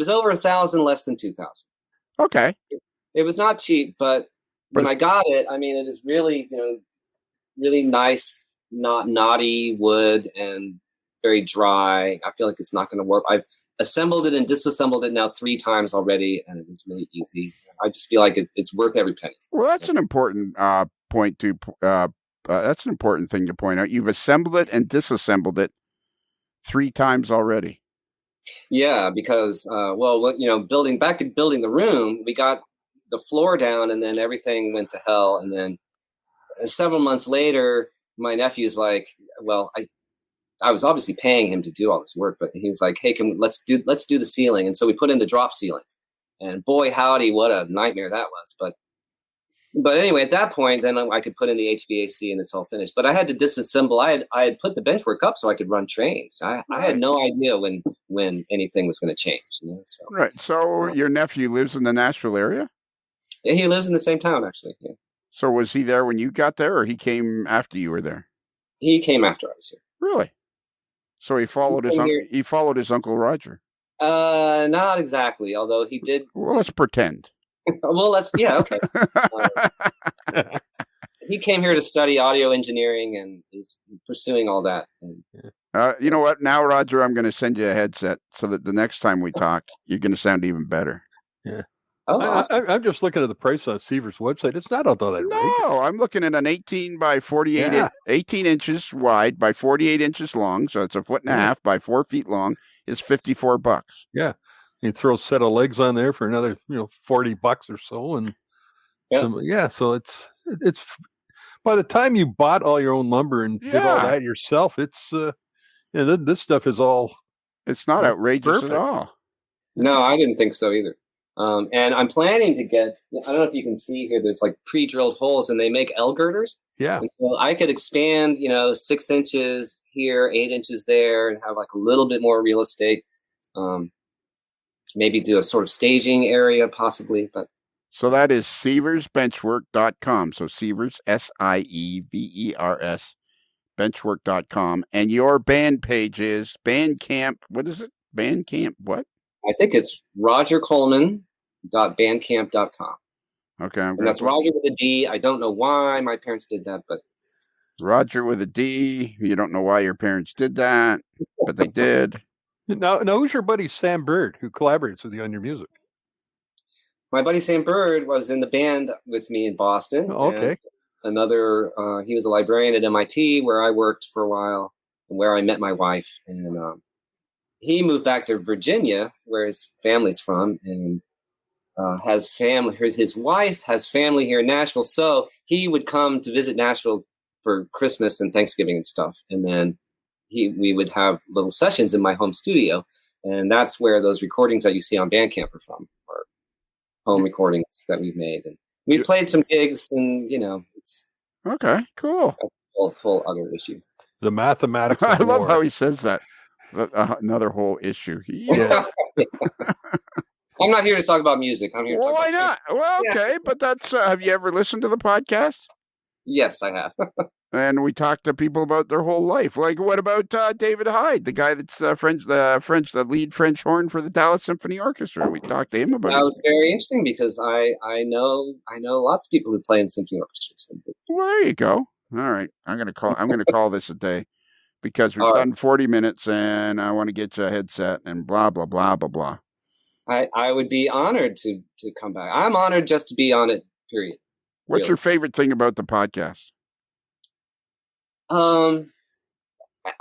over 1,000, less than 2,000. Okay. It was not cheap, but when I got it, I mean, it is really, really nice, not knotty wood and very dry. I feel like it's not going to work. I've assembled it and disassembled it now 3 times already, and it was really easy. I just feel like it's worth every penny. Well, that's an important point to. That's an important thing to point out. You've assembled it and disassembled it 3 times already. Yeah, because building the room, we got the floor down, and then everything went to hell. And then several months later, my nephew's like, "Well, I was obviously paying him to do all this work, but he was like, "Hey, let's do the ceiling." And so we put in the drop ceiling, and boy, howdy, what a nightmare that was. But anyway, at that point, then I could put in the HVAC and it's all finished. But I had to disassemble. I had put the benchwork up so I could run trains. I had no idea when anything was going to change. So. Right. So your nephew lives in the Nashville area? Yeah, he lives in the same town, actually. Yeah. So was he there when you got there, or he came after you were there? He came after I was here. Really? So he followed his Uncle Rodger. Not exactly. Although he did. Well, let's pretend. Well, okay. He came here to study audio engineering and is pursuing all that. You know what? Now, Rodger, I'm going to send you a headset so that the next time we talk, you're going to sound even better. Yeah. Oh, awesome. I'm just looking at the price on Seaver's website. It's not all that outrageous. No, I'm looking at an 18 by 48, 18 inches wide by 48 inches long. So it's a foot and a half by 4 feet long. It's $54. Yeah. You throw a set of legs on there for another, $40 or so. And so it's by the time you bought all your own lumber and did all that yourself, it's, this stuff is all. It's not outrageous at all. No, I didn't think so either. And I'm planning to get, I don't know if you can see here, there's like pre-drilled holes and they make L girders. Yeah. And so I could expand, 6 inches here, 8 inches there, and have like a little bit more real estate. Maybe do a sort of staging area possibly, but. So that is SeversBenchwork.com. So Severs, SIEVERS, benchwork.com. And your band page is Bandcamp. What is it? Bandcamp what? I think it's RodgerColeman.bandcamp.com. Okay. And that's Rodger with a D. I don't know why my parents did that, but. Rodger with a D. You don't know why your parents did that, but they did. Now, who's your buddy Sam Bird, who collaborates with you on your music? My buddy Sam Bird was in the band with me in Boston. Oh, okay. Another, he was a librarian at MIT where I worked for a while and where I met my wife. And he moved back to Virginia, where his family's from, and has family. His wife has family here in Nashville. So he would come to visit Nashville for Christmas and Thanksgiving and stuff. And then we would have little sessions in my home studio. And that's where those recordings that you see on Bandcamp are from, or home recordings that we've made. And we played some gigs, and it's okay, cool. A whole other issue. The mathematics. I love how he says that. Another whole issue. Yeah. I'm not here to talk about music. I'm here to talk about why not? Well, okay, but that's. Have you ever listened to the podcast? Yes, I have. And we talk to people about their whole life. Like, what about David Hyde, the guy that's the lead French horn for the Dallas Symphony Orchestra? We talked to him about. That was very interesting because I know lots of people who play in symphony orchestras. Well, there you go. All right, I'm gonna call this a day because we've done 40 minutes and I want to get you a headset and blah blah blah blah blah. I would be honored to come back. I'm honored just to be on it. Period. What's your favorite thing about the podcast? I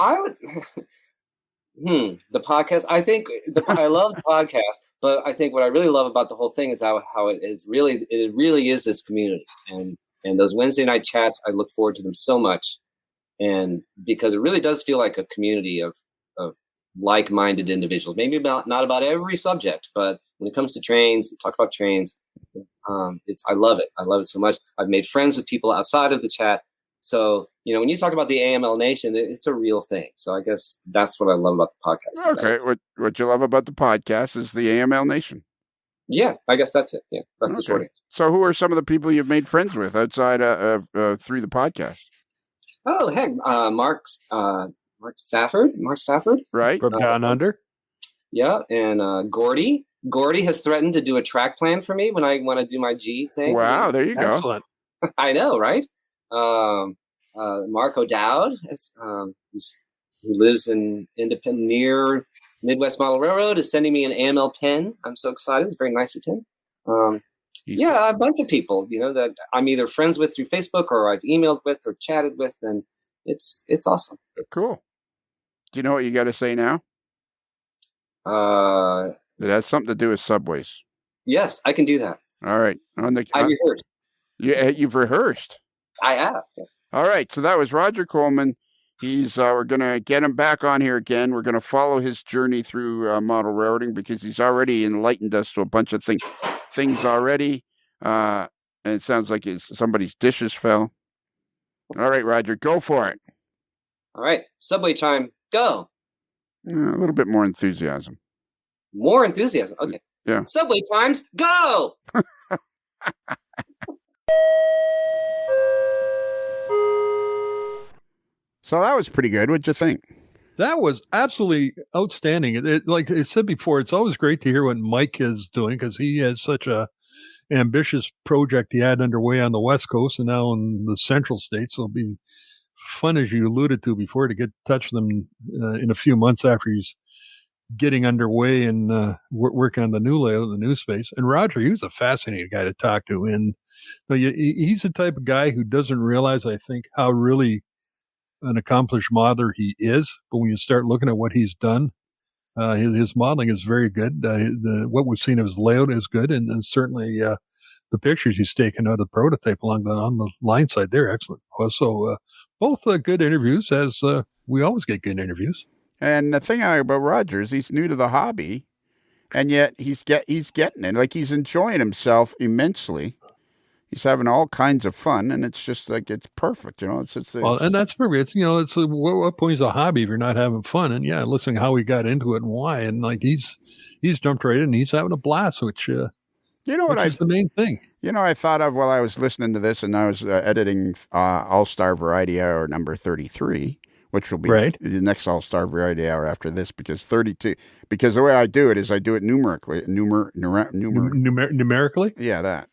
would. The podcast. I think I love the podcast, but I think what I really love about the whole thing is how it really is this community, and those Wednesday night chats. I look forward to them so much, and because it really does feel like a community of like-minded individuals. Maybe not about every subject, but when it comes to trains, talk about trains. I love it. I love it so much. I've made friends with people outside of the chat. So, when you talk about the AML Nation, it's a real thing. So I guess that's what I love about the podcast. Okay. What you love about the podcast is the AML Nation. Yeah, I guess that's it. Yeah, that's the short answer. So who are some of the people you've made friends with outside through the podcast? Oh, heck, Mark Stafford. Right. From Down Under. Yeah, and Gordy. Gordy has threatened to do a track plan for me when I want to do my G thing. Wow, there you go. Excellent. I know, right? Mark O'Dowd, who lives in Independent near Midwest Model Railroad, is sending me an AML pen. I'm so excited. It's very nice of him. A bunch of people, that I'm either friends with through Facebook or I've emailed with or chatted with, and it's awesome. Cool. Do you know what you got to say now? It has something to do with subways. Yes, I can do that. All right. I rehearsed. You've rehearsed. I have. All right. So that was Rodger Coleman. We're going to get him back on here again. We're going to follow his journey through model railroading because he's already enlightened us to a bunch of things already. And it sounds like somebody's dishes fell. All right, Rodger, go for it. All right, subway chime, go. A little bit more enthusiasm. More enthusiasm. Okay. Yeah. Subway chimes, go. So that was pretty good. What'd you think? That was absolutely outstanding. Like I said before, it's always great to hear what Mike is doing because he has such a ambitious project he had underway on the West Coast and now in the Central States. So it'll be fun, as you alluded to before, to get in touch with him in a few months after he's getting underway and working on the new layout, the new space. And Rodger, he was a fascinating guy to talk to. And he's the type of guy who doesn't realize, I think, how really an accomplished modeler he is. But when you start looking at what he's done, his modeling is very good. What we've seen of his layout is good. And certainly the pictures he's taken out of the prototype on the line side, they're excellent. So both good interviews, as we always get good interviews. And the thing about Rodger is he's new to the hobby, and yet he's getting it. Like, he's enjoying himself immensely. He's having all kinds of fun, and it's just like, it's perfect, you know. And that's perfect. It's what point is a hobby if you're not having fun? And yeah, listening how he got into it and why, and like he's jumped right in, and he's having a blast, which is the main thing. I thought of while I was listening to this, and I was editing All-Star Variety Hour number 33. Which will be the next All-Star Variety Hour after this, because 32. Because the way I do it is I do it numerically. Numerically? Yeah, that.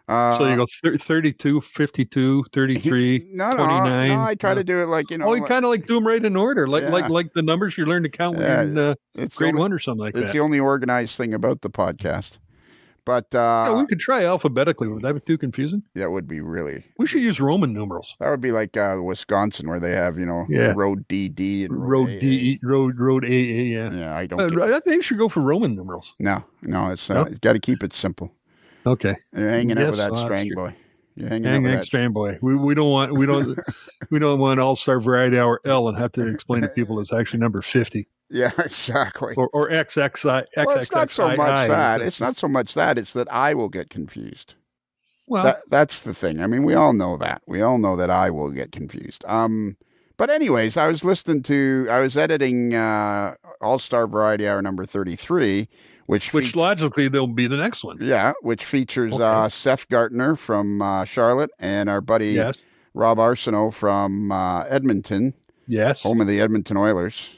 So you go 32, 52, 33, 29. No, I try to do it like, Oh, you kind of like do them right in order, like the numbers you learn to count when you're in grade 1 or something like that. It's the only organized thing about the podcast. But we could try alphabetically. Would that be too confusing? That would be really. We should use Roman numerals. That would be like Wisconsin, where they have road DD and road D, road AA. Yeah. Yeah, I don't. I think you should go for Roman numerals. No, it's not. You got to keep it simple. Okay. You're hanging out with that Strang boy. You're hanging out with that Strang boy. We don't want All-Star Variety Hour L and have to explain to people it's actually number 50. Yeah, exactly. Or XXI. Well, it's not so much that. It's not so much that. It's that I will get confused. Well, that's the thing. I mean, we all know that. We all know that I will get confused. But anyways, I was editing All-Star Variety Hour number 33, which logically they'll be the next one. Yeah, which features Seth Gartner from Charlotte and our buddy Rob Arsenault from Edmonton. Yes. Home of the Edmonton Oilers.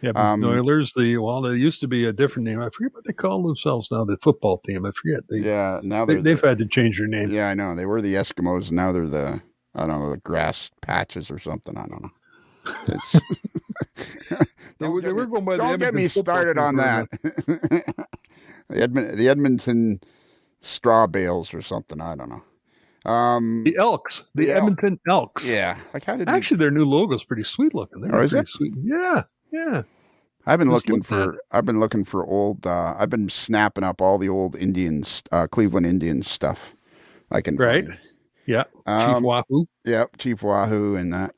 Yeah, Oilers. They used to be a different name. I forget what they call themselves now. The football team. I forget. Now they've had to change their name. Yeah, I know. They were the Eskimos. Now they're the grass patches or something. I don't know. They were going by don't get me started on that. the Edmonton Straw Bales or something. I don't know. The Elks. The Edmonton Elks. Yeah. Like, how did their new logo's pretty sweet looking. Is it? Sweet. Yeah. Yeah. I've been looking for old. I've been snapping up all the old Indians, Cleveland Indians stuff. I can find. Yeah. Chief Wahoo. Yeah, Chief Wahoo and that.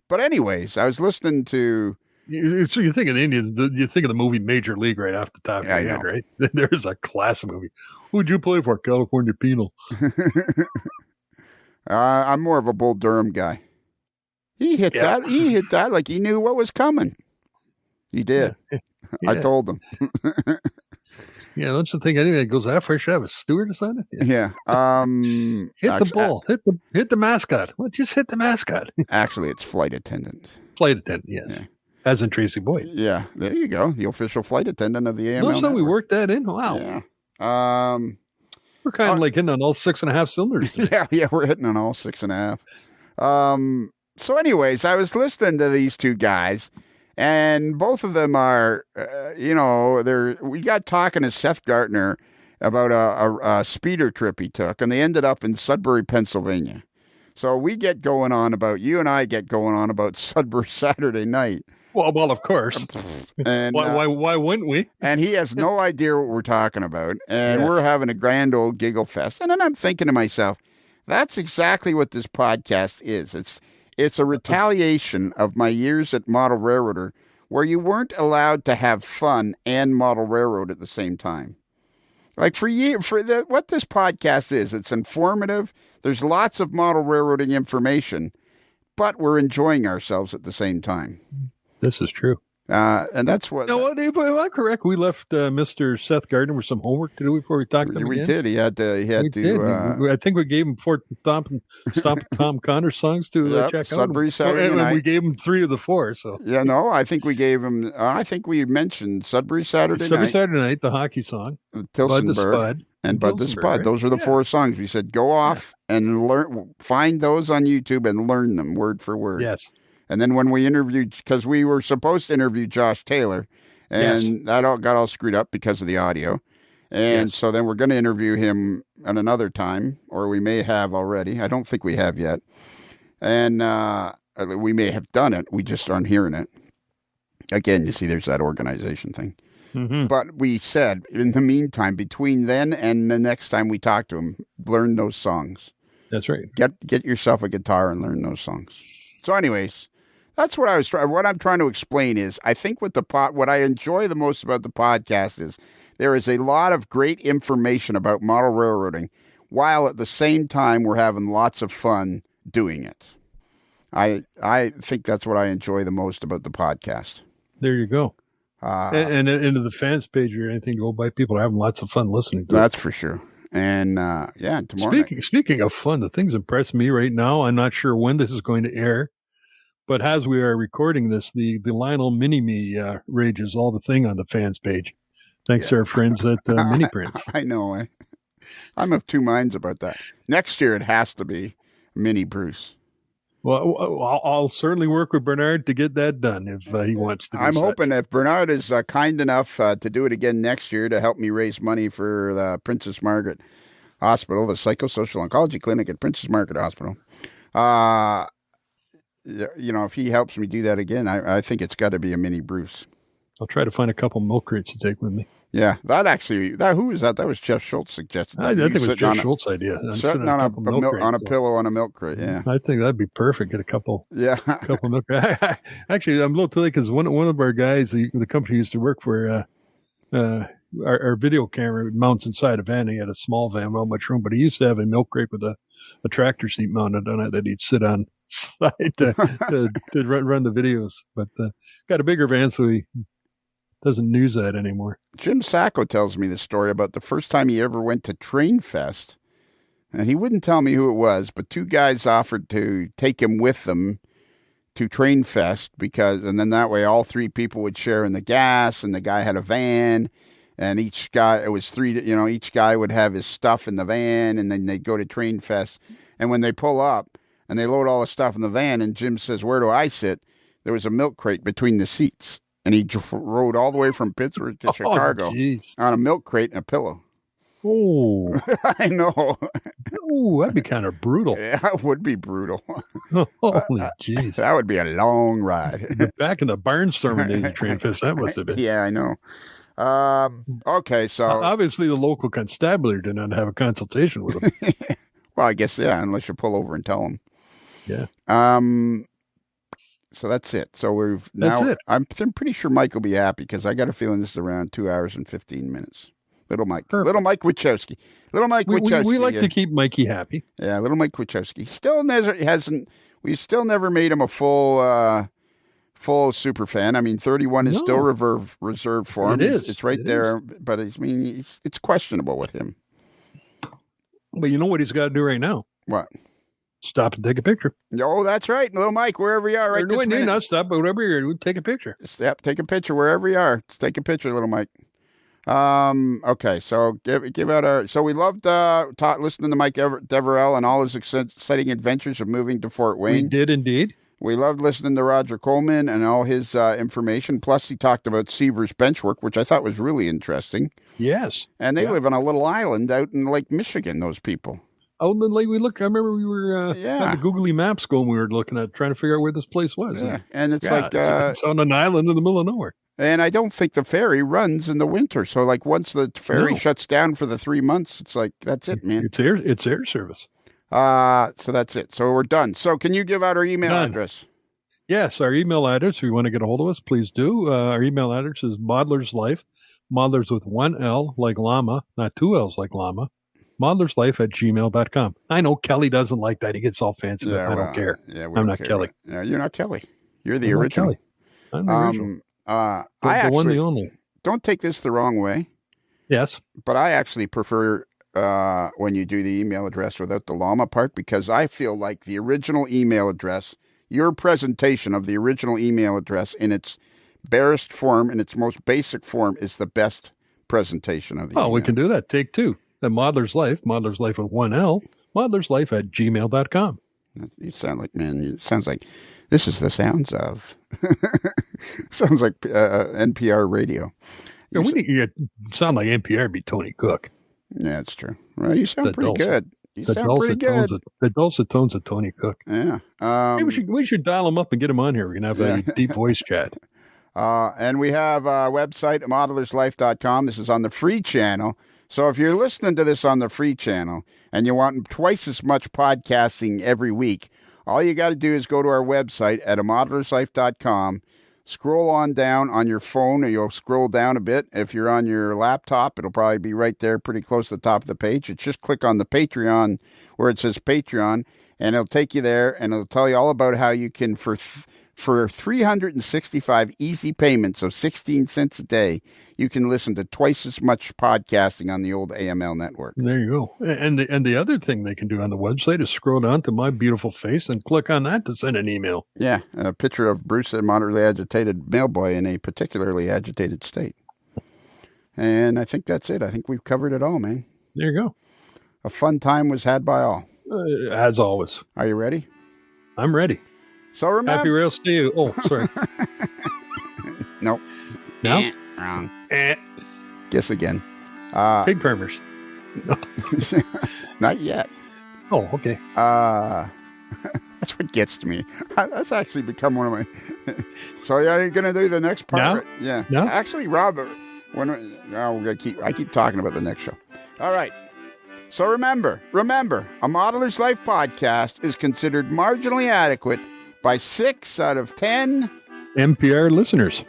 But anyways, I was listening to. So you think of the Indians, you think of the movie Major League right off the top of your head, right? There's a classic movie. Who'd you play for? California Penal. I'm more of a Bull Durham guy. He hit that. He hit that like he knew what was coming. He did. Yeah. I told him. Yeah, don't you think anything that goes that far should have a stewardess on it? Yeah. Hit the ball. Hit the mascot. Well, just hit the mascot. Actually, it's flight attendant. Flight attendant, yes. Yeah. As in Tracy Boyd. Yeah, there you go. The official flight attendant of the AML. Looks like we worked that in. Wow. Yeah. We're kind of like hitting on all 6.5 cylinders. Yeah, we're hitting on all 6.5. So anyways, I was listening to these two guys, and both of them are, we got talking to Seth Gartner about a speeder trip he took, and they ended up in Sudbury, Pennsylvania. So you and I get going on about Sudbury Saturday night. Well, of course. And why wouldn't we? And he has no idea what we're talking about, and we're having a grand old giggle fest. And then I'm thinking to myself, that's exactly what this podcast is. It's a retaliation of my years at Model Railroader, where you weren't allowed to have fun and model railroad at the same time. Like what this podcast is, it's informative. There's lots of model railroading information, but we're enjoying ourselves at the same time. This is true. And that's what. No, if I'm correct, we left Mr. Seth Gardner with some homework to do before we talked to him We again. did. He had to. I think we gave him 4 Stomp Tom Connor songs to check Sudbury out. Saturday night. We gave him 3 of the 4. So yeah, no, I think we gave him. I think we mentioned Sudbury Saturday night, the hockey song, Tilsonburg, Bud the Spud, and Bud the Spud. Right? Those are the 4 songs. We said go off and find those on YouTube and learn them word for word. Yes. And then when we interviewed, because we were supposed to interview Josh Taylor, and that got all screwed up because of the audio. And so then we're going to interview him at another time, or we may have already. I don't think we have yet. And we may have done it. We just aren't hearing it. Again, you see, there's that organization thing. Mm-hmm. But we said, in the meantime, between then and the next time we talk to him, learn those songs. That's right. Get yourself a guitar and learn those songs. So anyways, that's what what I'm trying to explain is, I think what I enjoy the most about the podcast is there is a lot of great information about model railroading, while at the same time we're having lots of fun doing it. I think that's what I enjoy the most about the podcast. There you go. And into the fans page or anything to go by, people are having lots of fun listening to That's it. for sure. And tomorrow. Speaking of fun, the things impress me right now. I'm not sure when this is going to air. But as we are recording this, the Lionel Mini-Me rages all the thing on the fans page. Thanks to our friends at Mini Prints. I know. I'm of 2 minds about that. Next year, it has to be Mini Bruce. Well, I'll certainly work with Bernard to get that done if he wants to. I'm hoping if Bernard is kind enough to do it again next year to help me raise money for the Princess Margaret Hospital, the psychosocial oncology clinic at Princess Margaret Hospital. If he helps me do that again, I think it's got to be a Mini Bruce. I'll try to find a couple milk crates to take with me. Yeah, who was that? That was Jeff Schultz suggested. I think it was Jeff Schultz's idea. Sitting on a pillow on a milk crate. Yeah, I think that'd be perfect. Get a couple. Yeah, couple milk. Actually, I'm a little too late because one of our guys, the company he used to work for, our video camera mounts inside a van. He had a small van, not much room, but he used to have a milk crate with a tractor seat mounted on it that he'd sit on side to run the videos. But got a bigger van, so he doesn't use that anymore. Jim Sacco tells me the story about the first time he ever went to Train Fest, and he wouldn't tell me who it was, but 2 guys offered to take him with them to Train Fest and then that way all 3 people would share in the gas, and the guy had a van, and each guy would have his stuff in the van, and then they'd go to Train Fest, and when they pull up and they load all the stuff in the van, and Jim says, "Where do I sit?" There was a milk crate between the seats. And he rode all the way from Pittsburgh to Chicago on a milk crate and a pillow. Oh, I know. Oh, that'd be kind of brutal. Yeah, it would be brutal. Holy jeez. That would be a long ride. Back in the barnstorming days of Train Fest, that must have been. Yeah, I know. Okay, so. Obviously, the local constabulary did not have a consultation with him. Well, I guess, yeah, unless you pull over and tell them. Yeah. So that's it. So That's it. I'm pretty sure Mike will be happy because I got a feeling this is around 2 hours and 15 minutes. Little Mike. Perfect. Little Mike Wachowski. We like to keep Mikey happy. Yeah, little Mike Wachowski. We still never made him a full super fan. I mean, 31 is still reserved for him. It is. It's right there. But I mean, it's questionable with him. But you know what he's got to do right now? What? Stop and take a picture. Oh, that's right. Little Mike, wherever you are right this minute. Not stop, but whatever you're doing, take a picture. Yep, take a picture wherever you are. Just take a picture, little Mike. Okay, so give out so we loved listening to Mike Deverell and all his exciting adventures of moving to Fort Wayne. We did indeed. We loved listening to Rodger Coleman and all his information. Plus, he talked about Seaver's benchwork, which I thought was really interesting. Yes. And they live on a little island out in Lake Michigan, those people. Oh, then like I remember we were on the Googly Maps going, we were looking at trying to figure out where this place was. Yeah, and it's it's on an island in the middle of nowhere. And I don't think the ferry runs in the winter. So like once the ferry shuts down for the 3 months, it's like, that's it, man. It's air service. So that's it. So we're done. So can you give out our email address? Yes, our email address, if you want to get a hold of us, please do. Our email address is modeler'slife, modelers with one L like llama, not two L's like llama, modeler'slife@gmail.com. I know Kelly doesn't like that. He gets all fancy, but I don't care. Yeah, I'm not Kelly. Yeah, you're not Kelly. You're the original. I'm the original. The one, the only. Don't take this the wrong way. Yes. But I actually prefer when you do the email address without the llama part, because I feel like the original email address, your presentation of the original email address in its barest form, in its most basic form, is the best presentation of the email. We can do that. Take two. The Modeler's Life with one L, modeler'slife@gmail.com. You sound like, man, it sounds like this is the sounds of. Sounds like NPR radio. You sound like NPR be Tony Cook. Yeah, it's true. Well, you sound pretty good. You sound pretty good. The dulcet tones of Tony Cook. Yeah. Hey, we should dial him up and get him on here. We can have a deep voice chat. And we have a website, modelerslife.com. This is on the free channel. So if you're listening to this on the free channel and you want twice as much podcasting every week, all you got to do is go to our website at modelerslife.com. Scroll on down on your phone, or you'll scroll down a bit. If you're on your laptop, it'll probably be right there pretty close to the top of the page. It's just click on the Patreon where it says Patreon, and it'll take you there, and it'll tell you all about how you can, for 365 easy payments of 16 cents a day, you can listen to twice as much podcasting on the old AML network. There you go. And the other thing they can do on the website is scroll down to my beautiful face and click on that to send an email. Yeah, a picture of Bruce, a moderately agitated mailboy in a particularly agitated state. And I think that's it. I think we've covered it all, man. There you go. A fun time was had by all. As always. Are you ready? I'm ready. So remember. Happy rails to you. Oh, sorry. Nope. No? Wrong. Guess again. Pig farmers. Not yet. Oh, okay. That's what gets to me. That's actually become one of my. So you're gonna do the next part? No? Right? Yeah. No? Actually, Robert. We're gonna keep. I keep talking about the next show. All right. So remember, a Modeler's Life podcast is considered marginally adequate by 6 out of 10 NPR listeners.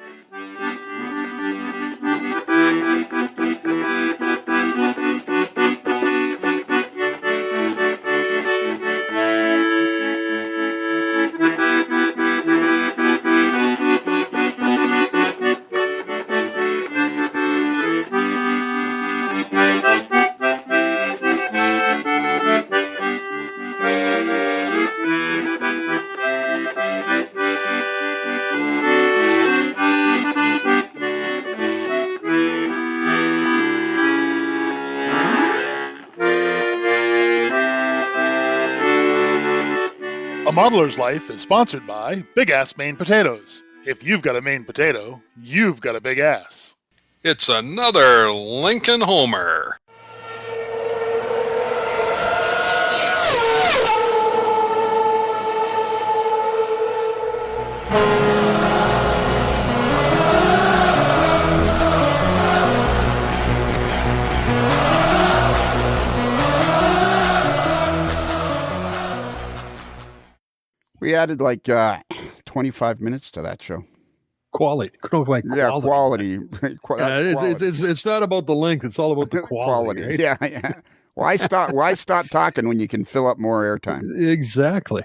Modeler's Life is sponsored by Big Ass Maine Potatoes. If you've got a Maine potato, you've got a big ass. It's another Lincoln Homer. We added like 25 minutes to that show. Quality. Yeah, quality. It's not about the length. It's all about the quality. Right? Yeah. Why stop talking when you can fill up more airtime? Exactly.